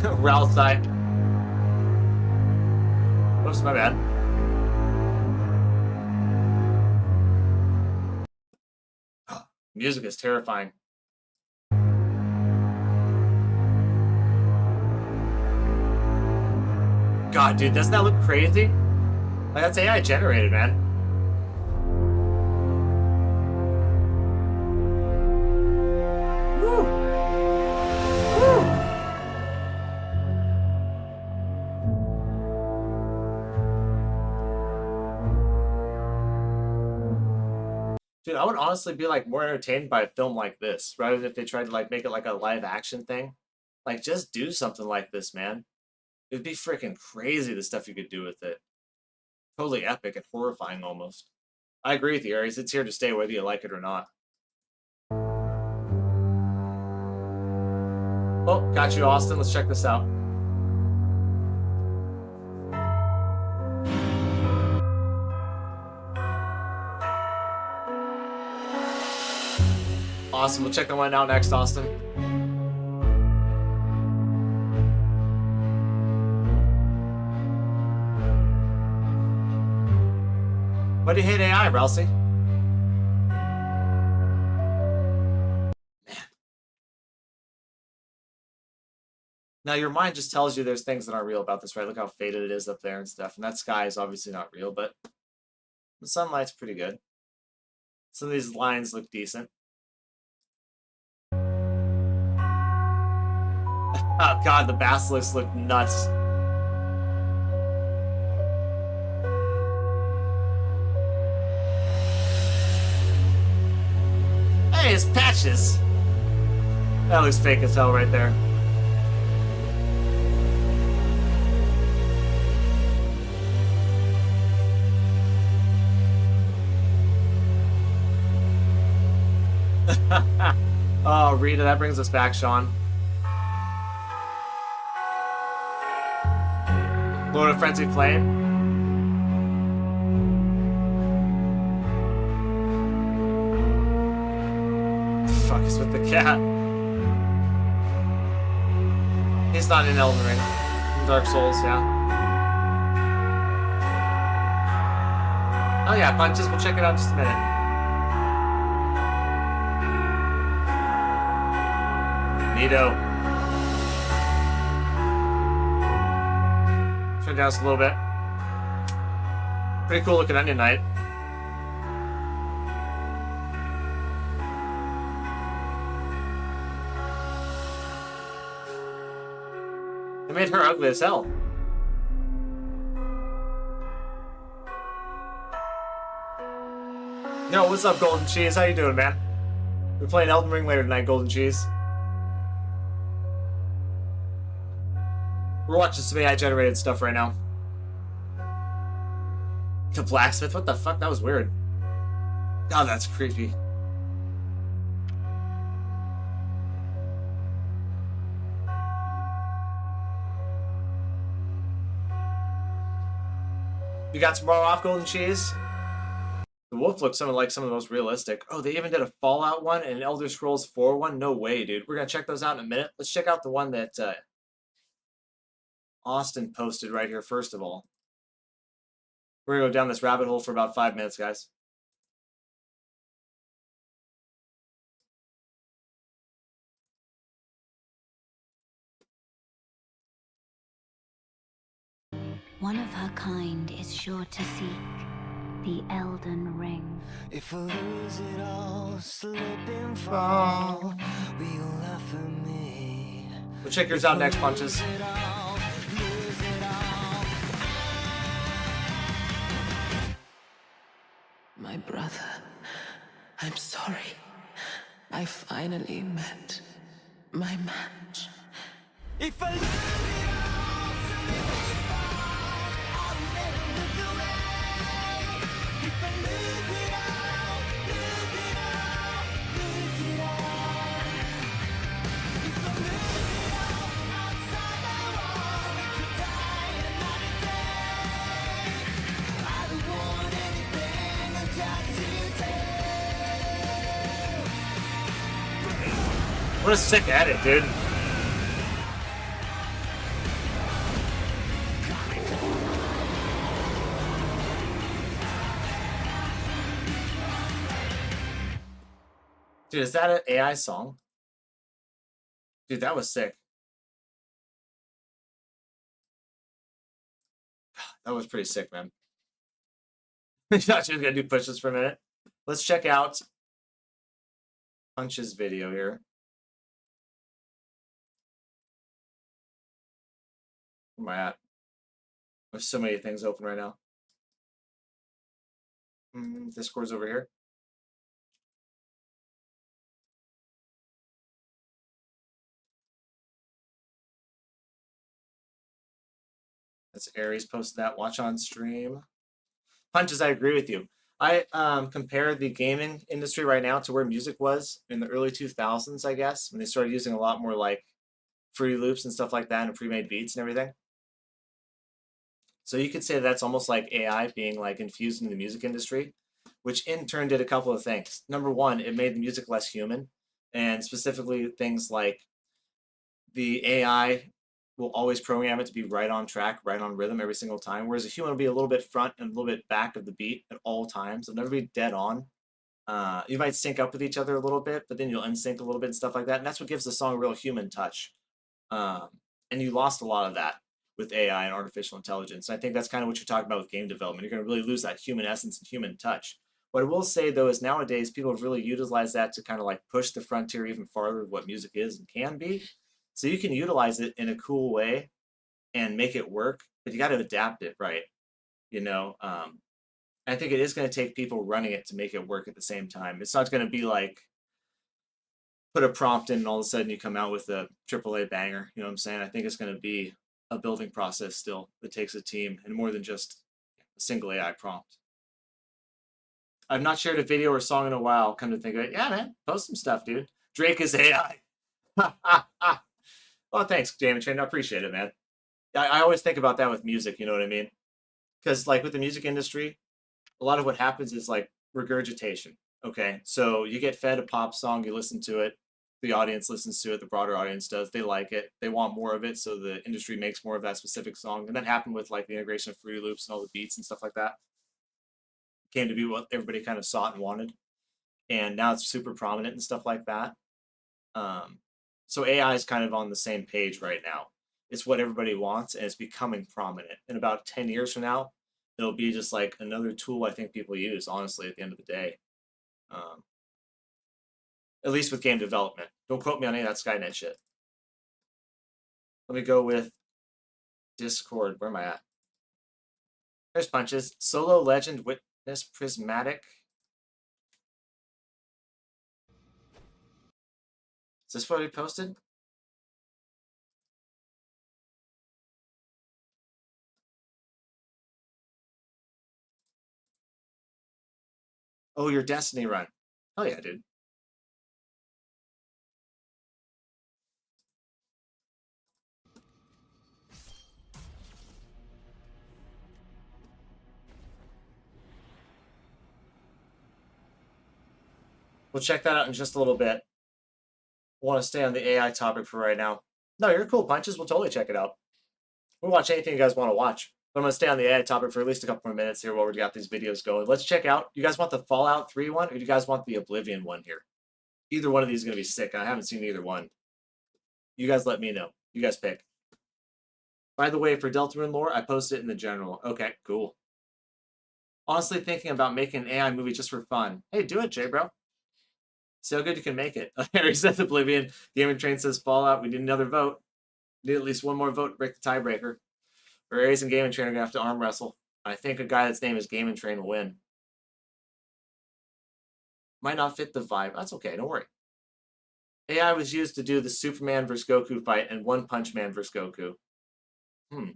Ralph side. Oops, my bad. Music is terrifying. God, dude, doesn't that look crazy? Like, that's AI generated, man. Woo! Woo! Dude, I would honestly be like more entertained by a film like this rather than if they tried to like make it like a live action thing. Like, just do something like this, man. It'd be freaking crazy the stuff you could do with it. Totally epic and horrifying almost. I agree with you, Aries. It's here to stay whether you like it or not. Oh, got you, Austin. Let's check this out. Awesome. We'll check that one out next, Austin. Why do you hate AI, Ralsei? Man. Now, your mind just tells you there's things that aren't real about this, right? Look how faded it is up there and stuff. And that sky is obviously not real, but the sunlight's pretty good. Some of these lines look decent. Oh, God, the basilisks look nuts. Hey, it's Patches. That looks fake as hell right there. Oh, Rita, that brings us back, Sean. Lord of Frenzy Flame. Fuck is with the cat? He's not in Elden Ring. Dark Souls, yeah. Oh yeah, Punches. We'll check it out in just a minute. Neato. Turn down just a little bit. Pretty cool looking Onion Knight. They made her ugly as hell. Yo, what's up, Golden Cheese? How you doing, man? We're playing Elden Ring later tonight, Golden Cheese. We're watching some AI-generated stuff right now. The blacksmith? What the fuck? That was weird. God, that's creepy. You got tomorrow off, Golden Cheese? The wolf looks something like some of the most realistic. Oh, they even did a Fallout one and an Elder Scrolls 4 one? No way, dude. We're going to check those out in a minute. Let's check out the one that Austin posted right here, first of all. We're going to go down this rabbit hole for about 5 minutes, guys. One of her kind is sure to seek the Elden Ring. If I lose it all, slip and fall, will you laugh at me? We'll check yours out next, Punches. My brother, I'm sorry. I finally met my match. If I lose it all, slip and fall, I'll never look away. If I lose it all, lose it all, lose it all. If I lose it all, outside my wall, to die another day. I don't want anything, just to take. What a sick edit, dude. Dude, is that an AI song? Dude, that was sick. That was pretty sick, man. Thought she was gonna do pushes for a minute. Let's check out Punch's video here. Where am I at? There's so many things open right now. Discord's over here. That's Aries posted that. Watch on stream. Punches, I agree with you. I compare the gaming industry right now to where music was in the early 2000s, I guess, when they started using a lot more like free loops and stuff like that, and pre-made beats and everything. So you could say that's almost like AI being like infused in the music industry, which in turn did a couple of things. Number one, it made the music less human, and specifically things like the AI will always program it to be right on track, right on rhythm every single time, whereas a human will be a little bit front and a little bit back of the beat at all times. It'll never be dead on. You might sync up with each other a little bit, but then you'll unsync a little bit and stuff like that, and that's what gives the song a real human touch. And you lost a lot of that with AI and artificial intelligence. And I think that's kind of what you're talking about with game development. You're going to really lose that human essence and human touch. What I will say, though, is nowadays people have really utilized that to kind of like push the frontier even farther of what music is and can be. So you can utilize it in a cool way and make it work, but you got to adapt it, right? You know, I think it is going to take people running it to make it work at the same time. It's not going to be like put a prompt in and all of a sudden you come out with a AAA banger. You know what I'm saying? I think it's going to be a building process still that takes a team and more than just a single AI prompt. I've not shared a video or song in a while. Come to think of it, yeah, man, post some stuff, dude. Drake is AI. Well, thanks, Game and Train. I appreciate it, man. I always think about that with music. You know what I mean? Because like with the music industry, a lot of what happens is like regurgitation. Okay, so you get fed a pop song, you listen to it, the audience listens to it, the broader audience does, they like it, they want more of it, so the industry makes more of that specific song. And that happened with like the integration of Fruity Loops and all the beats and stuff like that. Came to be what everybody kind of sought and wanted, and now it's super prominent and stuff like that. So AI is kind of on the same page right now. It's what everybody wants, and it's becoming prominent. In about 10 years from now, it'll be just like another tool I think people use, honestly, at the end of the day. At least with game development. Don't quote me on any of that Skynet shit. Let me go with Discord. Where am I at? There's Punches. Solo Legend Witness Prismatic. Is this what he posted? Oh, your Destiny run. Oh yeah, dude. We'll check that out in just a little bit. I want to stay on the AI topic for right now. No, you're cool, Punches. We'll totally check it out. We'll watch anything you guys want to watch. But I'm going to stay on the AI topic for at least a couple more minutes here while we got these videos going. Let's check out. You guys want the Fallout 3 one, or do you guys want the Oblivion one here? Either one of these is going to be sick. I haven't seen either one. You guys let me know. You guys pick. By the way, for Deltarune lore, I posted it in the general. Okay, cool. Honestly thinking about making an AI movie just for fun. Hey, do it, Jay, bro. See how good you can make it. Harry says Oblivion. Gaming Train says Fallout. We need another vote. Need at least one more vote to break the tiebreaker. Or Aries and Gaming Train are going to have to arm wrestle. I think a guy that's name is Gaming Train will win. Might not fit the vibe. That's okay. Don't worry. AI was used to do the Superman vs. Goku fight and One Punch Man vs. Goku. I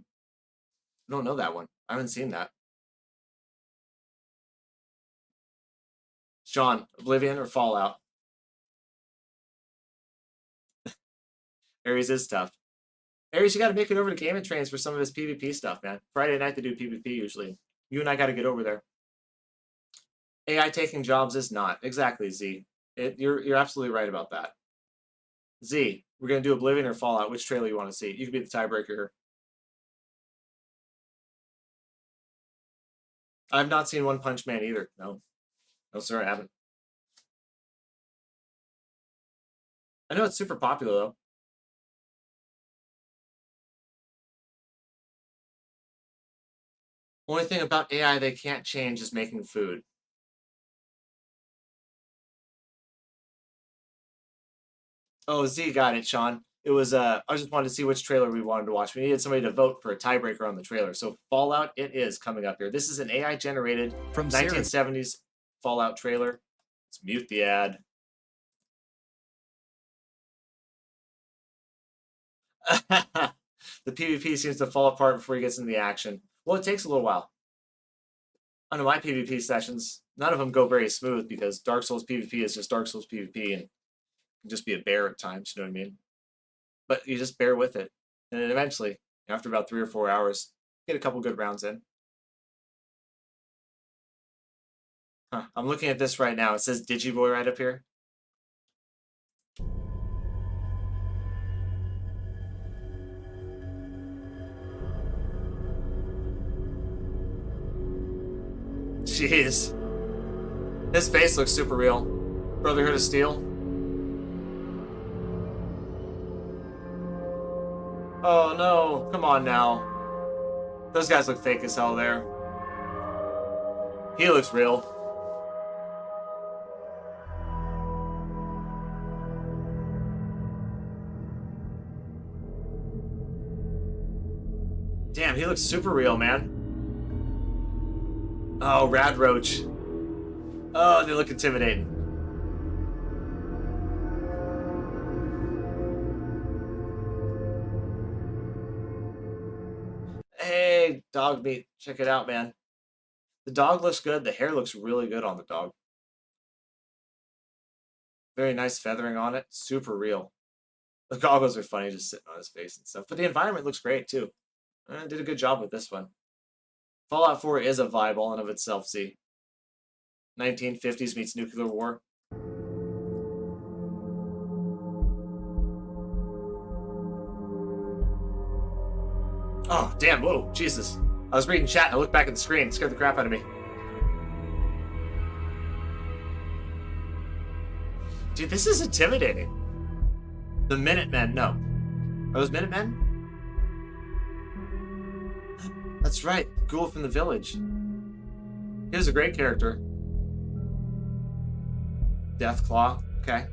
don't know that one. I haven't seen that. Sean, Oblivion or Fallout? Aries is tough. Aries, you got to make it over to Gaming Trains for some of his PvP stuff, man. Friday night they do PvP usually. You and I got to get over there. AI taking jobs is not. Exactly, Z. You're absolutely right about that. Z, we're going to do Oblivion or Fallout. Which trailer you want to see? You can be the tiebreaker here. I've not seen One Punch Man either. No. No, sir, I haven't. I know it's super popular, though. Only thing about AI they can't change is making food. Oh, Z got it, Sean. It was I just wanted to see which trailer we wanted to watch. We needed somebody to vote for a tiebreaker on the trailer. So Fallout it is coming up here. This is an AI generated from 1970s Fallout trailer. Let's mute the ad. The PvP seems to fall apart before he gets into the action. Well, it takes a little while. I know my PvP sessions, none of them go very smooth because Dark Souls PvP is just Dark Souls PvP and can just be a bear at times, you know what I mean? but you just bear with it. And then eventually, after about 3 or 4 hours, get a couple good rounds in. Huh, I'm looking at this right now. It says Digiboy right up here. Jeez. His face looks super real. Brotherhood of Steel. Oh no, come on now. Those guys look fake as hell there. He looks real. Damn, he looks super real, man. Oh, Rad Roach. Oh, they look intimidating. Hey, dog meat. Check it out, man. The dog looks good. The hair looks really good on the dog. Very nice feathering on it. Super real. The goggles are funny, just sitting on his face and stuff. But the environment looks great, too. Did a good job with this one. Fallout 4 is a vibe all in of itself, see. 1950s meets nuclear war. Oh, damn, whoa, Jesus. I was reading chat and I looked back at the screen. It scared the crap out of me. Dude, this is intimidating. The Minutemen, no. Are those Minutemen? That's right, Ghoul from the Village. He was a great character. Deathclaw, okay.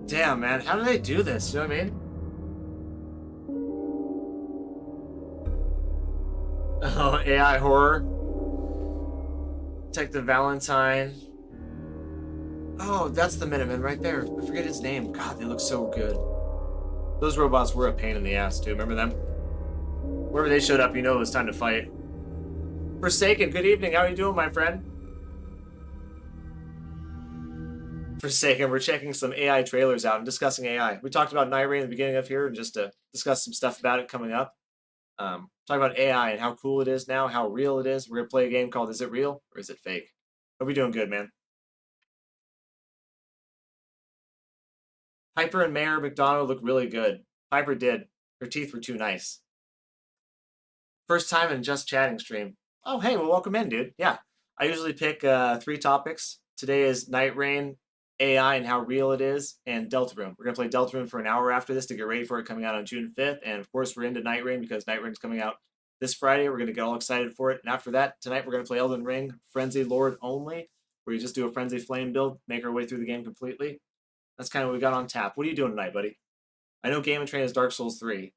Damn, man, how do they do this? You know what I mean? Oh, AI horror. Detective Valentine. Oh, that's the Minuteman right there. I forget his name. God, they look so good. Those robots were a pain in the ass, too. Remember them? Wherever they showed up, you know it was time to fight. Forsaken, good evening. How are you doing, my friend? Forsaken, we're checking some AI trailers out and discussing AI. We talked about Nightreign at the beginning of here, and just to discuss some stuff about it coming up. Talk about AI and how cool it is now, how real it is. We're going to play a game called Is It Real or Is It Fake? Hope you're doing good, man. Piper and Mayor McDonald look really good. Piper did. Her teeth were too nice. First time in Just Chatting stream. Oh, hey, well, welcome in, dude. Yeah, I usually pick 3 topics. Today is Nightreign, AI and how real it is, and Deltarune. We're going to play Deltarune for an hour after this to get ready for it coming out on June 5th. And of course, we're into Nightreign because Nightreign's coming out this Friday. We're going to get all excited for it. And after that, tonight we're going to play Elden Ring, Frenzy Lord only, where you just do a Frenzy Flame build, make our way through the game completely. That's kind of what we got on tap. What are you doing tonight, buddy? I know Game & Train is Dark Souls 3.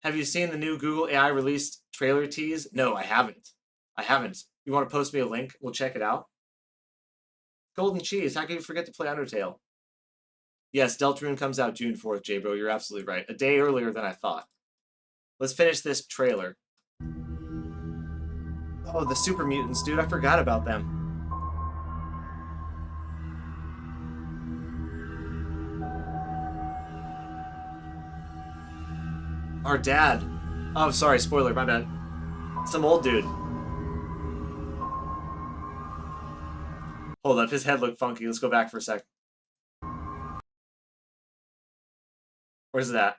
Have you seen the new Google AI released trailer tease? No, I haven't. I haven't. You want to post me a link? We'll check it out. Golden Cheese, how can you forget to play Undertale? Yes, Deltarune comes out June 4th, J-Bro. You're absolutely right. A day earlier than I thought. Let's finish this trailer. Oh, the Super Mutants, dude. I forgot about them. Our dad. Oh, sorry, spoiler, my bad. Some old dude. Hold up, his head looked funky. Let's go back for a sec. Where's that?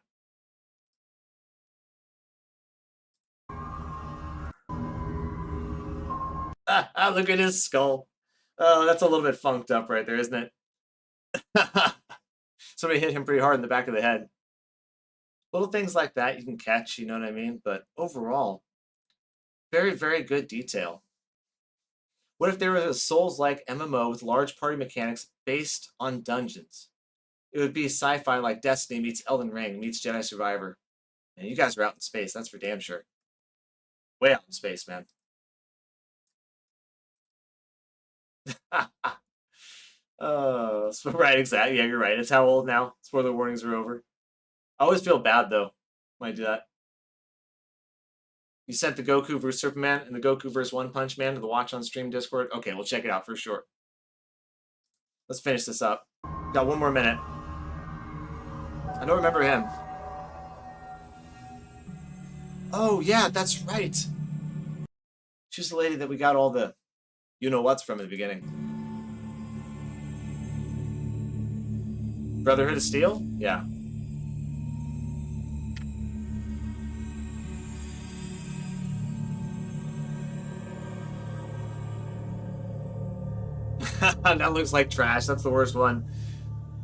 Look at his skull. Oh, that's a little bit funked up right there, isn't it? Somebody hit him pretty hard in the back of the head. Little things like that you can catch, you know what I mean? But overall, very, very good detail. What if there was a Souls-like MMO with large party mechanics based on dungeons? It would be sci-fi like Destiny meets Elden Ring meets Jedi Survivor. And you guys are out in space, that's for damn sure. Way out in space, man. Right, exactly. Yeah, you're right. It's how old now. Spoiler warnings are over. I always feel bad though when I do that. You sent the Goku vs Superman and the Goku vs One Punch Man to the Watch on Stream Discord. Okay, we'll check it out for sure. Let's finish this up. Got one more minute. I don't remember him. Oh yeah, that's right. She's the lady that we got all the you-know-whats from in the beginning. Brotherhood of Steel? Yeah. That looks like trash. That's the worst one.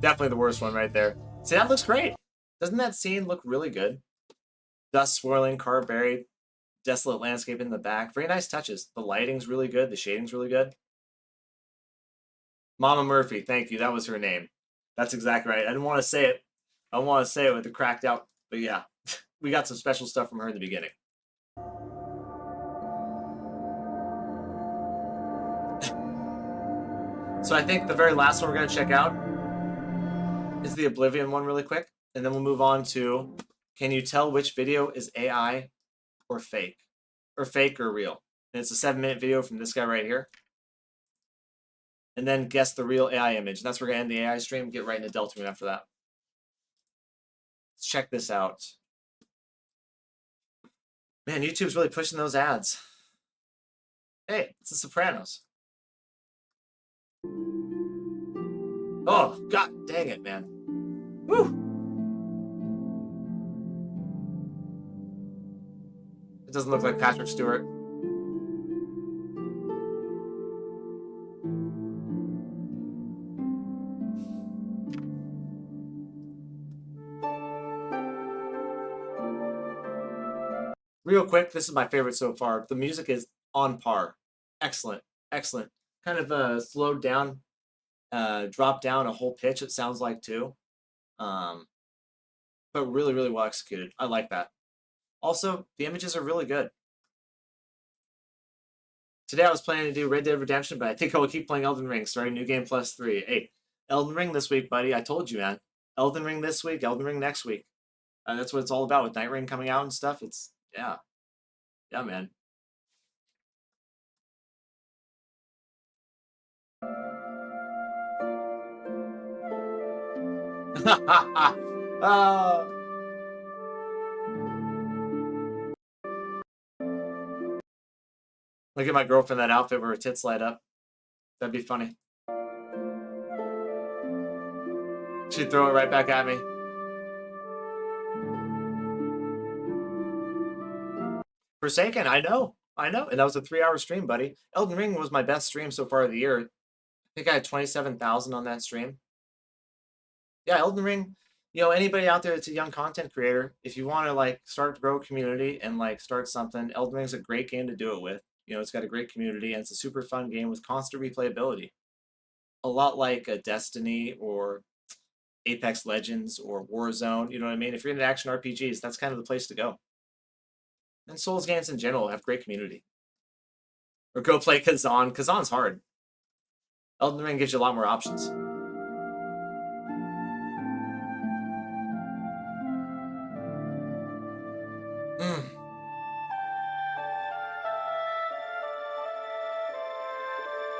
Definitely the worst one right there. See, that looks great. Doesn't that scene look really good? Dust swirling, car buried, desolate landscape in the back. Very nice touches. The lighting's really good. The shading's really good. Mama Murphy, thank you. That was her name. That's exactly right. I didn't want to say it. I don't want to say it with the cracked out. But yeah, we got some special stuff from her in the beginning. So I think the very last one we're going to check out is the Oblivion one really quick. And then we'll move on to, can you tell which video is AI or fake? Or fake or real? And it's a 7-minute video from this guy right here. And then guess the real AI image. And that's where we're going to end the AI stream. Get right into Deltarune after that. Let's check this out. Man, YouTube's really pushing those ads. Hey, it's The Sopranos. Oh, god dang it, man. Woo! It doesn't look like Patrick Stewart. Real quick, this is my favorite so far. The music is on par. Excellent. Excellent. Kind of slowed down, dropped down a whole pitch, it sounds like, too. But really, really well executed. I like that. Also, the images are really good. Today I was planning to do Red Dead Redemption, but I think I will keep playing Elden Ring, starting New Game Plus 3. Hey, Elden Ring this week, buddy. I told you, man. Elden Ring this week, Elden Ring next week. That's what it's all about with Nightreign coming out and stuff. It's, yeah. Yeah, man. Look at my girlfriend in that outfit where her tits light up. That'd be funny. She'd throw it right back at me. Forsaken, I know. I know. And that was a 3-hour stream, buddy. Elden Ring was my best stream so far of the year. I think I had 27,000 on that stream. Yeah, Elden Ring, you know, anybody out there that's a young content creator, if you want to like start to grow a community and like start something, Elden Ring's a great game to do it with. You know, it's got a great community and it's a super fun game with constant replayability. A lot like a Destiny or Apex Legends or Warzone, you know what I mean? If you're into action RPGs, that's kind of the place to go. And Souls games in general have great community. Or go play Kazan. Kazan's hard. Elden Ring gives you a lot more options.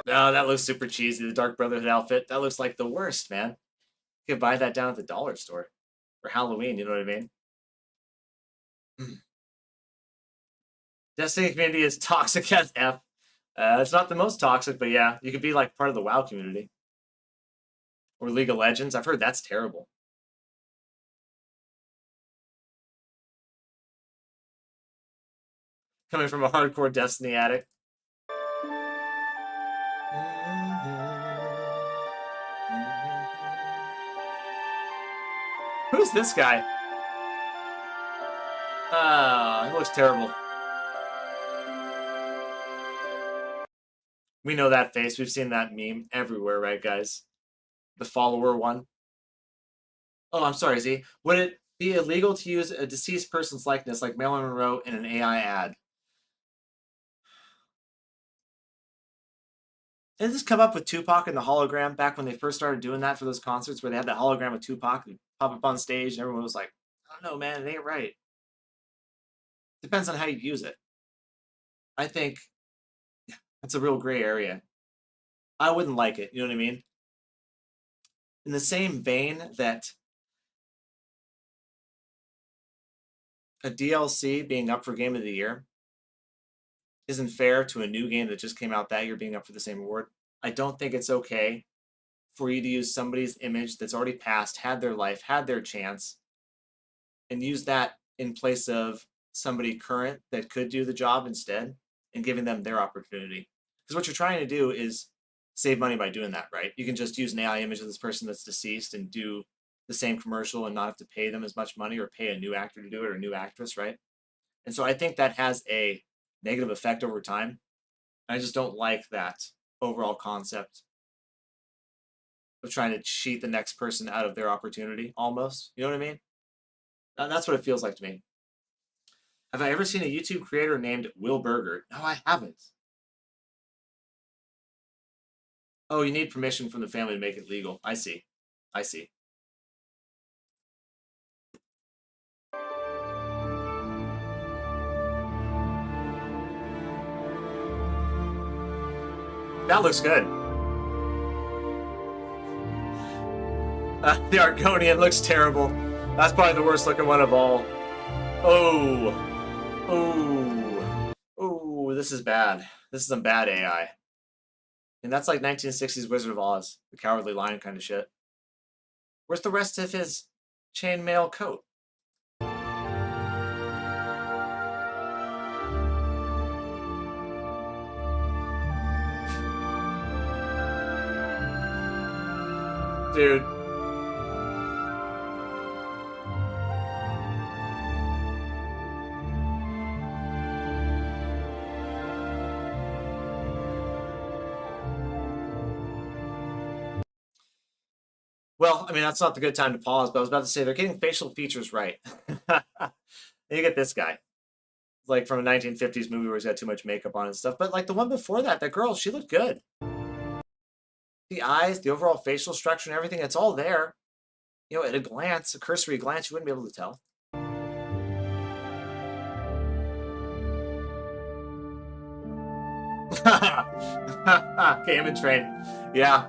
No, that looks super cheesy. The Dark Brotherhood outfit. That looks like the worst, man. You could buy that down at the dollar store. For Halloween, you know what I mean? Destiny community is toxic as F. It's not the most toxic, but yeah, you could be like part of the WoW community. Or League of Legends. I've heard that's terrible. Coming from a hardcore Destiny addict. Who's this guy? He looks terrible. We know that face. We've seen that meme everywhere, right, guys? The follower one. Oh, I'm sorry, Z. Would it be illegal to use a deceased person's likeness like Marilyn Monroe in an AI ad? Didn't this come up with Tupac and the hologram back when they first started doing that for those concerts where they had that hologram with Tupac and pop up on stage and everyone was like, I don't know, man, it ain't right. Depends on how you use it. I think that's a real gray area. I wouldn't like it, you know what I mean? In the same vein that a DLC being up for Game of the Year isn't fair to a new game that just came out that year being up for the same award. I don't think it's okay for you to use somebody's image that's already passed, had their life, had their chance, and use that in place of somebody current that could do the job instead and giving them their opportunity. Because what you're trying to do is save money by doing that, right? You can just use an AI image of this person that's deceased and do the same commercial and not have to pay them as much money or pay a new actor to do it or a new actress, right? And so I think that has a negative effect over time. I just don't like that overall concept of trying to cheat the next person out of their opportunity, almost. You know what I mean? And that's what it feels like to me. Have I ever seen a YouTube creator named Will Burger? No, I haven't. Oh, you need permission from the family to make it legal. I see. I see. That looks good. The Argonian looks terrible. That's probably the worst looking one of all. Oh. Oh. Oh, this is bad. This is some bad AI. And that's like 1960s Wizard of Oz, the Cowardly Lion kind of shit. Where's the rest of his chainmail coat? Dude. Well, I mean, that's not the good time to pause, but I was about to say they're getting facial features right. You get this guy. Like from a 1950s movie where he's got too much makeup on and stuff. But like the one before that, that girl, she looked good. The eyes, the overall facial structure and everything, it's all there. You know, at a glance, a cursory glance, you wouldn't be able to tell. Game and Train. Yeah.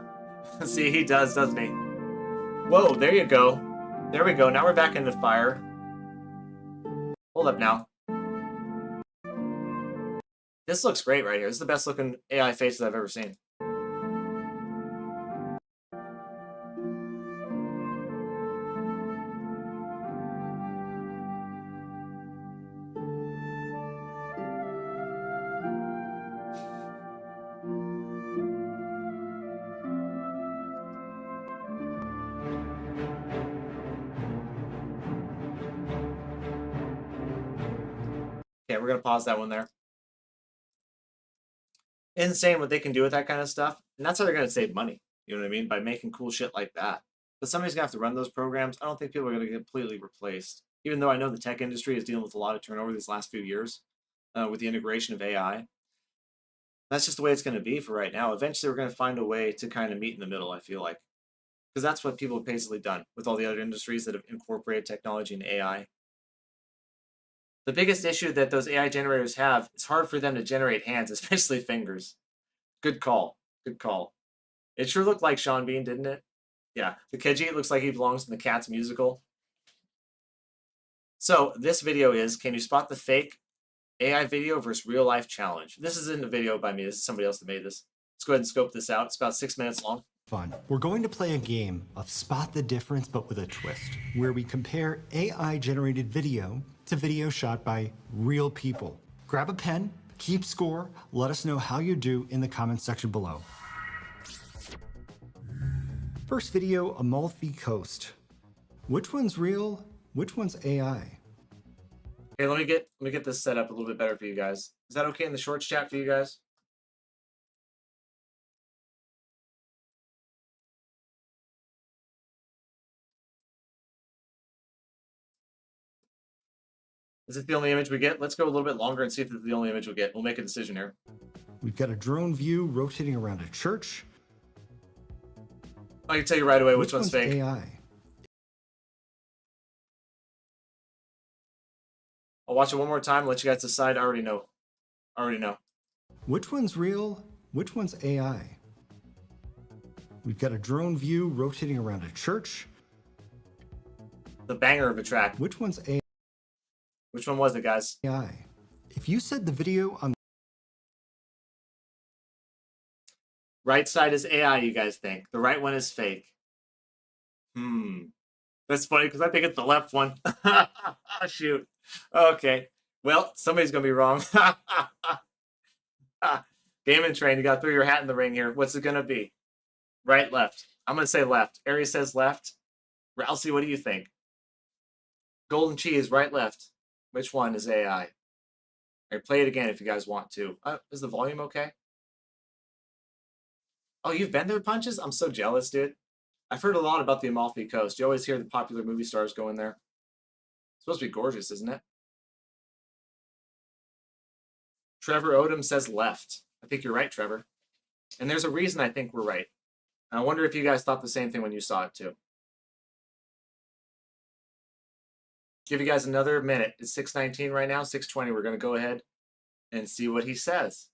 See, he does, doesn't he? Whoa, there you go. There we go. Now we're back into fire. Hold up now. This looks great right here. This is the best looking AI faces I've ever seen. Okay, we're going to pause that one there. Insane what they can do with that kind of stuff. And that's how they're going to save money. You know what I mean? By making cool shit like that. But somebody's going to have to run those programs. I don't think people are going to get completely replaced. Even though I know the tech industry is dealing with a lot of turnover these last few years with the integration of AI. That's just the way it's going to be for right now. Eventually, we're going to find a way to kind of meet in the middle, I feel like. Because that's what people have basically done with all the other industries that have incorporated technology and AI. The biggest issue that those AI generators have is hard for them to generate hands, especially fingers. Good call. Good call. It sure looked like Sean Bean, didn't it? Yeah. The Khajiit looks like he belongs in the Cats musical. So this video is, can you spot the fake AI video versus real life challenge? This isn't a video by me. This is somebody else that made this. Let's go ahead and scope this out. It's about 6 minutes long. Fun. We're going to play a game of Spot the Difference, but with a twist, where we compare AI-generated video to video shot by real people. Grab a pen, keep score, let us know how you do in the comments section below. First video, Amalfi Coast. Which one's real? Which one's AI? Okay, let me get this set up a little bit better for you guys. Is that okay in the shorts chat for you guys? Is it the only image we get? Let's go a little bit longer and see if it's the only image we get. We'll make a decision here. We've got a drone view rotating around a church. I can tell you right away which one's fake. AI? I'll watch it one more time, let you guys decide. I already know. Which one's real? Which one's AI? We've got a drone view rotating around a church. The banger of a track. Which one's AI? Which one was it, guys? AI. If you said the video on Right side is AI, you guys think. The right one is fake. That's funny because I think it's the left one. Shoot. Okay. Well, somebody's going to be wrong. Game and Train, you got to throw your hat in the ring here. What's it going to be? Right, left. I'm going to say left. Aries says left. Ralsei, what do you think? Golden Cheese, right, left. Which one is AI? All right, play it again if you guys want to. Is the volume okay? Oh, you've been there, Punches? I'm so jealous, dude. I've heard a lot about the Amalfi Coast. You always hear the popular movie stars go in there. It's supposed to be gorgeous, isn't it? Trevor Odom says left. I think you're right, Trevor. And there's a reason I think we're right. And I wonder if you guys thought the same thing when you saw it, too. Give you guys another minute. It's 6:19 right now, 6:20. We're going to go ahead and see what he says.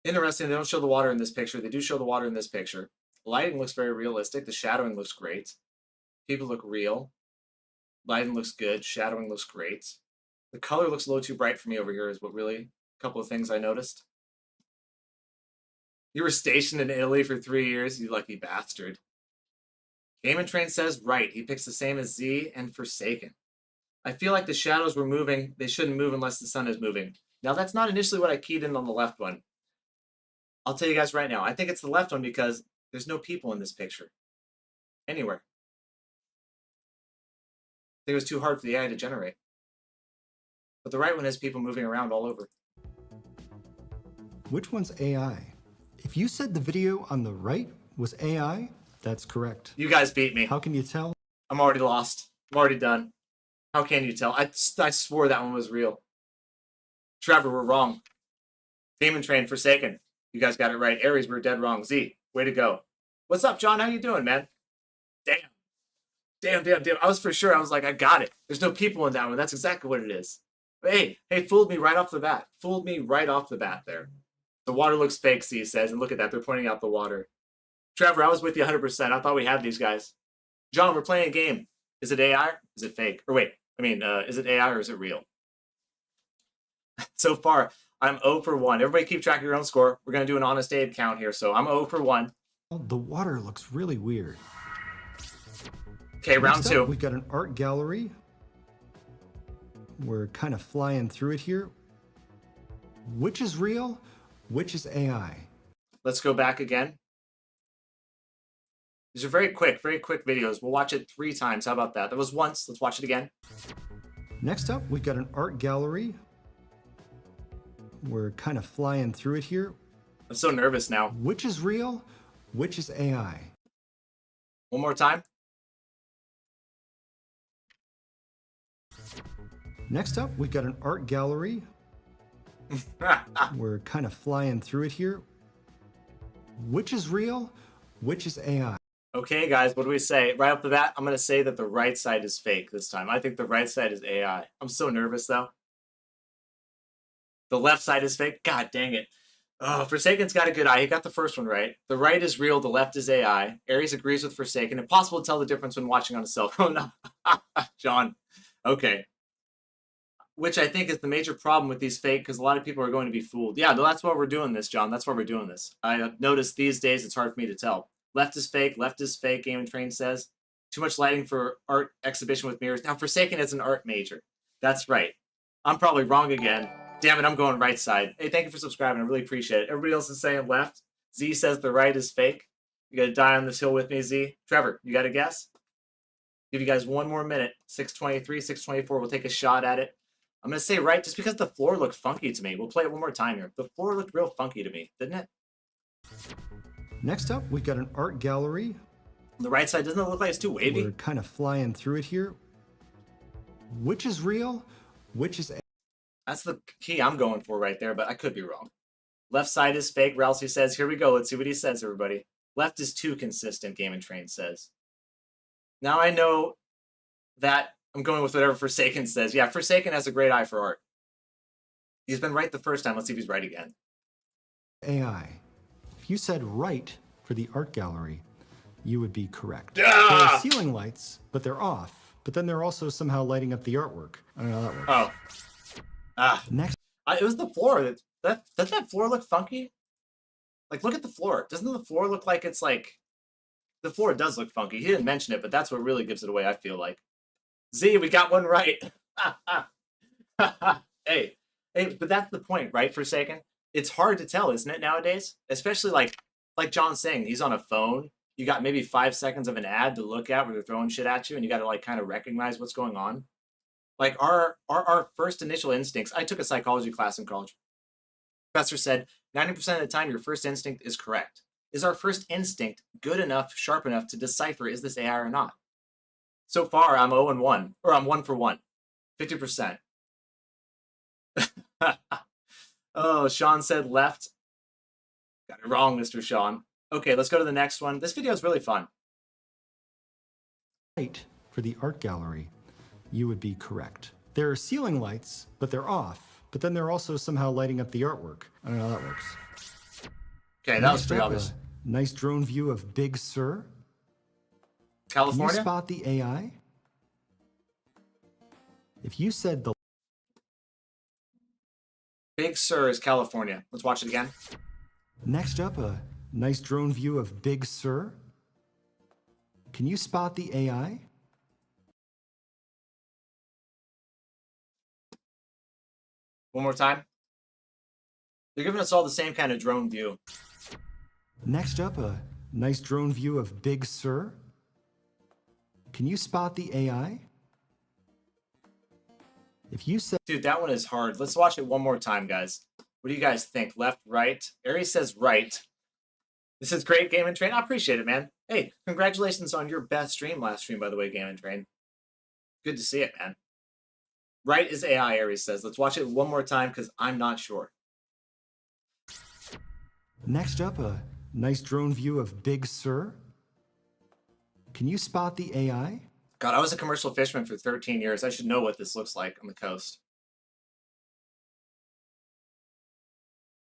Interesting, they don't show the water in this picture. They do show the water in this picture. Lighting looks very realistic. The shadowing looks great. People look real. Lighting looks good. Shadowing looks great. The color looks a little too bright for me over here is what really, a couple of things I noticed. You were stationed in Italy for 3 years, you lucky bastard. Game and Train says right. He picks the same as Z and Forsaken. I feel like the shadows were moving. They shouldn't move unless the sun is moving. Now, that's not initially what I keyed in on the left one. I'll tell you guys right now. I think it's the left one because there's no people in this picture. Anywhere. I think it was too hard for the AI to generate. But the right one has people moving around all over. which one's AI? If you said the video on the right was AI, that's correct. You guys beat me. How can you tell? I'm already lost. I'm already done. How can you tell? I swore that one was real. Trevor, we're wrong. Demon Train, Forsaken. You guys got it right. Aries, we're dead wrong. Z, way to go. What's up, John? How you doing, man? Damn. I was for sure. I was like, I got it. There's no people in that one. That's exactly what it is. Hey, fooled me right off the bat. Fooled me right off the bat there. The water looks fake, Z says. And look at that. They're pointing out the water. Trevor, I was with you 100%. I thought we had these guys. John, we're playing a game. Is it AI or is it fake? Or wait, is it AI or is it real? So far, I'm 0 for 1. Everybody keep track of your own score. We're going to do an honest Abe count here. So I'm 0 for 1. The water looks really weird. Okay, round 2. We've got an art gallery. We're kind of flying through it here. Which is real? Which is AI? Let's go back again. These are very quick videos. We'll watch it 3 times. How about that? That was once. Let's watch it again. Next up, we've got an art gallery. We're kind of flying through it here. I'm so nervous now. Which is real? Which is AI? One more time. Next up, we've got an art gallery. We're kind of flying through it here. Which is real? Which is AI? Okay, guys, what do we say? Right off the bat, I'm going to say that the right side is fake this time. I think the right side is AI. I'm so nervous, though. The left side is fake? God dang it. Oh, Forsaken's got a good eye. He got the first one right. The right is real. The left is AI. Aries agrees with Forsaken. Impossible to tell the difference when watching on a cell phone. John. Okay. Which I think is the major problem with these fake, because a lot of people are going to be fooled. Yeah, that's why we're doing this, John. That's why we're doing this. I noticed these days it's hard for me to tell. Left is fake. Game and Train says. Too much lighting for art exhibition with mirrors. Now, Forsaken is an art major. That's right. I'm probably wrong again. Damn it, I'm going right side. Hey, thank you for subscribing. I really appreciate it. Everybody else is saying left. Z says the right is fake. You got to die on this hill with me, Z. Trevor, you got a guess? Give you guys one more minute. 6:23, 6:24. We'll take a shot at it. I'm going to say right just because the floor looked funky to me. We'll play it one more time here. The floor looked real funky to me, didn't it? Next up, we've got an art gallery. The right side, doesn't it look like it's too wavy? We're kind of flying through it here. Which is real? Which is... That's the key I'm going for right there, but I could be wrong. Left side is fake. Ralsei says, here we go. Let's see what he says, everybody. Left is too consistent, Game and Train says. Now I know that I'm going with whatever Forsaken says. Yeah, Forsaken has a great eye for art. He's been right the first time. Let's see if he's right again. AI. If you said right for the art gallery, you would be correct. Ah! There are ceiling lights, but they're off. But then they're also somehow lighting up the artwork. I don't know how that works. Oh. Ah. Next. It was the floor. Doesn't that floor look funky? Like, look at the floor. Doesn't the floor look like it's like... The floor does look funky. He didn't mention it, but that's what really gives it away, I feel like. Z, we got one right. Hey, but that's the point, right, Forsaken? It's hard to tell, isn't it, nowadays? Especially like John's saying, he's on a phone. You got maybe 5 seconds of an ad to look at where they're throwing shit at you, and you got to like kind of recognize what's going on. Like our first initial instincts. I took a psychology class in college. Professor said 90% of the time your first instinct is correct. Is our first instinct good enough, sharp enough to decipher is this AI or not? So far, I'm 0-1, or I'm 1 for 1, 50%. Oh, Sean said left. Got it wrong, Mr. Sean. Okay, let's go to the next one. This video is really fun. Right for the art gallery, you would be correct. There are ceiling lights, but they're off. But then they're also somehow lighting up the artwork. I don't know how that works. Okay, that was Next pretty up, obvious. a nice drone view of Big Sur. California? Can you spot the AI? If you said the... Big Sur is California. Let's watch it again. Next up, a nice drone view of Big Sur. Can you spot the AI? One more time. They're giving us all the same kind of drone view. Next up, a nice drone view of Big Sur. Can you spot the AI? If you said... Dude, that one is hard. Let's watch it one more time, guys. What do you guys think? Left, right? Aries says right. This is great, Game and Train. I appreciate it, man. Hey, congratulations on your best stream last stream, by the way, Game and Train. Good to see it, man. Right is AI, Aries says. Let's watch it one more time, because I'm not sure. Next up, a nice drone view of Big Sur. Can you spot the AI? God, I was a commercial fisherman for 13 years. I should know what this looks like on the coast.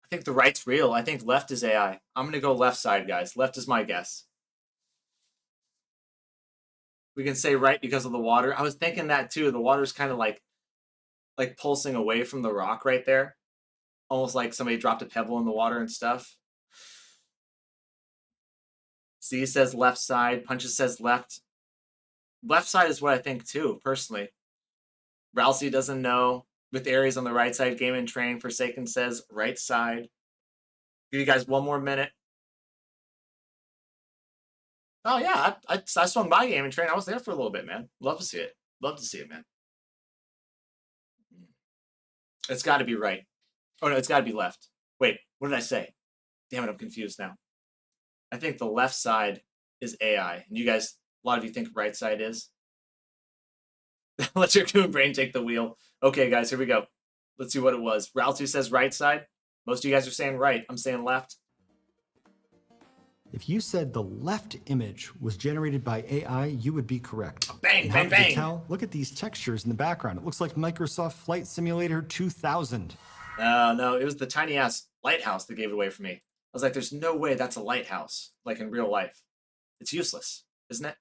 I think the right's real. I think left is AI. I'm going to go left side, guys. Left is my guess. We can say right because of the water. I was thinking that too. The water's kind of like pulsing away from the rock right there. Almost like somebody dropped a pebble in the water and stuff. Z says left side. Punches says left. Left side is what I think too, personally. Ralsei doesn't know. With Aries on the right side, Game and Train. Forsaken says right side. Give you guys one more minute. Oh yeah, I swung by Game and Train. I was there for a little bit, man. Love to see it. Love to see it, man. It's got to be right. Oh no, it's got to be left. Wait, what did I say? Damn it, I'm confused now. I think the left side is AI. And you guys, a lot of you think right side is. Let your coon brain take the wheel. Okay, guys, here we go. Let's see what it was. Ralsei says right side. Most of you guys are saying right. I'm saying left. If you said the left image was generated by AI, you would be correct. Bang, And bang, how could you bang. tell? Look at these textures in the background. It looks like Microsoft Flight Simulator 2000. No, it was the tiny ass lighthouse that gave it away for me. I was like, there's no way that's a lighthouse, like in real life. It's useless, isn't it?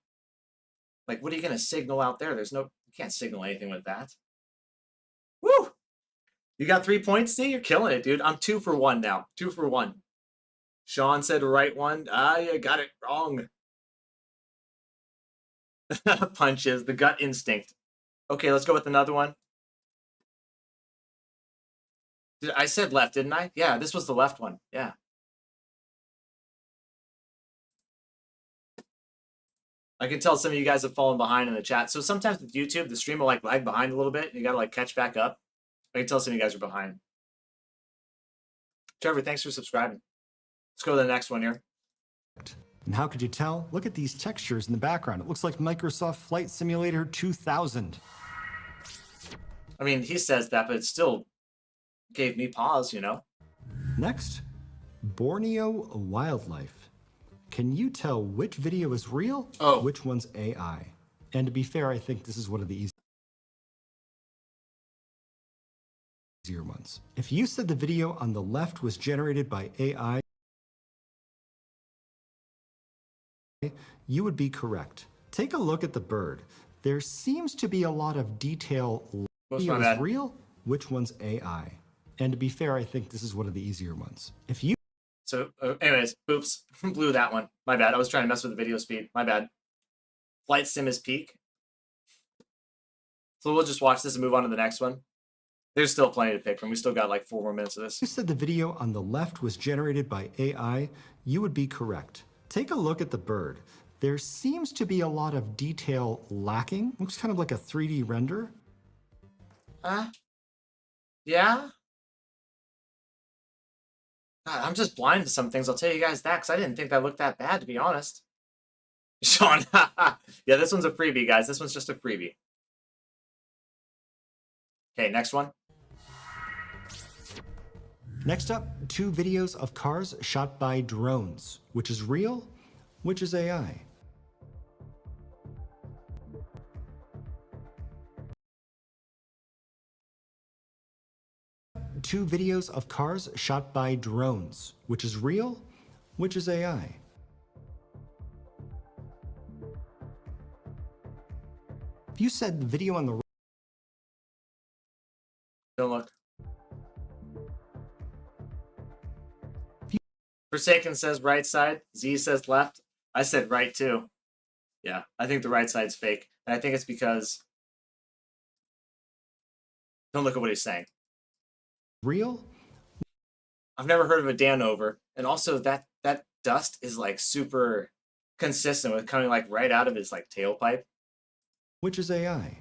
Like, what are you going to signal out there? You can't signal anything with that. Woo! You got 3 points, see? You're killing it, dude. I'm 2 for 1 now. 2 for 1. Sean said right one. Ah, you got it wrong. Punches, the gut instinct. Okay, let's go with another one. I said left, didn't I? Yeah, this was the left one. Yeah. I can tell some of you guys have fallen behind in the chat. So sometimes with YouTube, the stream will like lag behind a little bit. And you got to like catch back up. I can tell some of you guys are behind. Trevor, thanks for subscribing. Let's go to the next one here. And how could you tell? Look at these textures in the background. It looks like Microsoft Flight Simulator 2000. I mean, he says that, but it still gave me pause, you know? Next, Borneo wildlife. Can you tell which video is real, which one's AI? And to be fair, I think this is one of the easier ones. If you said the video on the left was generated by AI, you would be correct. Take a look at the bird. There seems to be a lot of detail. What's Video my is bad? real, which one's AI? And to be fair, I think this is one of the easier ones. If you So, anyways, oops, blew that one. My bad. I was trying to mess with the video speed. My bad. Flight sim is peak. So we'll just watch this and move on to the next one. There's still plenty to pick from. We still got like 4 more minutes of this. You said the video on the left was generated by AI, you would be correct. Take a look at the bird. There seems to be a lot of detail lacking. Looks kind of like a 3D render. Yeah? God, I'm just blind to some things. I'll tell you guys that, because I didn't think that looked that bad, to be honest. Sean, yeah, this one's a freebie, guys. This one's just a freebie. Okay, next one. Next up, 2 videos of cars shot by drones. Which is real? Which is AI? Two videos of cars shot by drones. Which is real? Which is AI? If you said the video on the Don't look. Forsaken says right side. Z says left. I said right too. Yeah, I think the right side's fake. And I think it's because... Don't look at what he's saying. Real? I've never heard of a Danover. And also that dust is like super consistent with coming like right out of his like tailpipe. Which is AI?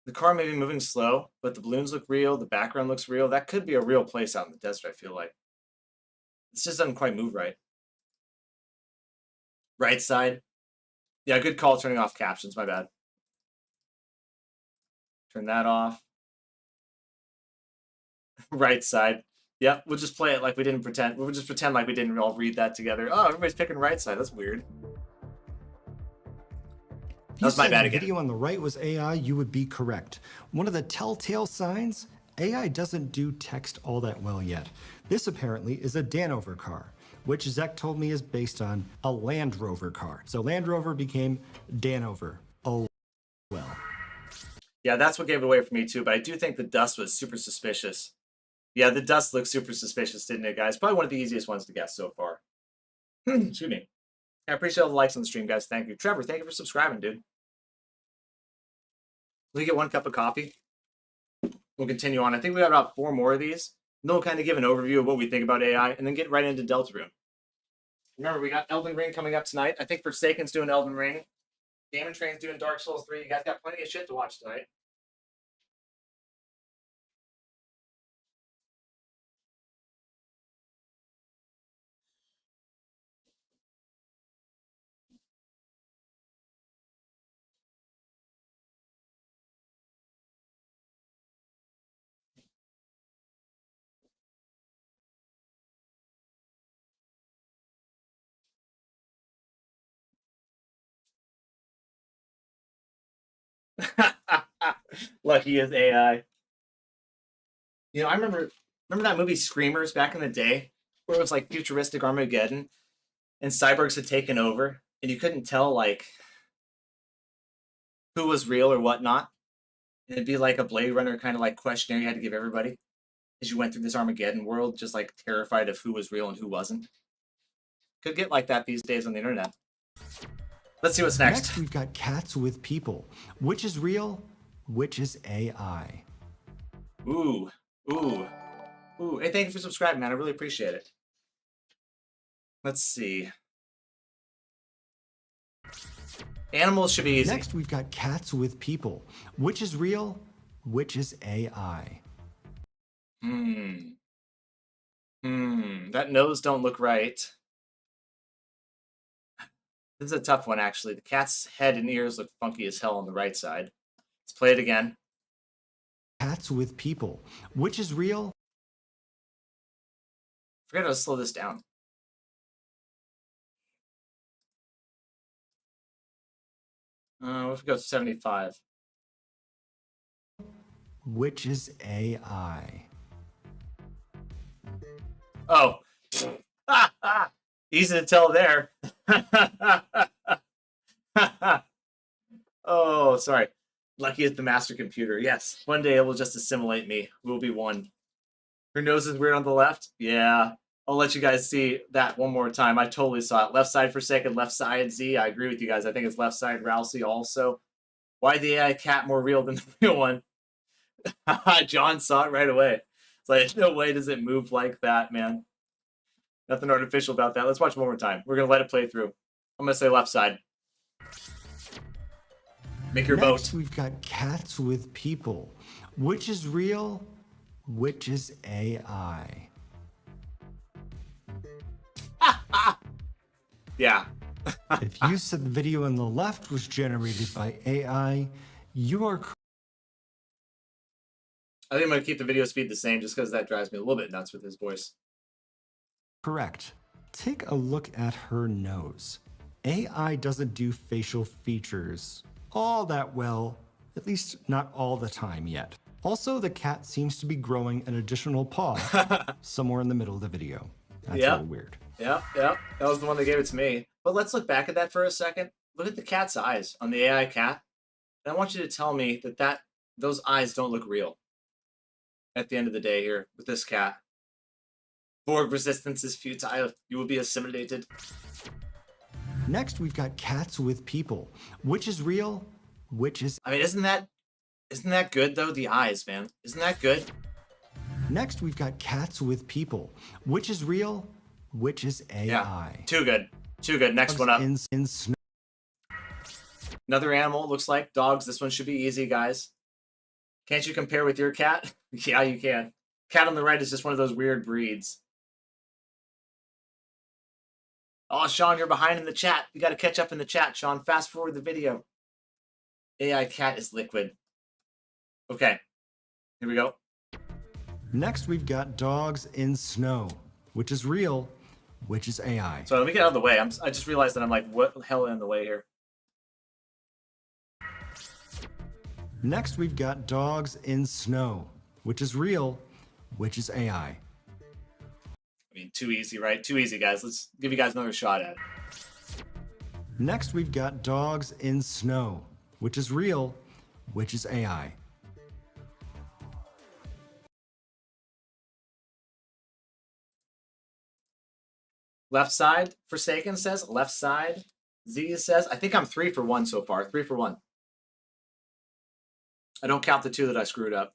The car may be moving slow, but the balloons look real. The background looks real. That could be a real place out in the desert, I feel like. It just doesn't quite move right. Right side. Yeah, good call turning off captions. My bad. Turn that off. Right side. Yep, we'll just play it like we didn't pretend. We'll just pretend like we didn't all read that together. Oh, everybody's picking right side. That's weird. That was my bad the again. video on the right was AI, you would be correct. One of the telltale signs, AI doesn't do text all that well yet. This apparently is a Danover car, which Zek told me is based on a Land Rover car. So Land Rover became Danover. Oh, well. Yeah, that's what gave it away for me too, but I do think the dust was super suspicious. Yeah, the dust looks super suspicious, didn't it, guys? Probably one of the easiest ones to guess so far. Excuse me. I appreciate all the likes on the stream, guys. Thank you. Trevor, thank you for subscribing, dude. Let me get 1 cup of coffee. We'll continue on. I think we got about 4 more of these. And then we'll kind of give an overview of what we think about AI, and then get right into Deltarune. Remember, we got Elden Ring coming up tonight. I think Forsaken's doing Elden Ring. Game and Train's doing Dark Souls 3. You guys got plenty of shit to watch tonight. Lucky is AI. You know, I remember that movie Screamers back in the day, where it was like futuristic Armageddon, and cyborgs had taken over, and you couldn't tell like who was real or whatnot. It'd be like a Blade Runner kind of like questionnaire you had to give everybody as you went through this Armageddon world, just like terrified of who was real and who wasn't. Could get like that these days on the internet. Let's see what's next. Next, we've got cats with people. Which is real? Which is AI? Ooh. Hey, thank you for subscribing, man. I really appreciate it. Let's see. Animals should be easy. Next, we've got cats with people. Which is real? Which is AI? That nose don't look right. This is a tough one, actually. The cat's head and ears look funky as hell on the right side. Let's play it again. Cats with people. Which is real? Forget how to slow this down. What if we go 75? Which is AI? Oh. Easy to tell there. Oh, sorry. Lucky is the master computer. Yes, one day it will just assimilate me. We'll be one. Her nose is weird on the left? Yeah. I'll let you guys see that one more time. I totally saw it. Left side for second, left side Z. I agree with you guys. I think it's left side Rousey also. Why the AI cat more real than the real one? John saw it right away. It's like, no way does it move like that, man. Nothing artificial about that. Let's watch one more time. We're going to let it play through. I'm going to say left side. Make your Next, vote. we've got cats with people. Which is real? Which is AI? Yeah. If you said the video on the left was generated by AI, you are I think I'm going to keep the video speed the same just because that drives me a little bit nuts with his voice. correct. Take a look at her nose. AI doesn't do facial features all that well, at least not all the time yet. Also, the cat seems to be growing an additional paw somewhere in the middle of the video. That's a little weird. Yeah. That was the one that gave it to me. But let's look back at that for a second. Look at the cat's eyes on the AI cat. And I want you to tell me that those eyes don't look real at the end of the day here with this cat. Borg resistance is futile. You will be assimilated. Next, we've got cats with people. Which is real? Which is... I mean, isn't that good, though? The eyes, man. Isn't that good? Next, we've got cats with people. Which is real? Which is AI? Yeah. Too good. Too good. Next one up. In snow. Another animal, looks like. Dogs. This one should be easy, guys. Can't you compare with your cat? Yeah, you can. Cat on the right is just one of those weird breeds. Oh, Sean, you're behind in the chat. You got to catch up in the chat, Sean. Fast forward the video. AI cat is liquid. Okay. Here we go. Next, we've got dogs in snow. Which is real? Which is AI? So let me get out of the way. I just realized that I'm like, what the hell in the way here? Next, we've got dogs in snow. Which is real? Which is AI? I mean, too easy, right? Too easy, guys. Let's give you guys another shot at it. Next, we've got dogs in snow. Which is real? Which is AI? Left side, Forsaken says. Left side, Z says. I think I'm 3 for 1 so far. 3 for 1. I don't count the 2 that I screwed up.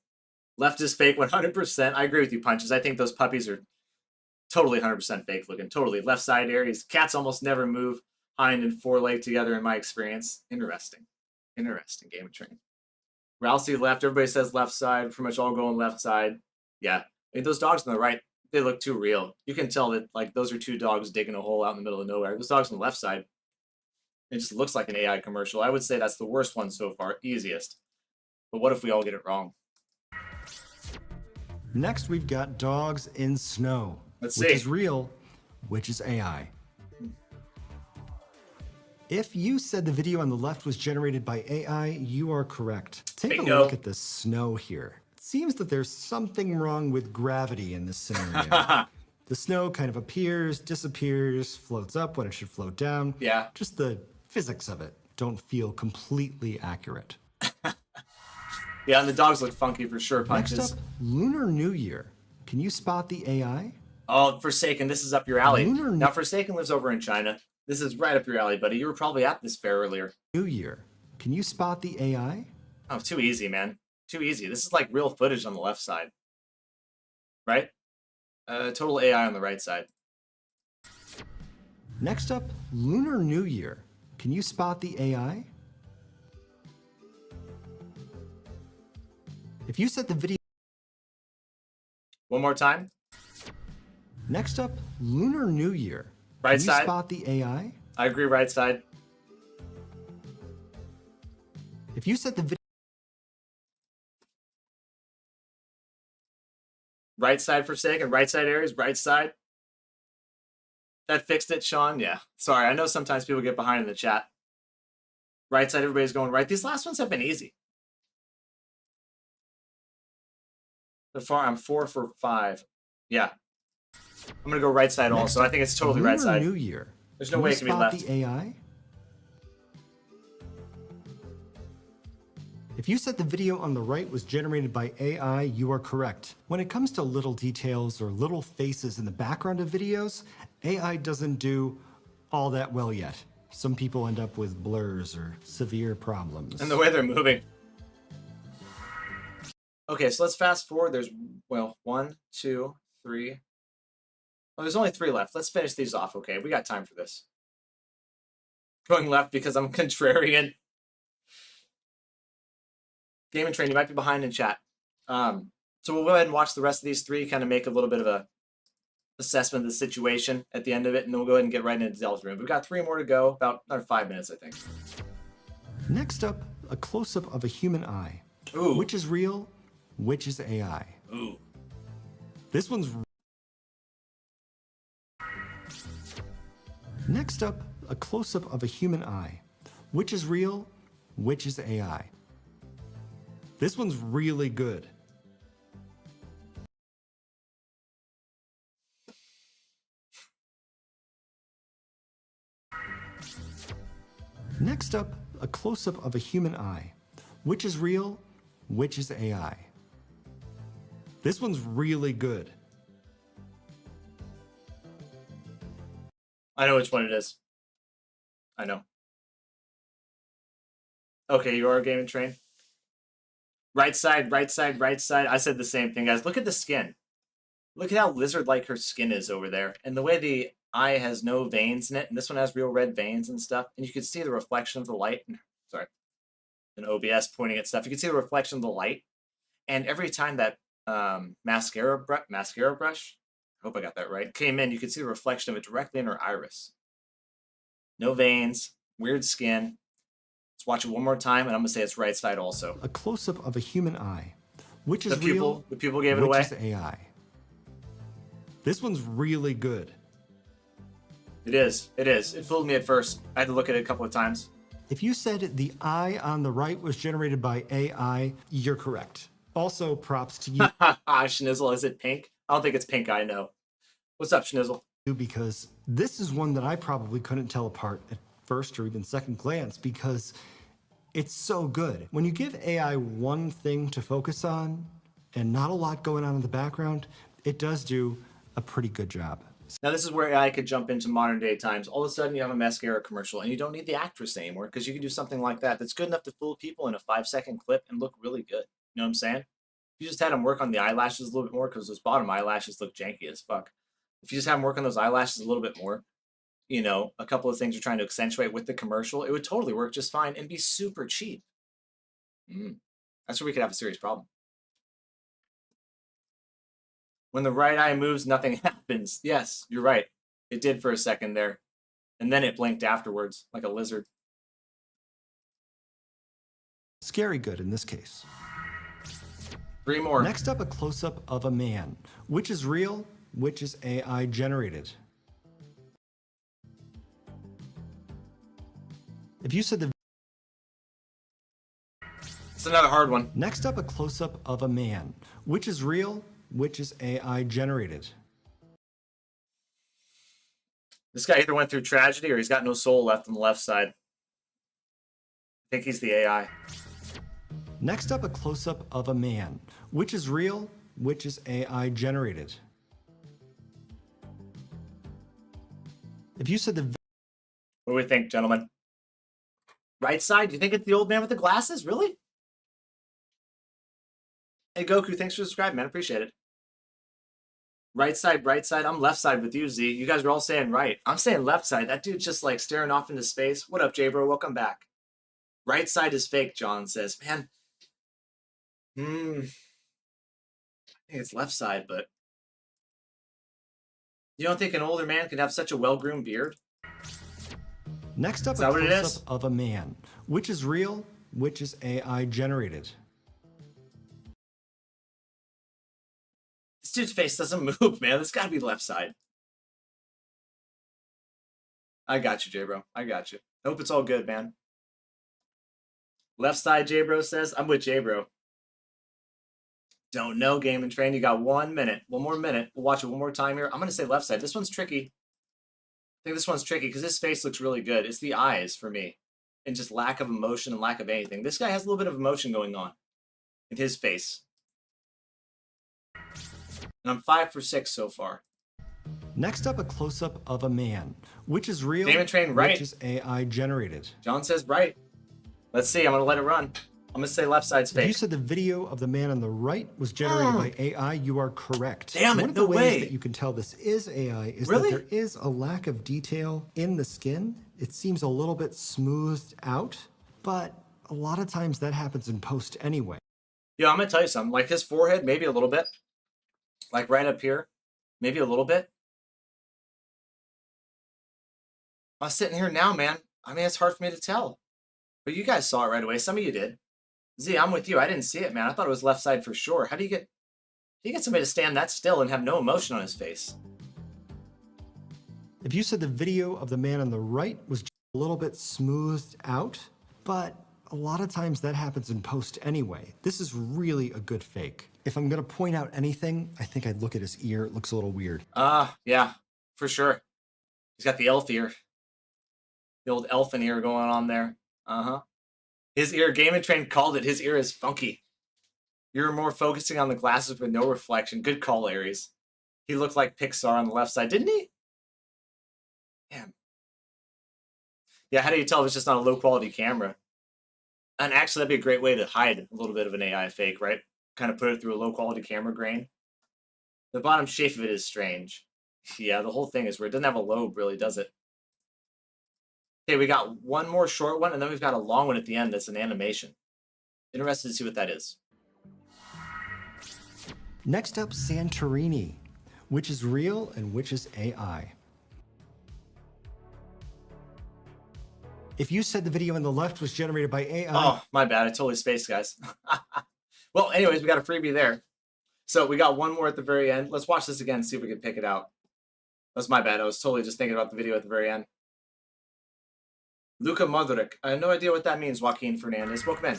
Left is fake 100%. I agree with you, Punches. I think those puppies are totally 100% fake looking. Totally. Left side Aries. Cats almost never move hind and foreleg together in my experience. Interesting. Interesting game of train. Rousey left. Everybody says left side. Pretty much all going left side. Yeah. I mean, those dogs on the right, they look too real. You can tell that like those are 2 dogs digging a hole out in the middle of nowhere. Those dogs on the left side, it just looks like an AI commercial. I would say that's the worst one so far. Easiest. But what if we all get it wrong? Next, we've got dogs in snow. Let's which see. is real? Which is AI? If you said the video on the left was generated by AI, you are correct. Take a look at the snow here. It seems that there's something wrong with gravity in this scenario. The snow kind of appears, disappears, floats up when it should float down. Yeah. Just the physics of it don't feel completely accurate. Yeah, and the dogs look funky for sure, Punches. Next up, Lunar New Year. Can you spot the AI? Oh, Forsaken, this is up your alley. Now, Forsaken lives over in China. This is right up your alley, buddy. You were probably at this fair earlier. New Year. Can you spot the AI? Oh, too easy, man. Too easy. This is like real footage on the left side. Right? Total AI on the right side. Next up, Lunar New Year. Can you spot the AI? If you set the video... One more time. Next up, Lunar New Year. Right Can side. you spot the AI? I agree, right side. If you set the video Right side Forsaken, right side Ares, right side. That fixed it, Sean? Yeah. Sorry, I know sometimes people get behind in the chat. Right side, everybody's going right. These last ones have been easy. So far, I'm 4 for 5. Yeah. I'm going to go right side also. I think it's totally right side. New Year. There's no way it can be spot left. the AI? If you said the video on the right was generated by AI, you are correct. When it comes to little details or little faces in the background of videos, AI doesn't do all that well yet. Some people end up with blurs or severe problems. And the way they're moving. Okay, so let's fast forward. There's, well, 1, 2, 3. Oh, there's only 3 left. Let's finish these off, okay? We got time for this. Going left because I'm contrarian. Game and Train, you might be behind in chat. So we'll go ahead and watch the rest of these 3, kind of make a little bit of a assessment of the situation at the end of it, and then we'll go ahead and get right into Delta Rune. We've got 3 more to go, about another 5 minutes, I think. Next up, a close-up of a human eye. Ooh. Which is real, which is AI. Ooh. This one's... Next up, a close-up of a human eye. Which is real, which is AI. This one's really good. Next up, a close-up of a human eye. Which is real, which is AI. This one's really good. I know which one it is. I know. Okay, you are a Game and Train. Right side, right side, right side. I said the same thing, guys. Look at the skin. Look at how lizard-like her skin is over there. And the way the eye has no veins in it. And this one has real red veins and stuff. And you can see the reflection of the light. Sorry. An OBS pointing at stuff. You can see the reflection of the light. And every time that mascara brush, I hope I got that right, came in, you could see the reflection of it directly in her iris. No veins, weird skin. Let's watch it one more time, and I'm gonna say it's right side also. A close-up of a human eye. Which is real? The pupil gave it which away. Is AI. This one's really good. It is. It is. It fooled me at first. I had to look at it a couple of times. If you said the eye on the right was generated by AI, you're correct. Also, props to you. Schnizzle, is it pink? I don't think it's pink eye, no. What's up, Schnizzle? Because this is one that I probably couldn't tell apart at first or even second glance because it's so good. When you give AI one thing to focus on and not a lot going on in the background, it does do a pretty good job. Now this is where AI could jump into modern day times. All of a sudden you have a mascara commercial and you don't need the actress anymore because you can do something like that that's good enough to fool people in a 5-second clip and look really good. You know what I'm saying? If you just had them work on the eyelashes a little bit more because those bottom eyelashes look janky as fuck. If you just have them work on those eyelashes a little bit more, you know, a couple of things you're trying to accentuate with the commercial, it would totally work just fine and be super cheap. That's where we could have a serious problem. When the right eye moves, nothing happens. Yes, you're right. It did for a second there. And then it blinked afterwards, like a lizard. Scary good in this case. 3 more. Next up, a close-up of a man. Which is real, which is AI generated. If you said the... It's another hard one. Next up, a close-up of a man. Which is real, which is AI generated. This guy either went through tragedy or he's got no soul left on the left side. I think he's the AI. Next up, a close-up of a man. Which is real, which is AI generated. If you said the... What do we think, gentlemen? Right side? Do you think it's the old man with the glasses? Really? Hey, Goku, thanks for subscribing, man. Appreciate it. Right side, right side. I'm left side with you, Z. You guys are all saying right. I'm saying left side. That dude's just like staring off into space. What up, J-Bro? Welcome back. Right side is fake, John says. Man, I think it's left side, but you don't think an older man can have such a well-groomed beard? Next up, Is a that what it close-up is? of a man. Which is real, which is AI generated. This dude's face doesn't move, man. This gotta be left side. I got you, J-Bro. I got you. I hope it's all good, man. Left side, J-Bro says. I'm with J-Bro. Don't know, Game and Train. You got 1 minute. One more minute. We'll watch it one more time here. I'm going to say left side. This one's tricky. I think this one's tricky because his face looks really good. It's the eyes for me. And just lack of emotion and lack of anything. This guy has a little bit of emotion going on in his face. And I'm 5 for 6 so far. Next up, a close-up of a man, which is real, Game and Train, right. which is AI generated. John says right. Let's see. I'm going to let it run. I'm going to say left side's fake. If you said the video of the man on the right was generated by AI, you are correct. Damn it, One of the no ways way. that you can tell this is AI is Really? that there is a lack of detail in the skin. It seems a little bit smoothed out, but a lot of times that happens in post anyway. Yeah, I'm going to tell you something. Like his forehead, maybe a little bit. Like right up here, maybe a little bit. I'm sitting here now, man. I mean, it's hard for me to tell. But you guys saw it right away. Some of you did. Z, I'm with you. I didn't see it, man. I thought it was left side for sure. How do you get somebody to stand that still and have no emotion on his face? If you said the video of the man on the right was a little bit smoothed out, but a lot of times that happens in post anyway. This is really a good fake. If I'm going to point out anything, I think I'd look at his ear. It looks a little weird. Yeah, for sure. He's got the elf ear. The old elfin ear going on there. His ear, Game and Train called it. His ear is funky. You're more focusing on the glasses with no reflection. Good call, Aries. He looked like Pixar on the left side, didn't he? Damn. Yeah, how do you tell if it's just not a low quality camera? And actually, that'd be a great way to hide a little bit of an AI fake, right? Kind of put it through a low quality camera grain. The bottom shape of it is strange. Yeah, the whole thing is weird. It doesn't have a lobe, really, does it? Okay, we got one more short one, and then we've got a long one at the end that's an animation. Interested to see what that is. Next up, Santorini, which is real and which is AI. If you said the video on the left was generated by AI... Oh, my bad. I totally spaced, guys. Well, anyways, we got a freebie there. So we got one more at the very end. Let's watch this again and see if we can pick it out. That's my bad. I was totally just thinking about the video at the very end. Luka Modric. I have no idea what that means, Joaquin Fernandez. Welcome in.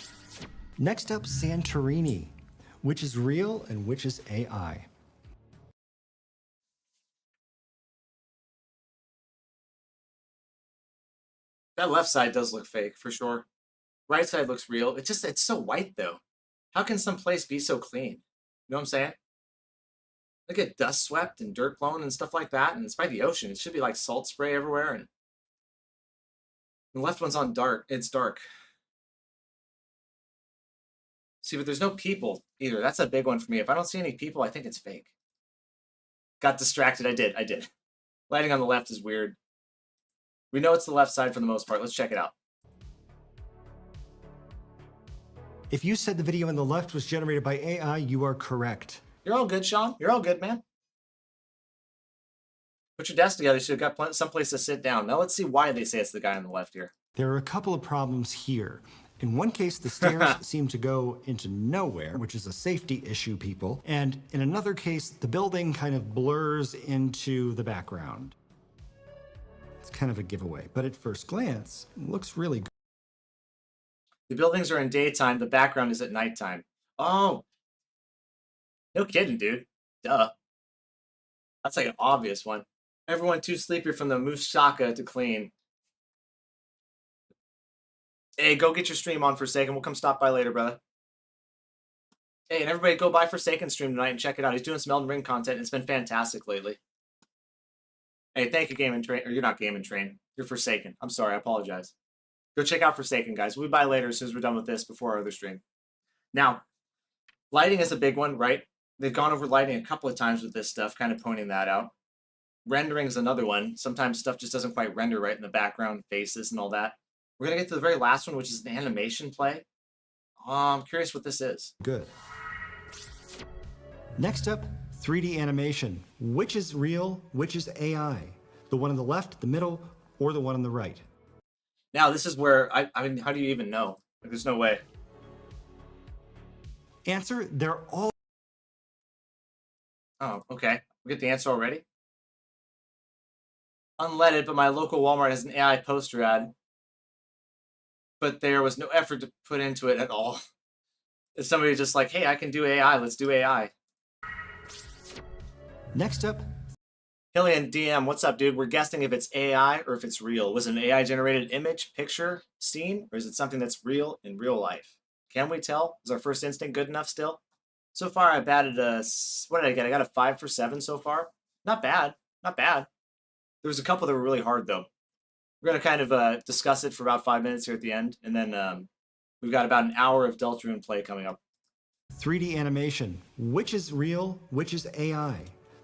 Next up, Santorini, which is real and which is AI. That left side does look fake, for sure. Right side looks real. It's so white, though. How can some place be so clean? You know what I'm saying? Look at dust swept and dirt blown and stuff like that, and it's by the ocean. It should be like salt spray everywhere, and the left one's on dark. It's dark. See, but there's no people either. That's a big one for me. If I don't see any people, I think it's fake. Got distracted. I did. Lighting on the left is weird. We know it's the left side for the most part. Let's check it out. If you said the video on the left was generated by AI, you are correct. You're all good, Sean. You're all good, man. Put your desk together so you've got someplace to sit down. Now let's see why they say it's the guy on the left here. There are a couple of problems here. In one case, the stairs seem to go into nowhere, which is a safety issue, people. And in another case, the building kind of blurs into the background. It's kind of a giveaway, but at first glance, it looks really good. The buildings are in daytime. The background is at nighttime. Oh. No kidding, dude. Duh. That's like an obvious one. Everyone too sleepy from the moussaka to clean. Hey, go get your stream on Forsaken. We'll come stop by later, brother. Hey, and everybody go by Forsaken stream tonight and check it out. He's doing some Elden Ring content. And it's been fantastic lately. Hey, thank you, Game and Train. Or you're not Game and Train. You're Forsaken. I'm sorry. I apologize. Go check out Forsaken, guys. We'll be by later as soon as we're done with this before our other stream. Now, lighting is a big one, right? They've gone over lighting a couple of times with this stuff, kind of pointing that out. Rendering is another one. Sometimes stuff just doesn't quite render right in the background, faces and all that. We're going to get to the very last one, which is an animation play. I'm curious what this is. Good. Next up, 3D animation. Which is real, which is AI? The one on the left, the middle, or the one on the right? Now, this is where, I mean, how do you even know? Like, there's no way. Answer, they're all... Oh, okay. We get the answer already? Unleaded, but my local Walmart has an AI poster ad. But there was no effort to put into it at all. It's somebody just like, hey, I can do AI. Let's do AI. Next up. Hillian DM, what's up, dude? We're guessing if it's AI or if it's real. Was it an AI-generated image, picture, scene, or is it something that's real in real life? Can we tell? Is our first instinct good enough still? So far, I batted a... What did I get? I got a 5 for 7 so far. Not bad. Not bad. There was a couple that were really hard, though. We're going to kind of discuss it for about 5 minutes here at the end, and then we've got about an hour of Deltarune play coming up. 3D animation. Which is real? Which is AI?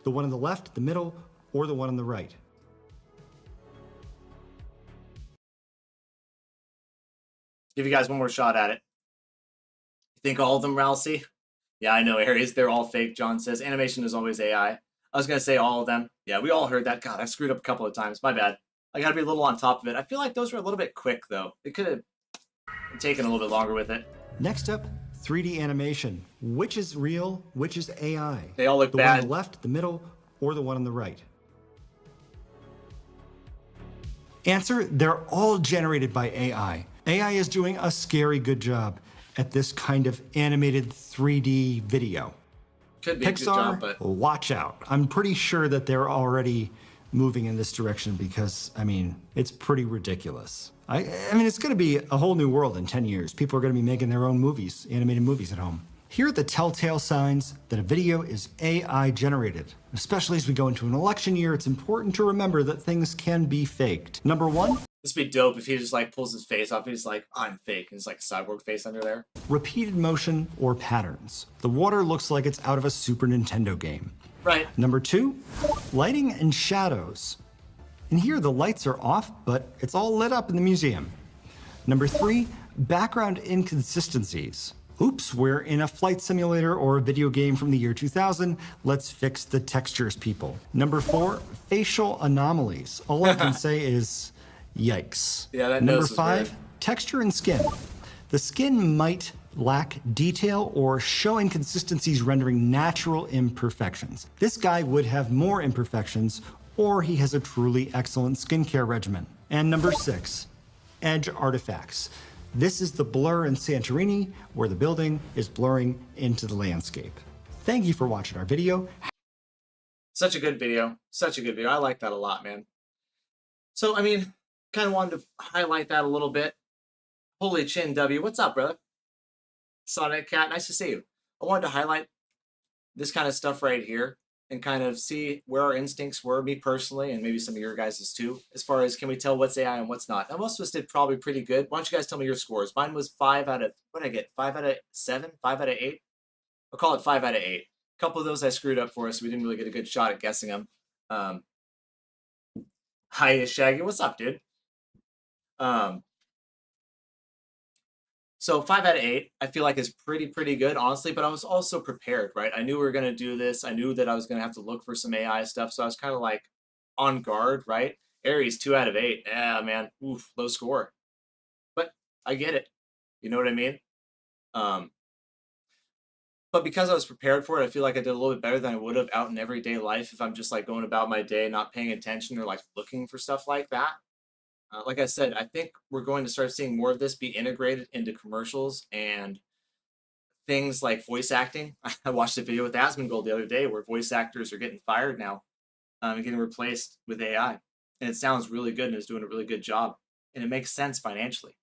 The one on the left, the middle, or the one on the right? Give you guys one more shot at it. You think all of them, Ralsei? Yeah, I know, Aries. They're all fake, John says. Animation is always AI. I was going to say all of them. Yeah, we all heard that. God, I screwed up a couple of times. My bad. I got to be a little on top of it. I feel like those were a little bit quick, though. It could have taken a little bit longer with it. Next up, 3D animation. Which is real? Which is AI? They all look bad. The one on the left, the middle, or the one on the right? Answer, they're all generated by AI. AI is doing a scary good job at this kind of animated 3D video. Could be a good job, but watch out. I'm pretty sure that they're already moving in this direction because, I mean, it's pretty ridiculous. I mean, it's going to be a whole new world in 10 years. People are going to be making their own movies, animated movies at home. Here are the telltale signs that a video is AI generated. Especially as we go into an election year, it's important to remember that things can be faked. Number one. This would be dope if he just like pulls his face off and he's like, I'm fake. And it's like a cyborg face under there. Repeated motion or patterns. The water looks like it's out of a Super Nintendo game. Right. Number two, lighting and shadows. And here the lights are off, but it's all lit up in the museum. Number three, background inconsistencies. Oops, we're in a flight simulator or a video game from the year 2000. Let's fix the textures, people. Number four, facial anomalies. All I can say is, yikes. Yeah, that Number nose is five, weird. texture and skin. The skin might lack detail or show inconsistencies, rendering natural imperfections. This guy would have more imperfections, or he has a truly excellent skincare regimen. And number six, edge artifacts. This is the blur in Santorini, where the building is blurring into the landscape. Thank you for watching our video. Such a good video. Such a good video. I like that a lot, man. So, I mean, kind of wanted to highlight that a little bit. Holy Chin W. What's up, brother? Sonic Cat, nice to see you. I wanted to highlight this kind of stuff right here and kind of see where our instincts were, me personally, and maybe some of your guys' too, as far as can we tell what's AI and what's not. Now, most of us did probably pretty good. Why don't you guys tell me your scores? Mine was 5 out of, what did I get? 5 out of 7? 5 out of 8? I'll call it 5 out of 8. A couple of those I screwed up for us. So we didn't really get a good shot at guessing them. Hi, Shaggy. What's up, dude? So 5 out of 8, I feel like is pretty good, honestly, but I was also prepared, right? I knew we were going to do this. I knew that I was going to have to look for some AI stuff, so I was kind of like on guard, right? Aries, 2 out of 8. Yeah, man. Oof, low score. But I get it. You know what I mean? But because I was prepared for it, I feel like I did a little bit better than I would have out in everyday life if I'm just like going about my day, not paying attention or like looking for stuff like that. Like I said, I think we're going to start seeing more of this be integrated into commercials and things like voice acting. I watched a video with Asmongold the other day where voice actors are getting fired now and getting replaced with AI. And it sounds really good and is doing a really good job. And it makes sense financially.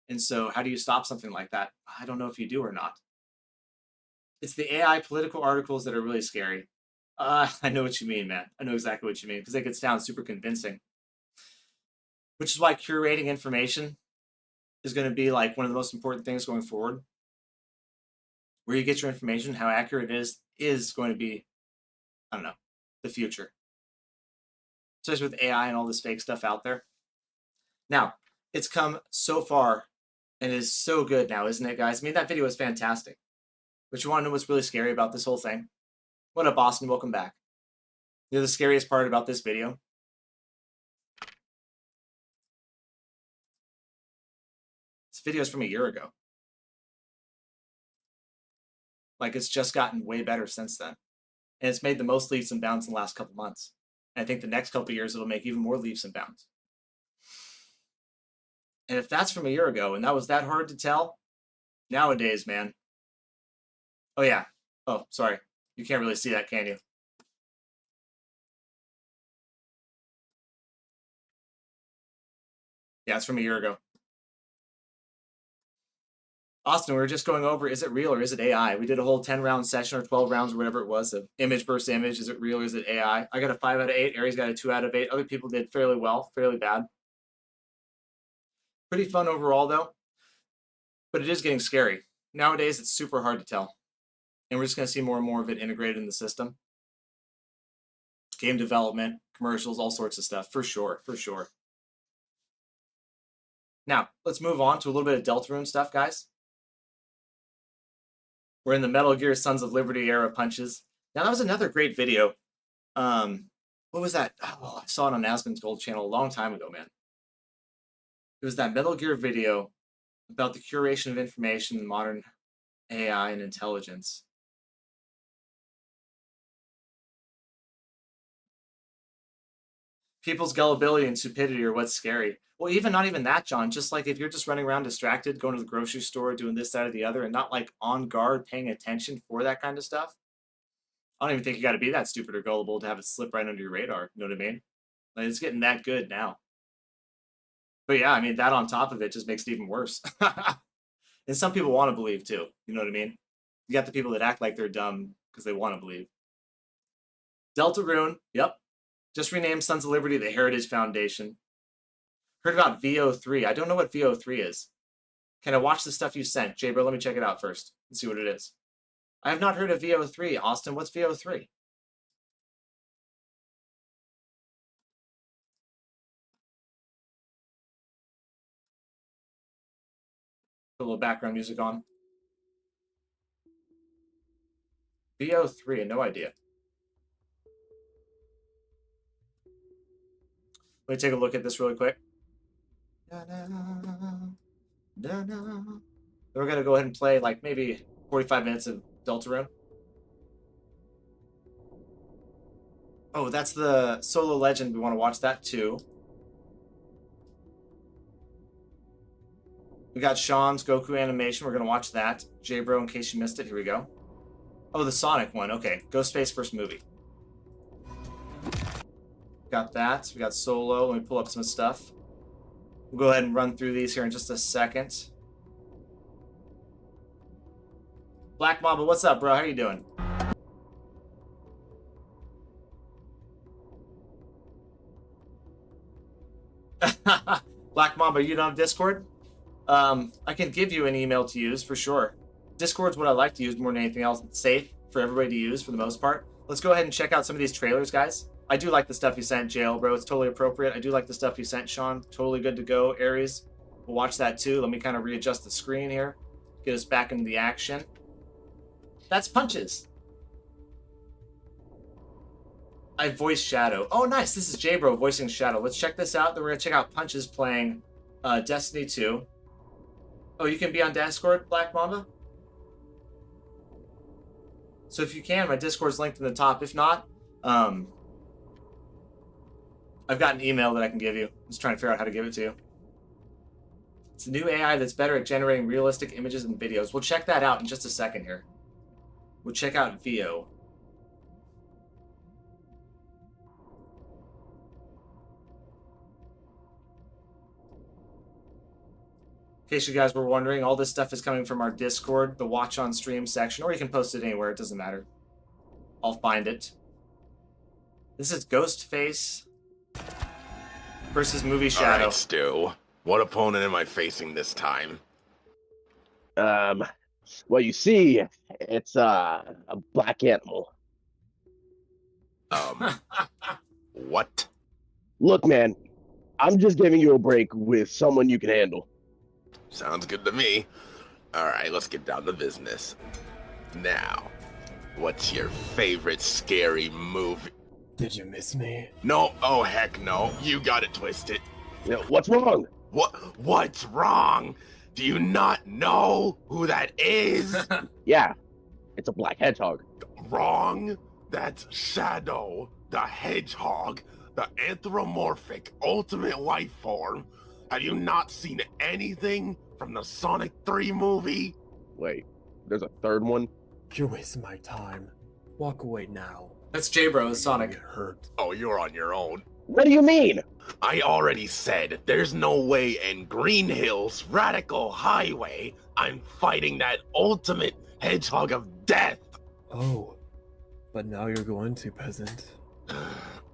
And so how do you stop something like that? I don't know if you do or not. It's the AI political articles that are really scary. I know what you mean, man. I know exactly what you mean because they could sound super convincing. Which is why curating information is going to be like one of the most important things going forward. Where you get your information, how accurate it is going to be, I don't know, the future. Especially with AI and all this fake stuff out there. Now, it's come so far and is so good now, isn't it, guys? I mean, that video was fantastic. But you want to know what's really scary about this whole thing? What up, Boston? Welcome back. You know the scariest part about this video? video's from a year ago. Like, it's just gotten way better since then. And it's made the most leaps and bounds in the last couple months. And I think the next couple years it'll make even more leaps and bounds. And if that's from a year ago and that was that hard to tell, nowadays, man. Oh, yeah. Oh, sorry. You can't really see that, can you? Yeah, it's from a year ago. Austin, we were just going over, is it real or is it AI? We did a whole 10-round session or 12 rounds or whatever it was of image versus image. Is it real or is it AI? I got a 5 out of 8. Aries got a 2 out of 8. Other people did fairly well, fairly bad. Pretty fun overall, though. But it is getting scary. Nowadays, it's super hard to tell. And we're just going to see more and more of it integrated in the system. Game development, commercials, all sorts of stuff. For sure, for sure. Now, let's move on to a little bit of Deltarune stuff, guys. We're in the Metal Gear Sons of Liberty era punches. Now, that was another great video. What was that? Oh, I saw it on Aspen's Gold channel a long time ago, man. It was that Metal Gear video about the curation of information in modern AI and intelligence. People's gullibility and stupidity are what's scary. Well, not even that, John. Just like if you're just running around distracted, going to the grocery store, doing this, that, or the other, and not like on guard, paying attention for that kind of stuff. I don't even think you got to be that stupid or gullible to have it slip right under your radar. You know what I mean? Like, it's getting that good now. But yeah, I mean, that on top of it just makes it even worse. And some people want to believe too. You know what I mean? You got the people that act like they're dumb because they want to believe. Delta Rune, yep. Just renamed Sons of Liberty the Heritage Foundation. Heard about VO3. I don't know what VO3 is. Can I watch the stuff you sent? Jay, bro, let me check it out first and see what it is. I have not heard of VO3. Austin, what's VO3? Put a little background music on. VO3, no idea. Let me take a look at this really quick. Then we're going to go ahead and play like maybe 45 minutes of Deltarune. Oh, that's the Solo Legend. We want to watch that too. We got Sean's Goku animation. We're going to watch that. J-Bro, in case you missed it, here we go. Oh, the Sonic one. Okay, Ghostface first movie. Got that. We got Solo. Let me pull up some stuff. We'll go ahead and run through these here in just a second. Black Mamba, what's up, bro? How you doing? Black Mamba, you don't have Discord? I can give you an email to use for sure. Discord's what I like to use more than anything else. It's safe for everybody to use for the most part. Let's go ahead and check out some of these trailers, guys. I do like the stuff you sent, Jail, bro. It's totally appropriate. I do like the stuff you sent, Sean. Totally good to go, Aries. We'll watch that too. Let me kind of readjust the screen here. Get us back into the action. That's Punches. I voiced Shadow. Oh, nice. This is J-Bro voicing Shadow. Let's check this out. Then we're going to check out Punches playing Destiny 2. Oh, you can be on Discord, Black Mamba? So if you can, my Discord's linked in the top. If not, I've got an email that I can give you. I'm just trying to figure out how to give it to you. It's a new AI that's better at generating realistic images and videos. We'll check that out in just a second here. We'll check out VO. In case you guys were wondering, all this stuff is coming from our Discord, the watch on stream section, or you can post it anywhere, it doesn't matter. I'll find it. This is Ghostface versus Movie Shadow. All right, Stu. What opponent am I facing this time? Well, you see, it's a black animal. What? Look, man, I'm just giving you a break with someone you can handle. Sounds good to me. All right, let's get down to business. Now, what's your favorite scary movie? Did you miss me? No, oh heck no. You got it twisted. What's wrong? What's wrong? Do you not know who that is? Yeah, it's a black hedgehog. Wrong. That's Shadow, the hedgehog, the anthropomorphic ultimate life form. Have you not seen anything from the Sonic 3 movie? Wait, there's a third one? You're wasting my time. Walk away now. That's J-Bro, it's Sonic. Hurt. Oh, you're on your own. What do you mean? I already said there's no way in Green Hills Radical Highway I'm fighting that ultimate hedgehog of death. Oh, but now you're going to, peasant.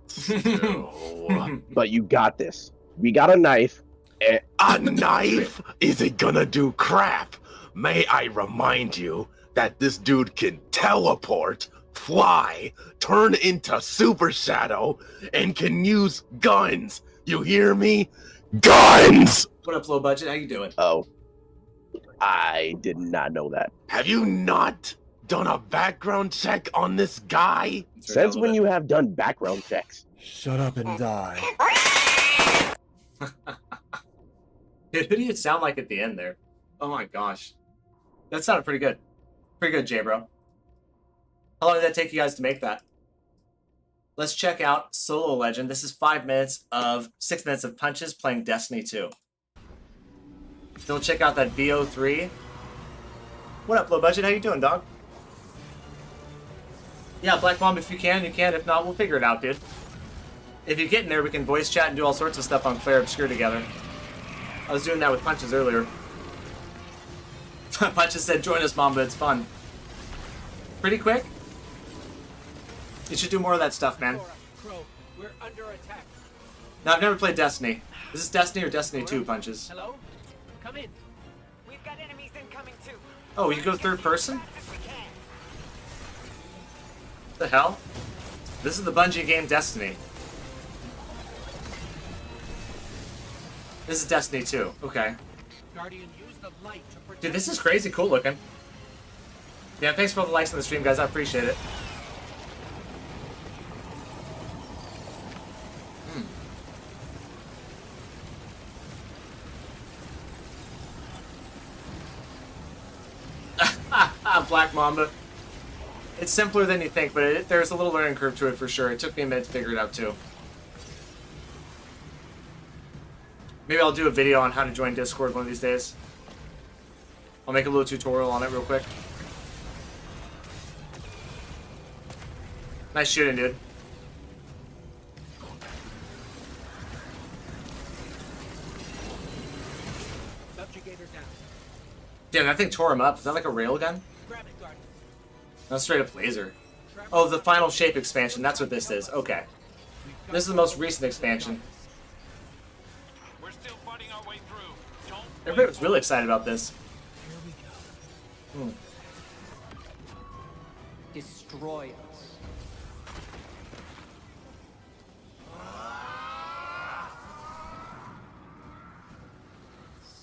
Still. But you got this. We got a knife. A knife isn't gonna do crap. May I remind you that this dude can teleport, fly, turn into Super Shadow, and can use guns. You hear me? Guns! What up, low budget? How you doing? Oh, I did not know that. Have you not done a background check on this guy? Since when you have done background checks? Shut up and die. Dude, who do you sound like at the end there? Oh my gosh. That sounded pretty good. Pretty good, J-Bro. How long did that take you guys to make that? Let's check out Solo Legend. This is 6 minutes of punches playing Destiny 2. Then we'll check out that VO3. What up, low budget? How you doing, dog? Yeah, Black Mom, if you can, you can. If not, we'll figure it out, dude. If you get in there, we can voice chat and do all sorts of stuff on Claire Obscure together. I was doing that with Punches earlier. Punches said, join us, Mom, but it's fun. Pretty quick. You should do more of that stuff, man. Crow, we're under attack. Now, I've never played Destiny. Is this Destiny or Destiny 2, Punches? Hello? Come in. We've got enemies incoming too. Oh, you go third person? What the hell? This is the Bungie game Destiny. This is Destiny 2. Okay. Guardian, use the light to protect. Dude, this is crazy cool looking. Yeah, thanks for all the likes on the stream, guys. I appreciate it. Black Mamba. It's simpler than you think, but there's a little learning curve to it for sure. It took me a minute to figure it out too. Maybe I'll do a video on how to join Discord one of these days. I'll make a little tutorial on it real quick. Nice shooting, dude. Subjugator down. Damn, that thing tore him up. Is that like a railgun? Grab it, Guardian. No, straight up laser. Oh, the final shape expansion. That's what this is. Okay. This is the most recent expansion. We're still fighting our way through. Don't Everybody was really excited about this. Here we go. Hmm. Destroy us.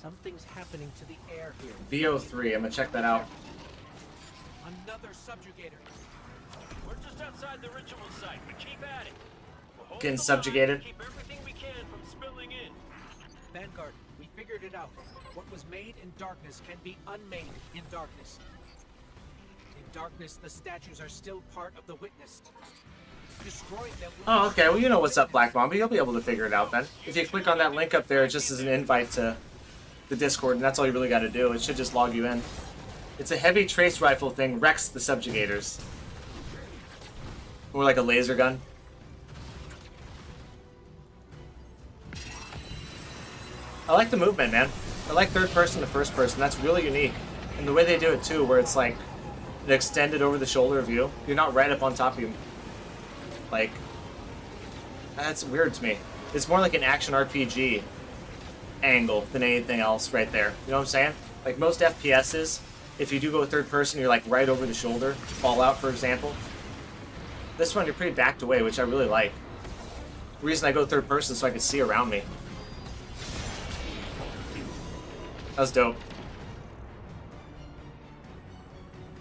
Something's happening to the air here. VO3. I'm gonna check that out. Another subjugator. We're just outside the ritual site, but keep at it. Getting subjugated. Keep everything we can from spilling in. Vanguard, we figured it out. What was made in darkness can be unmade in darkness. In darkness, the statues are still part of the witness. Destroying them. Oh, okay. Well, you know what's up, Black Mamba. You'll be able to figure it out then. If you click on that link up there, it just is an invite to the Discord, and that's all you really got to do. It should just log you in. It's a heavy trace rifle thing, wrecks the subjugators. Or like a laser gun. I like the movement, man. I like third person to first person. That's really unique. And the way they do it too, where it's like an extended over the shoulder view. You're not right up on top of him. Like, that's weird to me. It's more like an action RPG angle than anything else right there. You know what I'm saying? Like most FPSs, if you do go third person, you're like right over the shoulder. Fallout, for example. This one, you're pretty backed away, which I really like. The reason I go third person is so I can see around me. That was dope.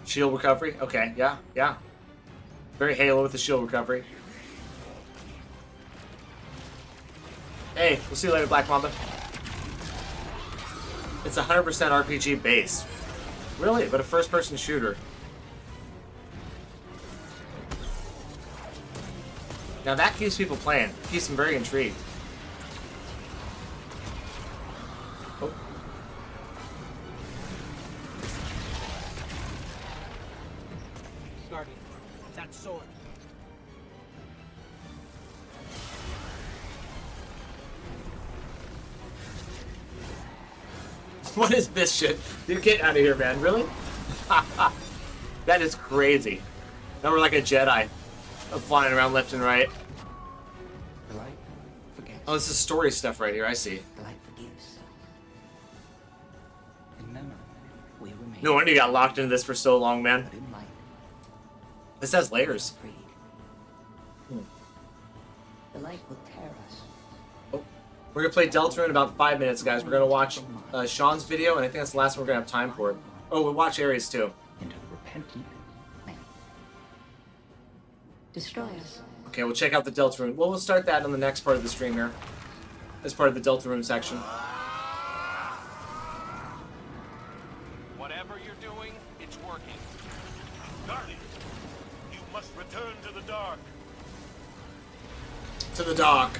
Shield recovery? Okay, yeah, yeah. Very Halo with the shield recovery. Hey, we'll see you later, Black Mamba. It's 100% RPG based. Really? But a first-person shooter. Now that keeps people playing. Keeps them very intrigued. Oh. Guardian, that sword. What is this shit? Dude, get out of here, man. Really? That is crazy. Now we're like a Jedi. I'm flying around left and right. The light forgets. Oh, this is story stuff right here. I see. The light forgives. In memory, we remain. No wonder you got locked into this for so long, man. But in light, This has layers. freed. Hmm. The light will tear us. We're gonna play Deltarune in about 5 minutes, guys. We're gonna watch Sean's video, and I think that's the last one we're gonna have time for. Oh, we'll watch Ares too. Into the repentant man. Destroy us. Okay, we'll check out the Deltarune. Well, we'll start that on the next part of the stream here. As part of the Deltarune section. Whatever you're doing, it's working. Guardian, you must return to the dark. To the dock.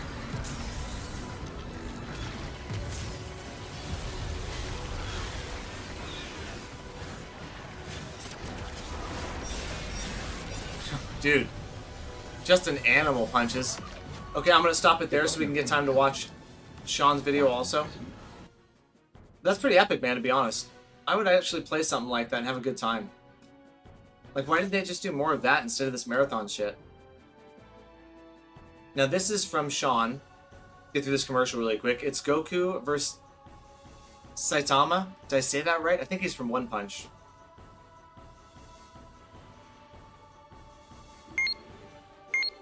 Dude, just an animal punches. Okay, I'm gonna stop it there so we can get time to watch Sean's video also. That's pretty epic, man, to be honest. I would actually play something like that and have a good time. Like, why didn't they just do more of that instead of this marathon shit? Now, this is from Sean. Get through this commercial really quick. It's Goku versus Saitama. Did I say that right? I think he's from One Punch.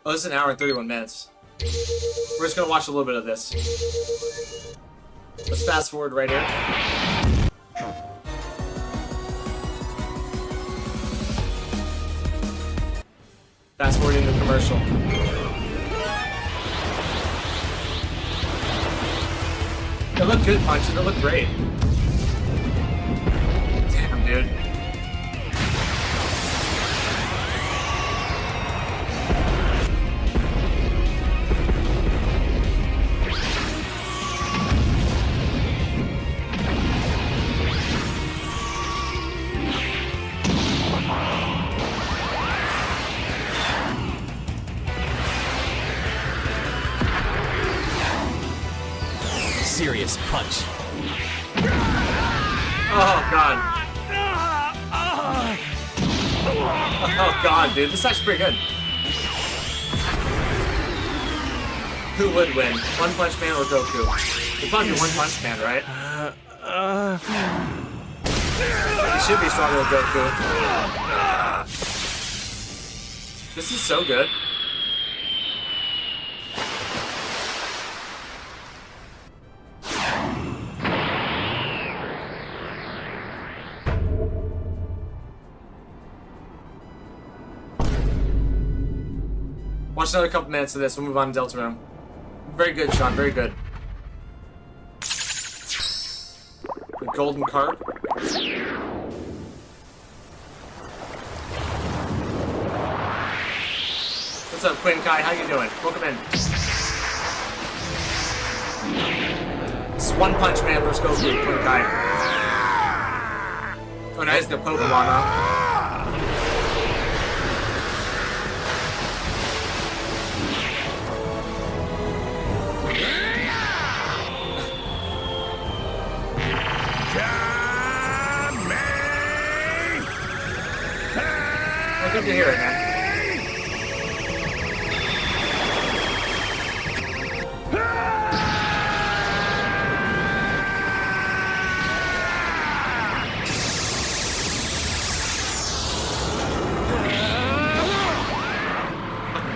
Oh, this is an hour and 31 minutes. We're just gonna watch a little bit of this. Let's fast forward right here. Fast forwarding the commercial. They look good punches, they look great. Damn, dude. Serious punch. Oh god. Oh god, dude, this is actually pretty good. Who would win? One Punch Man or Goku? It'd probably be One Punch Man, right? He should be stronger than Goku. This is so good. Watch another couple minutes of this. We'll move on to Deltarune. Very good, Sean. Very good. The golden carp. What's up, Quinn Kai? How you doing? Welcome in. It's One Punch Man versus Goku, Quinn Kai. Oh, nice, the Pokemon, huh? Well, good to hear it, man.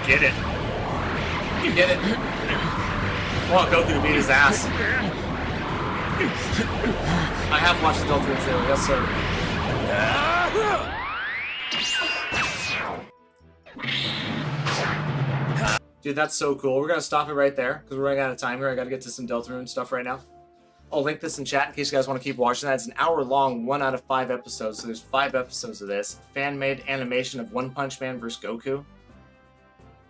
Get it. You get it. I want Goku to beat his ass. I have watched the Delta Rune trailer, yes sir. Dude, that's so cool. We're gonna stop it right there because we're running out of time here. I gotta get to some Deltarune stuff right now. I'll link this in chat in case you guys want to keep watching that. It's an hour long, 1 out of 5 episodes. So there's 5 episodes of this. Fan-made animation of One Punch Man versus Goku.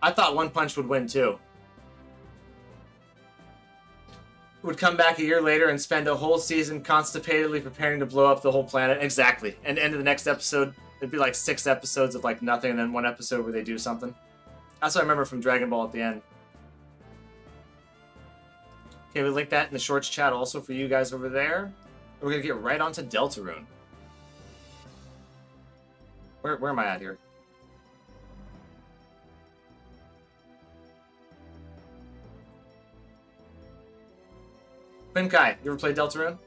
I thought One Punch would win too. Would come back a year later and spend a whole season constipatedly preparing to blow up the whole planet. Exactly. And end of the next episode, it'd be like 6 episodes of like nothing and then 1 episode where they do something. That's what I remember from Dragon Ball at the end. Okay, we link that in the shorts chat also for you guys over there. We're gonna get right onto Deltarune. Where am I at here? Quinn Kai, you ever played Deltarune?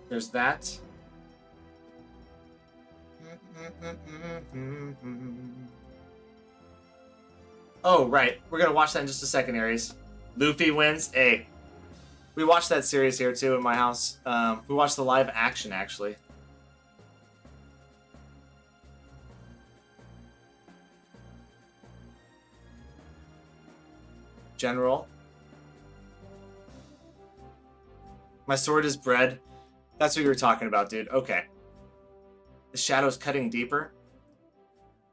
There's that. Oh, right. We're going to watch that in just a second, Aries. Luffy wins. Hey. We watched that series here, too, in my house. We watched the live action, actually. General. My sword is bread. That's what you were talking about, dude. Okay. The shadow's cutting deeper.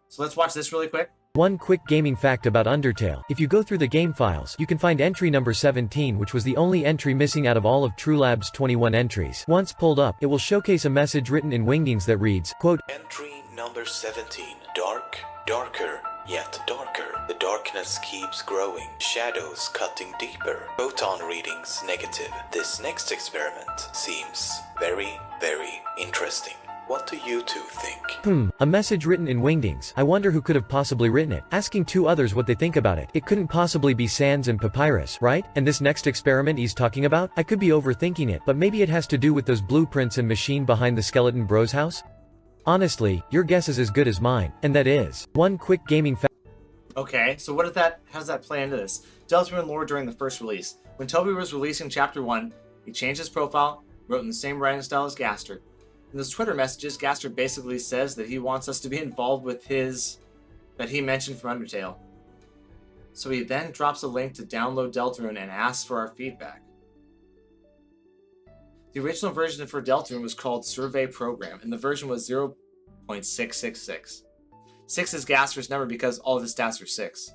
So let's watch this really quick. One quick gaming fact about Undertale. If you go through the game files, you can find entry number 17, which was the only entry missing out of all of TrueLab's 21 entries. Once pulled up, it will showcase a message written in Wingdings that reads, quote, Entry number 17. Dark, darker, yet darker. The darkness keeps growing. Shadows cutting deeper. Photon readings negative. This next experiment seems very, very interesting. What do you two think? A message written in Wingdings. I wonder who could have possibly written it. Asking 2 others what they think about it. It couldn't possibly be Sans and Papyrus, right? And this next experiment he's talking about? I could be overthinking it, but maybe it has to do with those blueprints and machine behind the Skeleton Bros house? Honestly, your guess is as good as mine, and that is one quick gaming fact. Okay, so how does that play into this? Deltarune lore during the first release. When Toby was releasing Chapter 1, he changed his profile, wrote in the same writing style as Gaster. In those Twitter messages, Gaster basically says that he wants us to be involved with that he mentioned from Undertale. So he then drops a link to download Deltarune and asks for our feedback. The original version for Deltarune was called Survey Program, and the version was 0.666. 6 is Gaster's number because all of his stats are 6.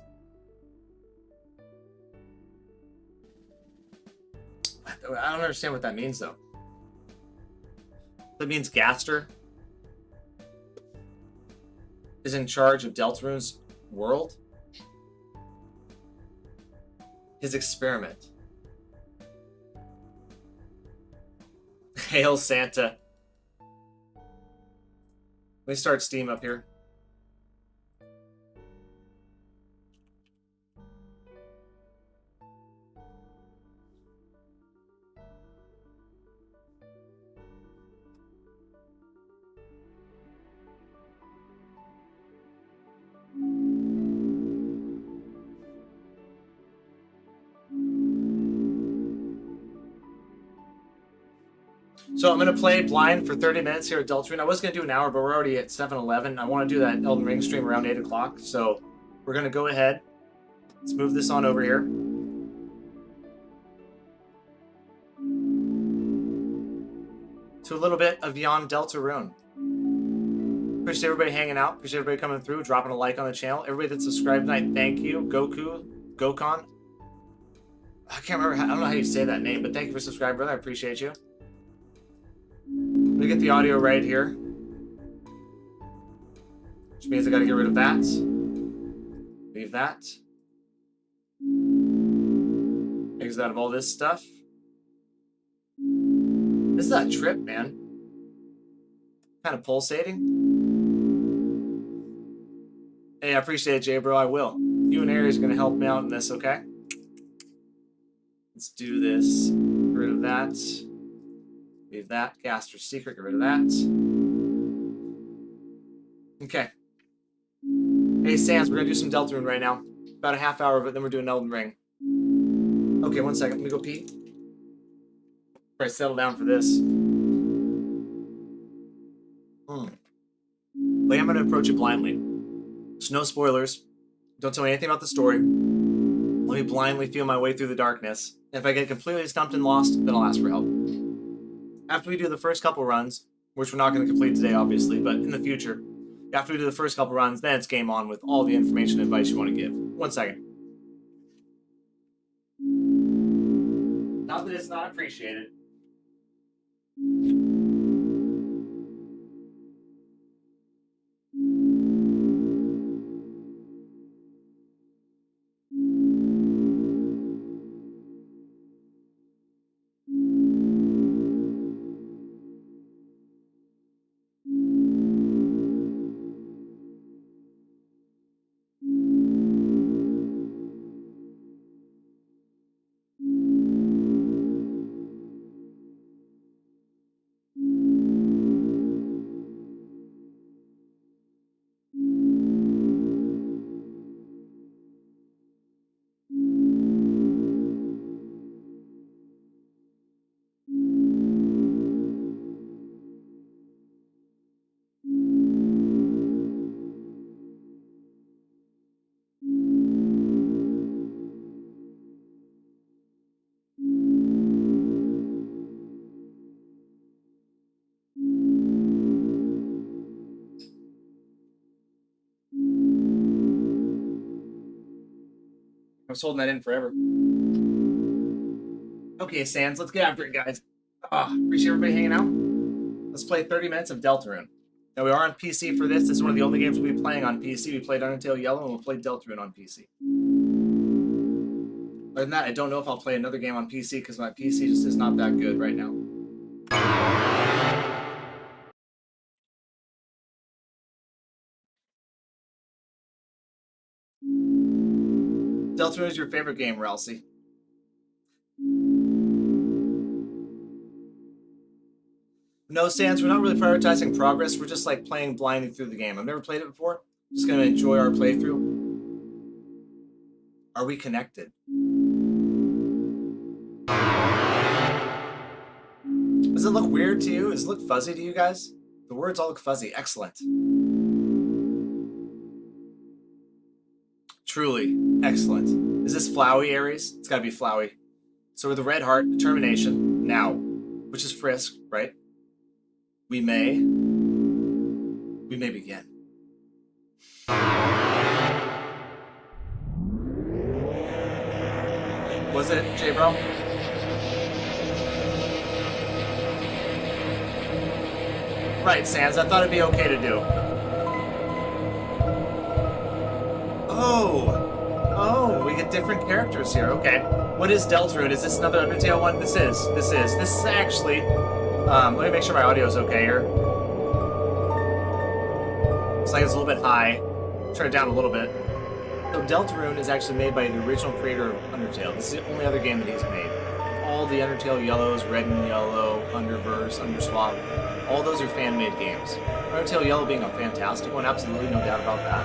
I don't understand what that means, though. That means Gaster is in charge of Deltarune's world? His experiment. Hail Santa. Let me start Steam up here. So I'm going to play blind for 30 minutes here at Deltarune. I was going to do an hour, but we're already at 7:11. I want to do that Elden Ring stream around 8 o'clock. So we're going to go ahead. Let's move this on over here. To a little bit of Yon Deltarune. Appreciate everybody hanging out. Appreciate everybody coming through, dropping a like on the channel. Everybody that subscribed tonight, thank you. Gokon. I can't remember. I don't know how you say that name, but thank you for subscribing, brother. I appreciate you. Let me get the audio right here. Which means I gotta get rid of that. Leave that. Exit out of all this stuff. This is a trip, man. Kind of pulsating. Hey, I appreciate it, Jay, bro. I will. You and Aries are gonna help me out in this, okay? Let's do this. Get rid of that. Leave that. Gaster's secret. Get rid of that. Okay. Hey, Sans, we're going to do some Deltarune right now. About a half hour of it, then we're doing Elden Ring. Okay, 1 second. Let me go pee. Try to settle down for this. But I'm going to approach it blindly. There's no spoilers. Don't tell me anything about the story. Let me blindly feel my way through the darkness. If I get completely stumped and lost, then I'll ask for help. After we do the first couple runs, which we're not going to complete today, obviously, but in the future, after we do the first couple runs, then it's game on with all the information and advice you want to give. 1 second. Not that it's not appreciated. I was holding that in forever. Okay, Sans, let's get after it, guys. Appreciate everybody hanging out. Let's play 30 minutes of Deltarune. Now, we are on PC for this. This is one of the only games we'll be playing on PC. We played Undertale Yellow, and we'll play Deltarune on PC. Other than that, I don't know if I'll play another game on PC, because my PC just is not that good right now. Deltarune is your favorite game, Ralsei. No, Sans, we're not really prioritizing progress. We're just like playing blindly through the game. I've never played it before. Just gonna enjoy our playthrough. Are we connected? Does it look weird to you? Does it look fuzzy to you guys? The words all look fuzzy. Excellent. Truly excellent. Is this Flowey, Aries? It's gotta be Flowey. So with the red heart, determination, now, which is Frisk, right? We may begin. Was it, J-Bro? Right, Sans, I thought it'd be okay to do. Oh, we get different characters here. Okay. What is Deltarune? Is this another Undertale one? This is actually, let me make sure my audio is okay here. Looks like it's a little bit high. Turn it down a little bit. So Deltarune is actually made by the original creator of Undertale. This is the only other game that he's made. All the Undertale Yellows, Red and Yellow, Underverse, Underswap, all those are fan-made games. Undertale Yellow being a fantastic one, absolutely no doubt about that.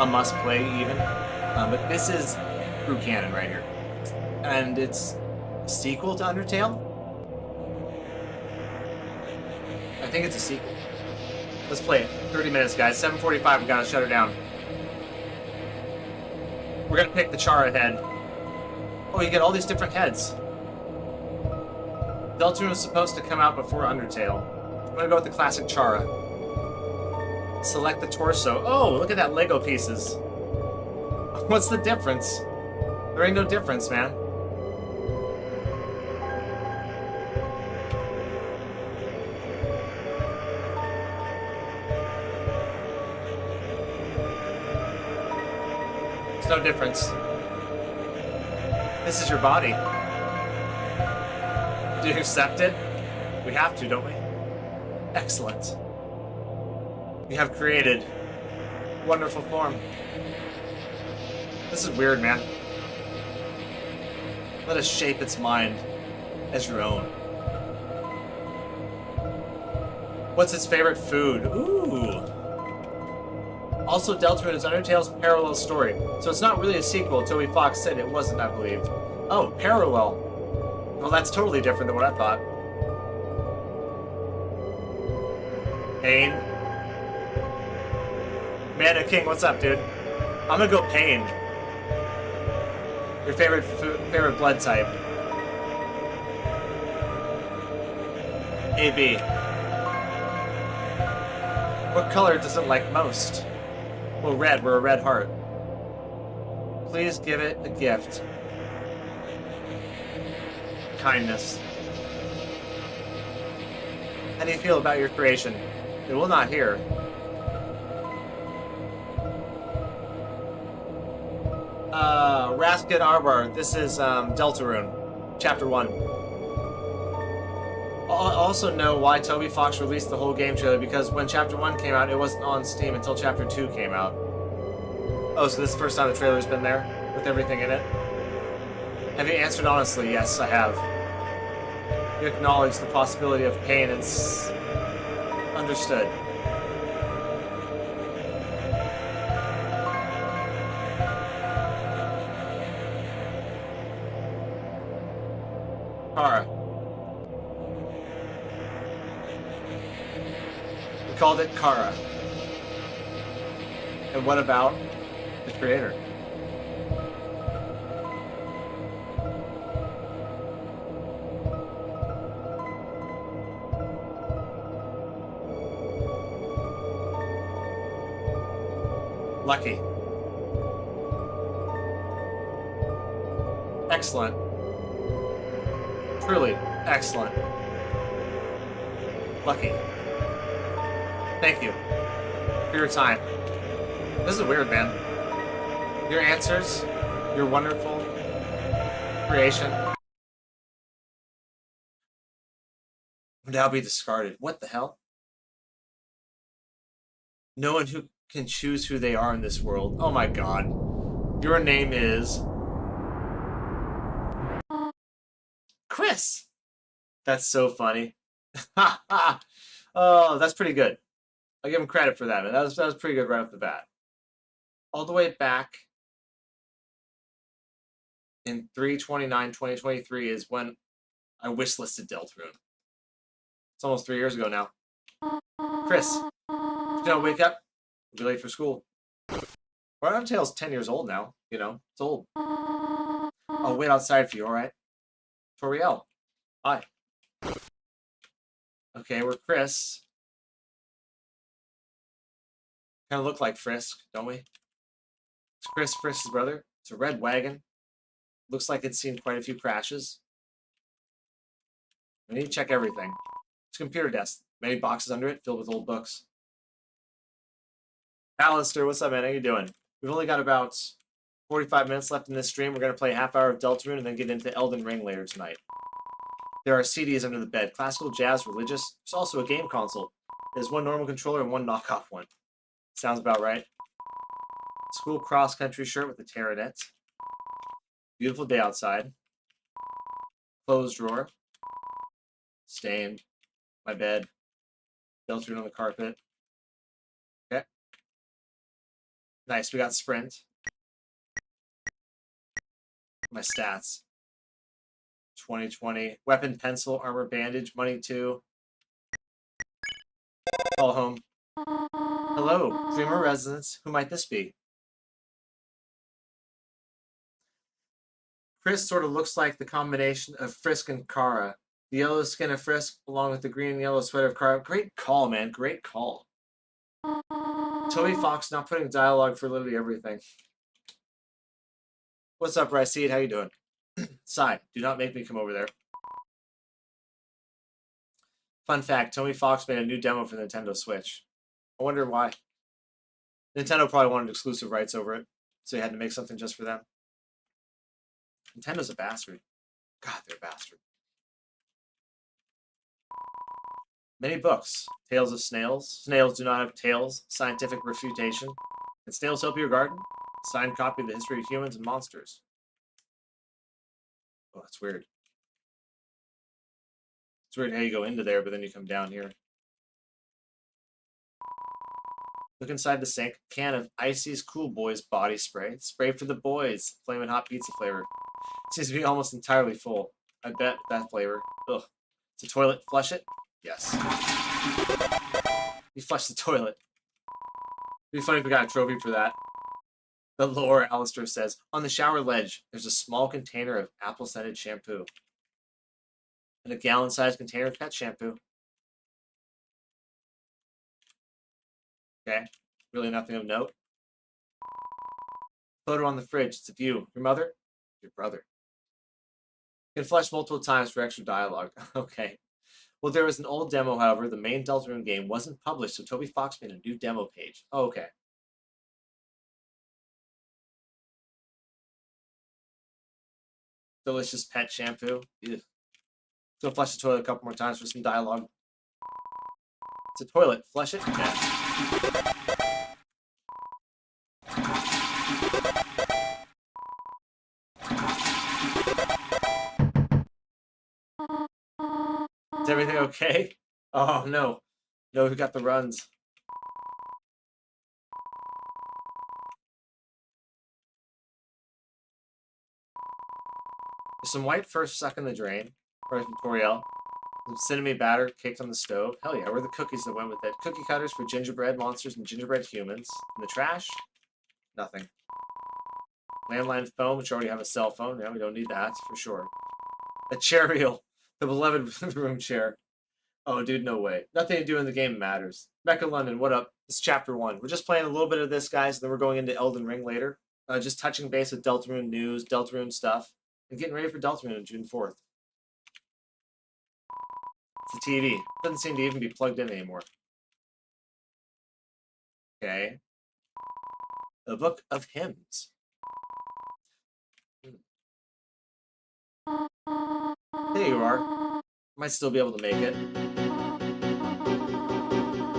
A must-play even. But this is true canon right here. And it's a sequel to Undertale? I think it's a sequel. Let's play it. 30 minutes, guys. 7:45, we gotta shut her down. We're gonna pick the Chara head. Oh, you get all these different heads. Deltarune was supposed to come out before Undertale. I'm gonna go with the classic Chara. Select the torso. Oh, look at that Lego pieces. What's the difference? There ain't no difference, man. There's no difference. This is your body. Do you accept it? We have to, don't we? Excellent. We have created wonderful form. This is weird, man. Let us shape its mind as your own. What's its favorite food? Ooh. Also, Deltarune is Undertale's parallel story, so it's not really a sequel. Toby Fox said it wasn't, I believe. Oh, parallel. Well, that's totally different than what I thought. Pain. Mana King, what's up, dude? I'm gonna go Pain. Your favorite blood type. AB. What color does it like most? Well, red. We're a red heart. Please give it a gift. Kindness. How do you feel about your creation? It will not hear. Raskin Arbor. This is Deltarune, Chapter 1. Also know why Toby Fox released the whole game trailer, because when Chapter 1 came out, it wasn't on Steam until Chapter 2 came out. Oh, so this is the first time the trailer's been there, with everything in it? Have you answered honestly? Yes, I have. You acknowledge the possibility of pain and understood. Kara. We called it Kara. And what about the creator? Lucky. Excellent. Truly excellent. Lucky. Thank you for your time. This is weird, man. Your answers, your wonderful creation, will now be discarded. What the hell? No one who can choose who they are in this world. Oh my god. Your name is Chris. That's so funny. Ha ha. Oh, that's pretty good. I'll give him credit for that, man. That was pretty good right off the bat. All the way back in 3/29/2023 is when I wishlisted Deltarune. It's almost 3 years ago now. Chris, if you don't wake up, you'll be late for school. Well, Tale's 10 years old now. You know, it's old. I'll wait outside for you, alright? Toriel. Hi. Okay, we're Chris. Kind of look like Frisk, don't we? It's Chris Frisk's brother. It's a red wagon. Looks like it's seen quite a few crashes. We need to check everything. It's a computer desk. Many boxes under it filled with old books. Alistair, what's up, man? How you doing? We've only got about 45 minutes left in this stream. We're going to play a half hour of Deltarune and then get into Elden Ring later tonight. There are CDs under the bed. Classical, jazz, religious. There's also a game console. There's one normal controller and one knockoff one. Sounds about right. School cross-country shirt with a terranet. Beautiful day outside. Clothes drawer. Stained. My bed. Deltarune on the carpet. Okay. Nice, we got sprint. My stats. 2020. Weapon, pencil, armor, bandage, money 2. Call home. Hello, Dreamer residents. Who might this be? Chris sort of looks like the combination of Frisk and Kara. The yellow skin of Frisk along with the green and yellow sweater of Kara. Great call, man. Great call. Toby Fox not putting dialogue for literally everything. What's up, Rashid? How you doing? Sigh, do not make me come over there. Fun fact, Toby Fox made a new demo for the Nintendo Switch. I wonder why. Nintendo probably wanted exclusive rights over it, so he had to make something just for them. Nintendo's a bastard. God, they're a bastard. Many books. Tales of Snails. Snails do not have tails. Scientific refutation. Can snails help your garden? Signed copy of the History of Humans and Monsters. Oh, that's weird. It's weird how you go into there, but then you come down here. Look inside the sink. Can of Icy's Cool Boys body spray. Spray for the boys. Flamin' hot pizza flavor. Seems to be almost entirely full. I bet that flavor. Ugh. It's a toilet. Flush it? Yes. You flush the toilet. It'd be funny if we got a trophy for that. The lore, Alistair says. On the shower ledge, there's a small container of apple-scented shampoo. And a gallon-sized container of pet shampoo. Okay. Really nothing of note. Photo on the fridge. It's of you. Your mother? Your brother. You can flush multiple times for extra dialogue. Okay. Well, there was an old demo, however. The main Deltarune game wasn't published, so Toby Fox made a new demo page. Oh, okay. Delicious pet shampoo. Ew. Go flush the toilet a couple more times for some dialogue. It's a toilet. Flush it. Yeah. Is everything okay? Oh, no. No, who got the runs? There's some white first stuck in the drain. Right from Toriel. Some cinnamon batter caked on the stove. Hell yeah, where are the cookies that went with it? Cookie cutters for gingerbread monsters and gingerbread humans. In the trash? Nothing. Landline phone, which already have a cell phone. Yeah, we don't need that, for sure. A chair reel. The beloved room chair. Oh, dude, no way. Nothing to do in the game matters. Becca London, what up? It's chapter 1. We're just playing a little bit of this, guys, and then we're going into Elden Ring later. Just touching base with Deltarune news, Deltarune stuff, and getting ready for Deltarune on June 4th. It's the TV. Doesn't seem to even be plugged in anymore. Okay. The Book of Hymns. There you are. Might still be able to make it.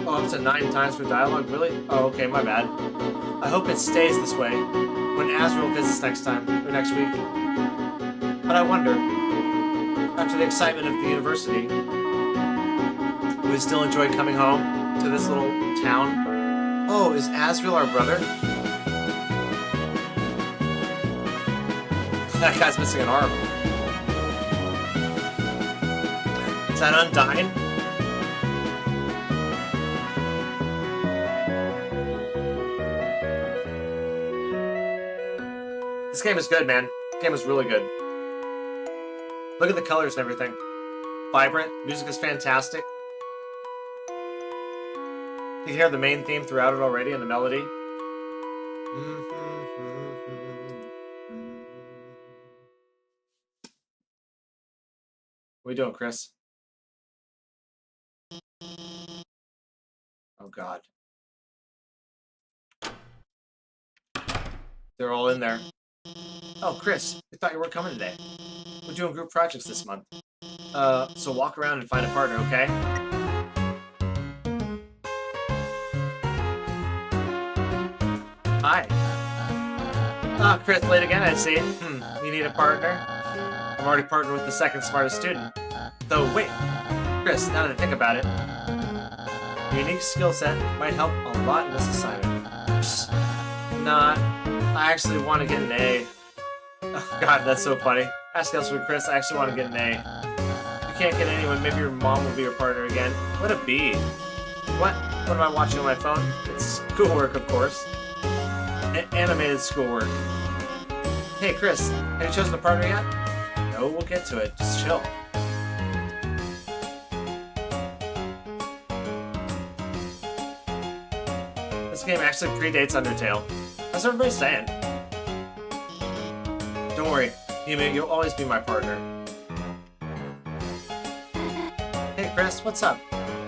Oh, up to 9 times for dialogue? Really? Oh, okay, my bad. I hope it stays this way when Azrael visits next time, or next week. But I wonder, after the excitement of the university, do we still enjoy coming home to this little town? Oh, is Azrael our brother? That guy's missing an arm. Is that Undyne? This game is good, man. This game is really good. Look at the colors and everything. Vibrant. Music is fantastic. You can hear the main theme throughout it already and the melody. What are we doing, Chris? Oh, God. They're all in there. Oh, Chris, we thought you weren't coming today. We're doing group projects this month. So walk around and find a partner, okay? Hi. Ah, Chris, late again, I see. You need a partner? I'm already partnered with the second smartest student. Though, wait. Chris, now that I think about it, your unique skill set might help a lot in this assignment. Nah, I actually want to get an A. Oh, God, that's so funny. Ask elsewhere, Chris. I actually want to get an A. You can't get anyone. Maybe your mom will be your partner again. What a B. What? What am I watching on my phone? It's schoolwork, of course. Animated schoolwork. Hey, Chris. Have you chosen a partner yet? No, we'll get to it. Just chill. This game actually predates Undertale. That's what everybody's saying. Don't worry, Yumi, you'll always be my partner. Hey Chris, what's up?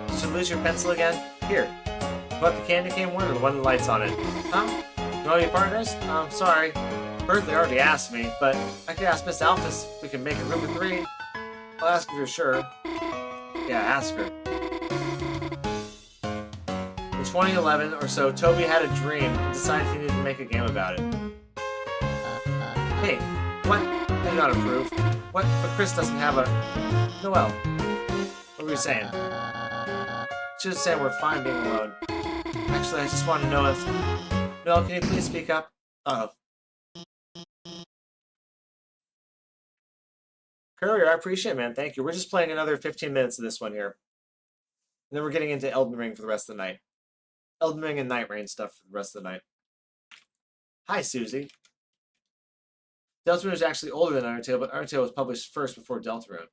Did you lose your pencil again? Here. You want the candy cane one or the one with lights on it? Huh? You want to be partners? I'm sorry. Berkeley already asked me, but I could ask Miss Alphys if we can make a group of 3. I'll ask if you're sure. Yeah, ask her. In 2011 or so, Toby had a dream and decided he needed to make a game about it. Hey, what? I do not approve. What? But Chris doesn't have a... Noelle. What were you saying? Should have said we're fine being alone. Actually, I just want to know if... Noelle, can you please speak up? Uh-oh. Courier, I appreciate it, man. Thank you. We're just playing another 15 minutes of this one here. And then we're getting into Elden Ring for the rest of the night. Elden Ring and Nightreign stuff for the rest of the night. Hi, Susie. Deltarune is actually older than Undertale, but Undertale was published first before Deltarune.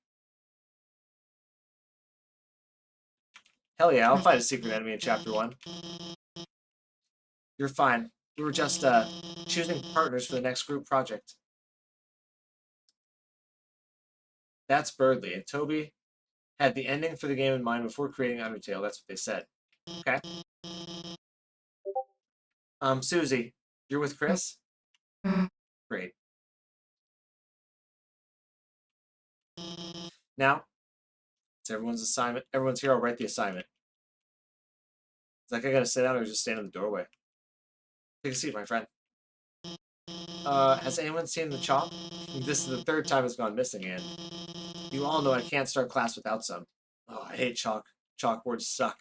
Hell yeah, I'll fight a secret enemy in Chapter 1. You're fine. We were just, choosing partners for the next group project. That's Birdly, and Toby had the ending for the game in mind before creating Undertale. That's what they said. Okay. Susie, you're with Chris? Great. Now, it's everyone's assignment. Everyone's here. I'll write the assignment. It's like I gotta sit down or just stand in the doorway. Take a seat, my friend. Has anyone seen the chalk? This is the third time it's gone missing, and you all know I can't start class without some. Oh, I hate chalk. Chalkboards suck.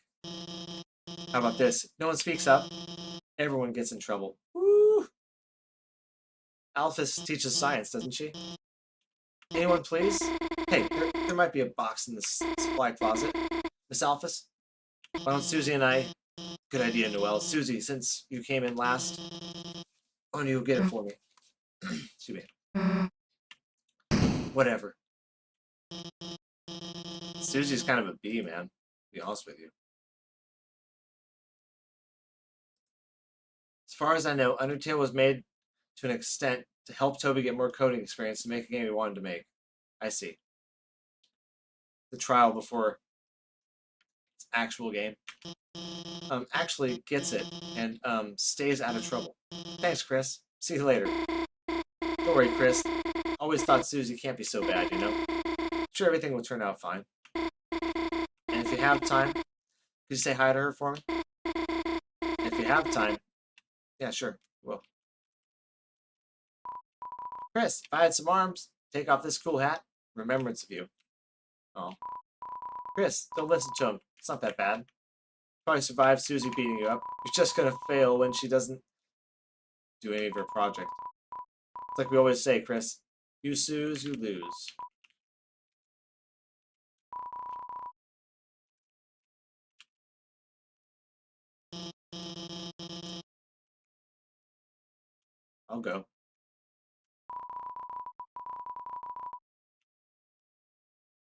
How about this? If no one speaks up, everyone gets in trouble. Woo! Alphys teaches science, doesn't she? Anyone, please? Hey, there might be a box in the supply closet. Miss Alphys? Why don't Susie and I... Good idea, Noelle. Susie, since you came in last, why don't you get it for me? Excuse me. Whatever. Susie's kind of a bee, man. To be honest with you. As far as I know, Undertale was made to an extent to help Toby get more coding experience to make a game he wanted to make. I see. The trial before its actual game. Actually gets it and stays out of trouble. Thanks, Chris. See you later. Don't worry, Chris. Always thought Susie can't be so bad, you know? Sure, everything will turn out fine. And if you have time, could you say hi to her for me? If you have time, yeah, sure, will. Chris, if I had some arms, take off this cool hat. Remembrance of you. Oh. Chris, don't listen to him. It's not that bad. Probably survive Susie beating you up. You're just gonna fail when she doesn't do any of her project. It's like we always say, Chris. You Suze, you lose. I'll go.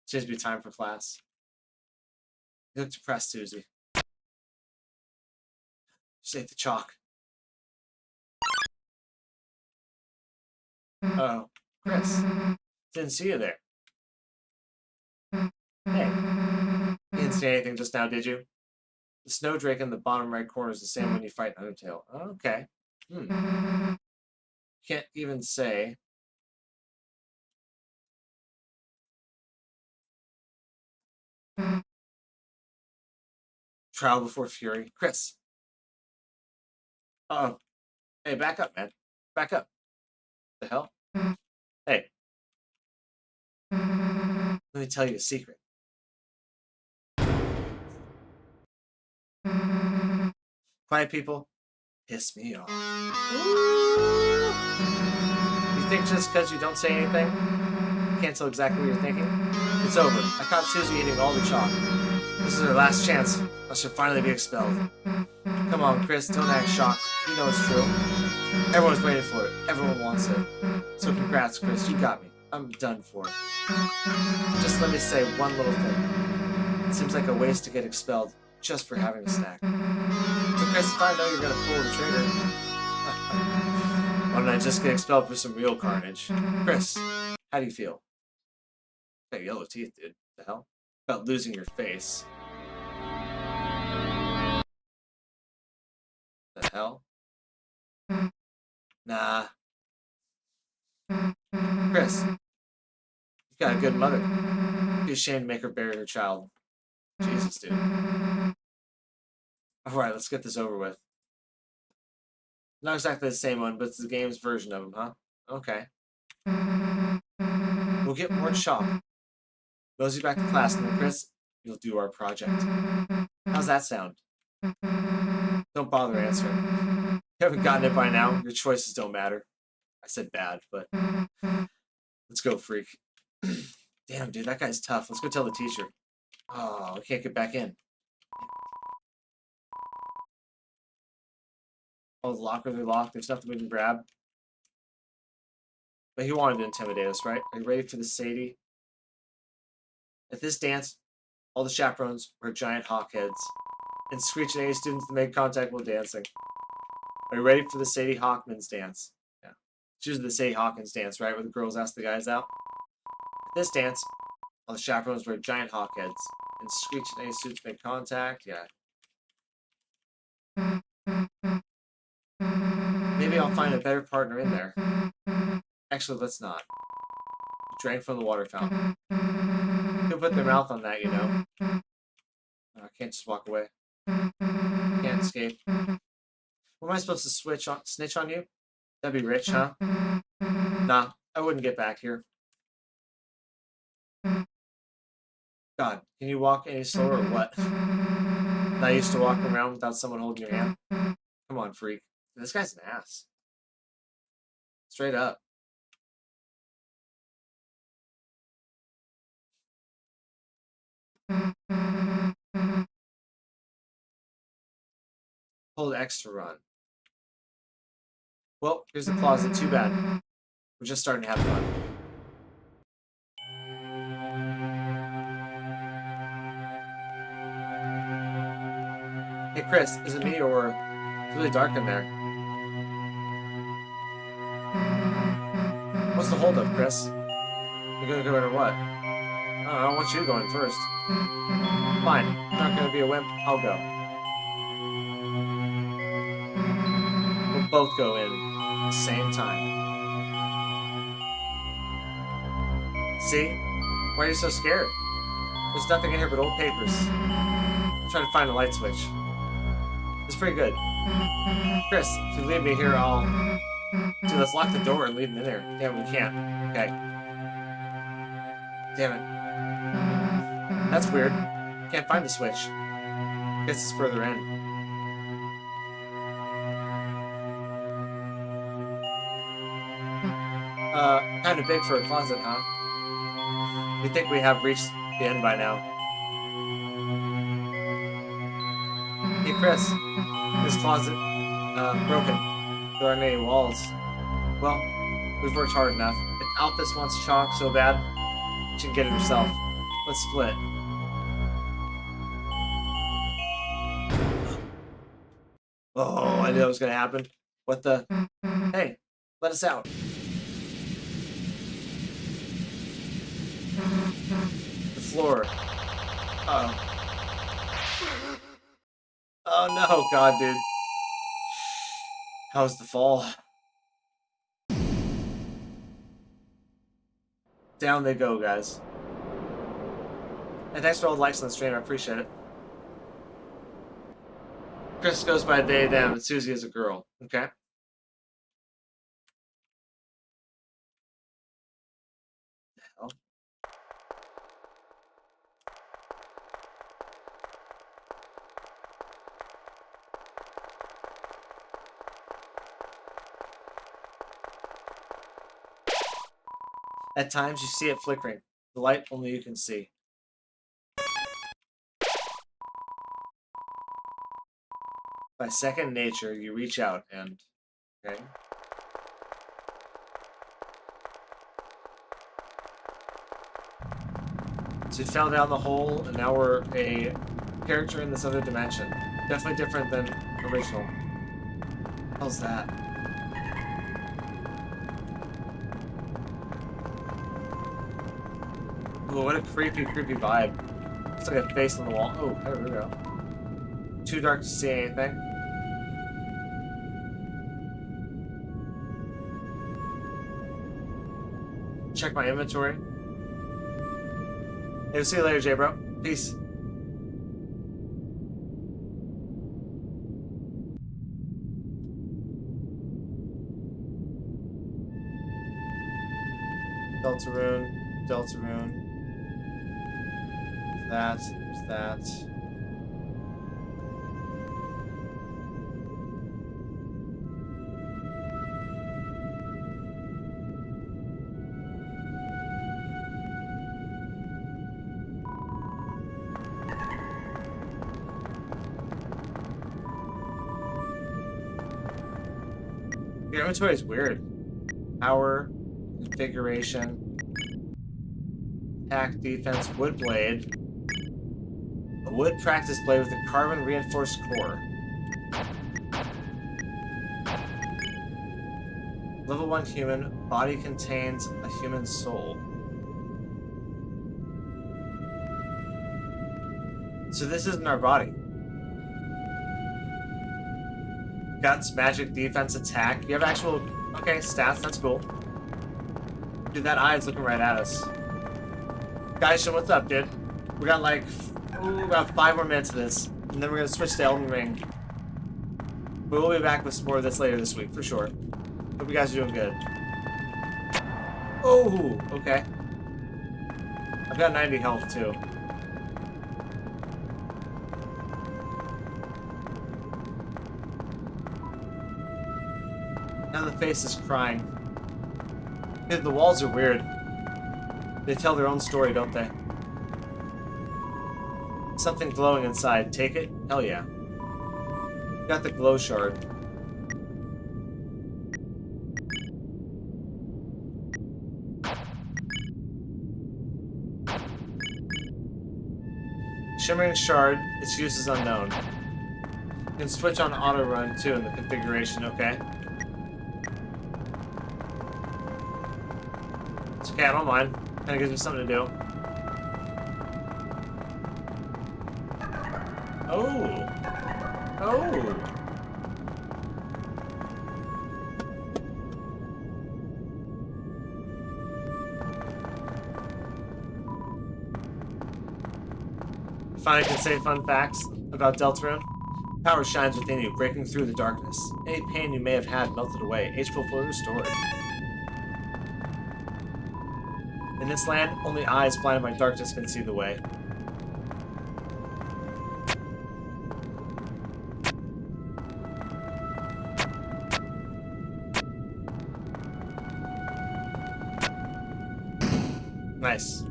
Seems to be time for class. You look depressed, Susie. Just ate the chalk. Oh, Chris. Didn't see you there. Hey. You didn't see anything just now, did you? The snowdrake in the bottom right corner is the same when you fight Undertale. Okay. Can't even say. Trial before Fury. Chris. Uh-oh. Hey, back up, man. Back up. The hell? Hey. Let me tell you a secret. Quiet people piss me off. You think just because you don't say anything, you can't tell exactly what you're thinking? It's over. I caught Susie eating all the chalk. This is her last chance. I should finally be expelled. Come on, Chris, don't act shocked. You know it's true. Everyone's waiting for it. Everyone wants it. So congrats, Chris. You got me. I'm done for it. Just let me say one little thing. It seems like a waste to get expelled just for having a snack. So Chris, if I know you're gonna pull the trigger, why don't I just get expelled for some real carnage? Chris, how do you feel? You got yellow teeth, dude. What the hell? About losing your face. The hell? Nah. Chris, you've got a good mother. Be ashamed to make her bury her child. Jesus, dude. Alright, let's get this over with. Not exactly the same one, but it's the game's version of him, huh? Okay. We'll get more chalk. Mosey back to class, and then Chris, you'll do our project. How's that sound? Don't bother answering. You haven't gotten it by now. Your choices don't matter. I said bad, but let's go, freak. Damn, dude, that guy's tough. Let's go tell the teacher. Oh, I can't get back in. All the lockers are locked. There's nothing we can grab. But he wanted to intimidate us, right? Are you ready for the Sadie? At this dance, all the chaperones wear giant hawk heads and screech at any students that make contact while dancing. Are you ready for the Sadie Hawkman's dance? Yeah. It's usually the Sadie Hawkins dance, right? Where the girls ask the guys out. At this dance, all the chaperones wear giant hawk heads and screech at any students make contact. Yeah. Maybe I'll find a better partner in there. Actually, let's not. He drank from the water fountain. They'll put their mouth on that, you know. I can't just walk away. Can't escape. What am I supposed to snitch on you? That'd be rich, huh? Nah, I wouldn't get back here. God, can you walk any slower or what? Not used to walking around without someone holding your hand? Come on, freak. This guy's an ass. Straight up. Hold X to run. Well, here's the closet. Too bad. We're just starting to have fun. Hey, Chris, is it me or it's really dark in there? What's the holdup, Chris? You gonna go in or what? I don't know, I want you going first. Fine, I'm not gonna be a wimp. I'll go. We'll both go in at the same time. See? Why are you so scared? There's nothing in here but old papers. I'm trying to find a light switch. It's pretty good. Chris, if you leave me here, I'll... Dude, let's lock the door and leave him in there. Damn, we can't. Okay. Damn it. That's weird. Can't find the switch. Guess it's further in. Kind of big for a closet, huh? We think we have reached the end by now. Hey, Chris. This closet, broken. There aren't any walls. Well, we've worked hard enough. If Alphys wants chalk so bad, she can get it herself. Let's split. Oh, I knew that was gonna happen. What the? Hey, let us out. The floor. Uh-oh. Oh no, God, dude. How's the fall? Down they go, guys. And thanks for all the likes on the stream, I appreciate it. Chris goes by they, them, and Susie is a girl. Okay? Hell. At times you see it flickering. The light only you can see. By second nature, you reach out and... Okay. So you fell down the hole, and now we're a character in this other dimension. Definitely different than original. How's that? Ooh, what a creepy, creepy vibe. It's like a face on the wall. Oh, there we go. Too dark to see anything. Check my inventory. Hey, we'll see you later, J-Bro. Peace. Deltarune, Deltarune. There's that. Your inventory is weird. Power, configuration, attack, defense, wood blade. A wood practice blade with a carbon reinforced core. Level 1 human. Body contains a human soul. So this isn't our body. Guts, magic, defense, attack. You have actual... Okay, stats. That's cool. Dude, that eye is looking right at us. Guys, what's up, dude? We got like... about 5 more minutes of this. And then we're going to switch to Elden Ring. But we'll be back with some more of this later this week, for sure. Hope you guys are doing good. Oh, okay. I've got 90 health, too. Now the face is crying. Dude, the walls are weird. They tell their own story, don't they? Something glowing inside. Take it? Hell yeah. Got the glow shard. Shimmering shard. Its use is unknown. You can switch on auto run too in the configuration, okay? It's okay, I don't mind. Kinda gives me something to do. Oh! Oh! Finally can say fun facts about Deltarune. Power shines within you, breaking through the darkness. Any pain you may have had melted away. HP fully restored. In this land, only eyes blinded by darkness can see the way. Nice.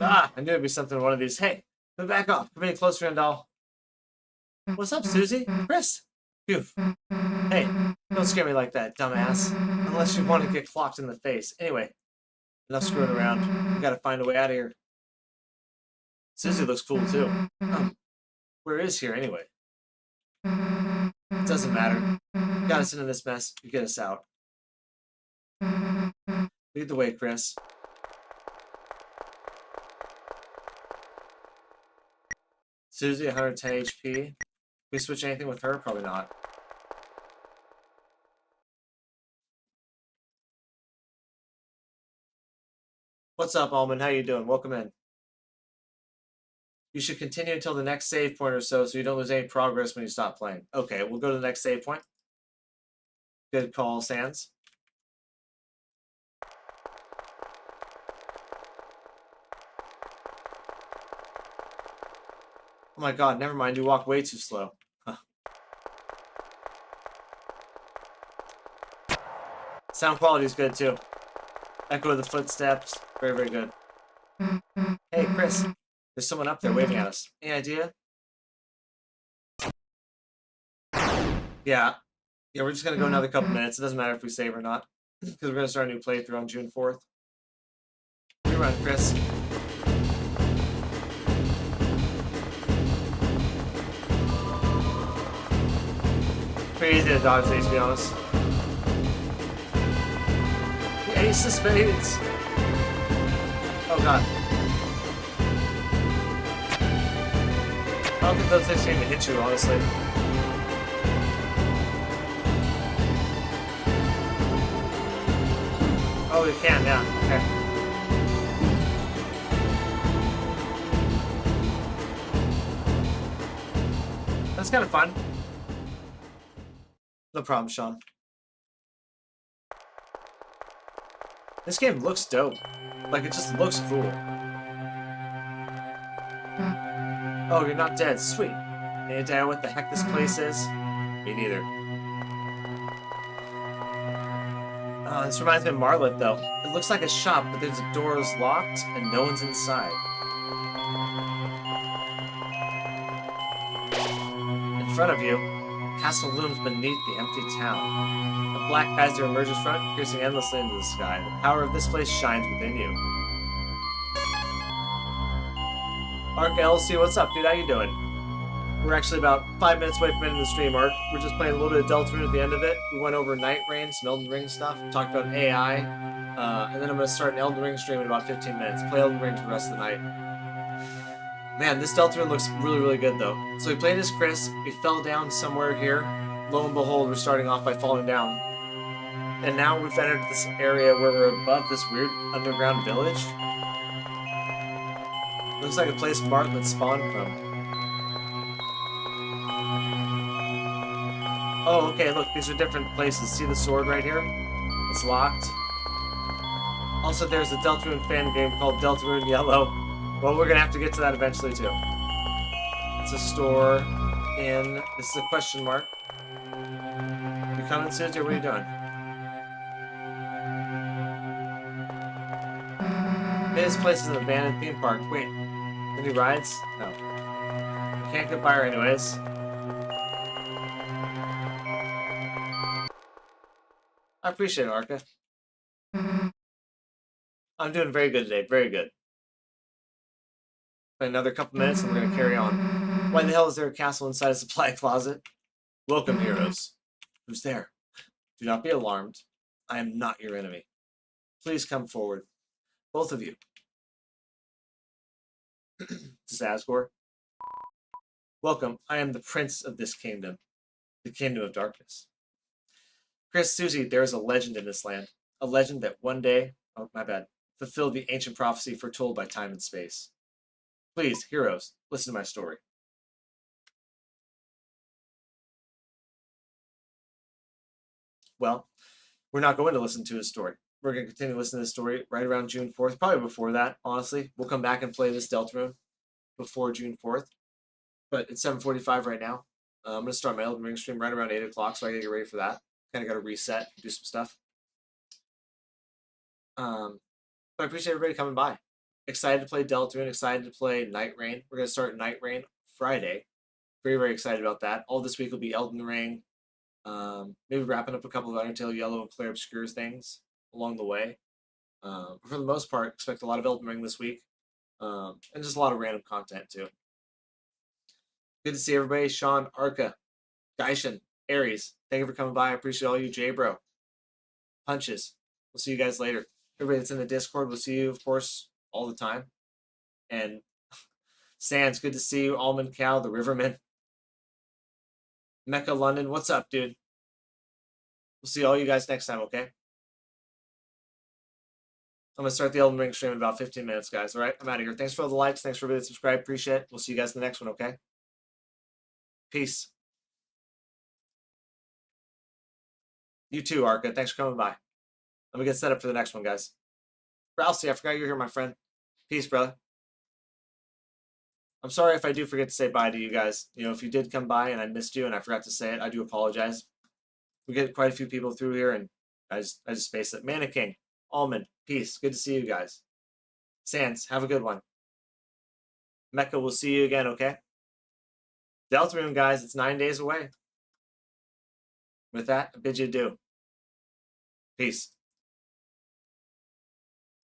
Ah, I knew it'd be something one of these. Hey, come back off. Come in close, Randall. What's up, Susie? Chris? Phew. Hey, don't scare me like that, dumbass. Unless you want to get clocked in the face. Anyway, enough screwing around. We gotta find a way out of here. Susie looks cool, too. Where is here, anyway? It doesn't matter. You got us into this mess. You get us out. Lead the way, Chris. Susie, 110 HP. Can we switch anything with her? Probably not. What's up, Almond? How you doing? Welcome in. You should continue until the next save point or so you don't lose any progress when you stop playing. Okay, we'll go to the next save point. Good call, Sans. Oh my god, never mind, you walk way too slow. Huh. Sound quality is good too. Echo of the footsteps, very, very good. Hey, Chris, there's someone up there waving at us. Any idea? Yeah. Yeah, we're just gonna go another couple minutes. It doesn't matter if we save or not. Because we're gonna start a new playthrough on June 4th. Rerun, Chris. Pretty easy to dodge these, to be honest. The ace of spades! Oh god. I don't think those things seem to hit you, honestly. Oh, we can, yeah. Okay. That's kind of fun. No problem, Sean. This game looks dope. Like, it just looks cool. Oh, you're not dead. Sweet. Any idea what the heck this place is? Me neither. This reminds me of Marlet, though. It looks like a shop, but there's a doors locked and no one's inside. In front of you, castle looms beneath the empty town. A black geyser emerges front, piercing endlessly into the sky. The power of this place shines within you. Ark LC, what's up, dude? How you doing? We're actually about 5 minutes away from ending the stream, Ark. We're just playing a little bit of Deltarune at the end of it. We went over Nightreign, some Elden Ring stuff, talked about AI, and then I'm going to start an Elden Ring stream in about 15 minutes. Play Elden Ring for the rest of the night. Man, this Deltarune looks really, really good, though. So we played as Chris. We fell down somewhere here. Lo and behold, we're starting off by falling down. And now we've entered this area where we're above this weird underground village. Looks like a place Bartlett spawned from. Oh, okay, look, these are different places. See the sword right here? It's locked. Also, there's a Deltarune fan game called Deltarune Yellow. Well, we're gonna have to get to that eventually, too. It's a store in... This is a question mark. You coming, Susie, or what are you doing? This place is an abandoned theme park. Wait, any rides? No. We can't get by her anyways. I appreciate it, Arca. I'm doing very good today, very good. Another couple minutes and we're going to carry on. Why the hell is there a castle inside a supply closet? Welcome, heroes. Who's there? Do not be alarmed. I am not your enemy. Please come forward. Both of you. This is Asgore. Welcome. I am the prince of this kingdom. The kingdom of darkness. Chris, Susie, there is a legend in this land. A legend that one day, oh my bad, fulfilled the ancient prophecy foretold by time and space. Please, heroes, listen to my story. Well, we're not going to listen to his story. We're going to continue to listen to this story right around June 4th, probably before that, honestly. We'll come back and play this Deltarune before June 4th. But it's 7:45 right now. I'm going to start my Elden Ring stream right around 8 o'clock, so I got to get ready for that. Kind of got to reset, do some stuff. But I appreciate everybody coming by. Excited to play Deltarune, excited to play Nightreign. We're going to start Nightreign Friday. Very, very excited about that. All this week will be Elden Ring. Maybe wrapping up a couple of Undertale Yellow and Clair Obscure things along the way. But for the most part, expect a lot of Elden Ring this week. And just a lot of random content, too. Good to see everybody. Sean, Arca, Gaishin, Aries. Thank you for coming by. I appreciate all you. J-Bro. Punches. We'll see you guys later. Everybody that's in the Discord, we'll see you, of course, all the time. And Sans, good to see you. Almond Cow, the Riverman. Mecca London, what's up, dude? We'll see all you guys next time, okay? I'm going to start the Elden Ring stream in about 15 minutes, guys. All right, I'm out of here. Thanks for all the likes. Thanks for everybody that subscribed. Appreciate it. We'll see you guys in the next one, okay? Peace. You too, Arca. Thanks for coming by. Let me get set up for the next one, guys. Rousey, I forgot you're here, my friend. Peace, brother. I'm sorry if I do forget to say bye to you guys. You know, if you did come by and I missed you and I forgot to say it, I do apologize. We get quite a few people through here and I just spaced it. Mannequin, Almond, peace. Good to see you guys. Sans, have a good one. Mecca, we'll see you again, okay? Deltarune, guys, it's 9 days away. With that, I bid you adieu. Peace.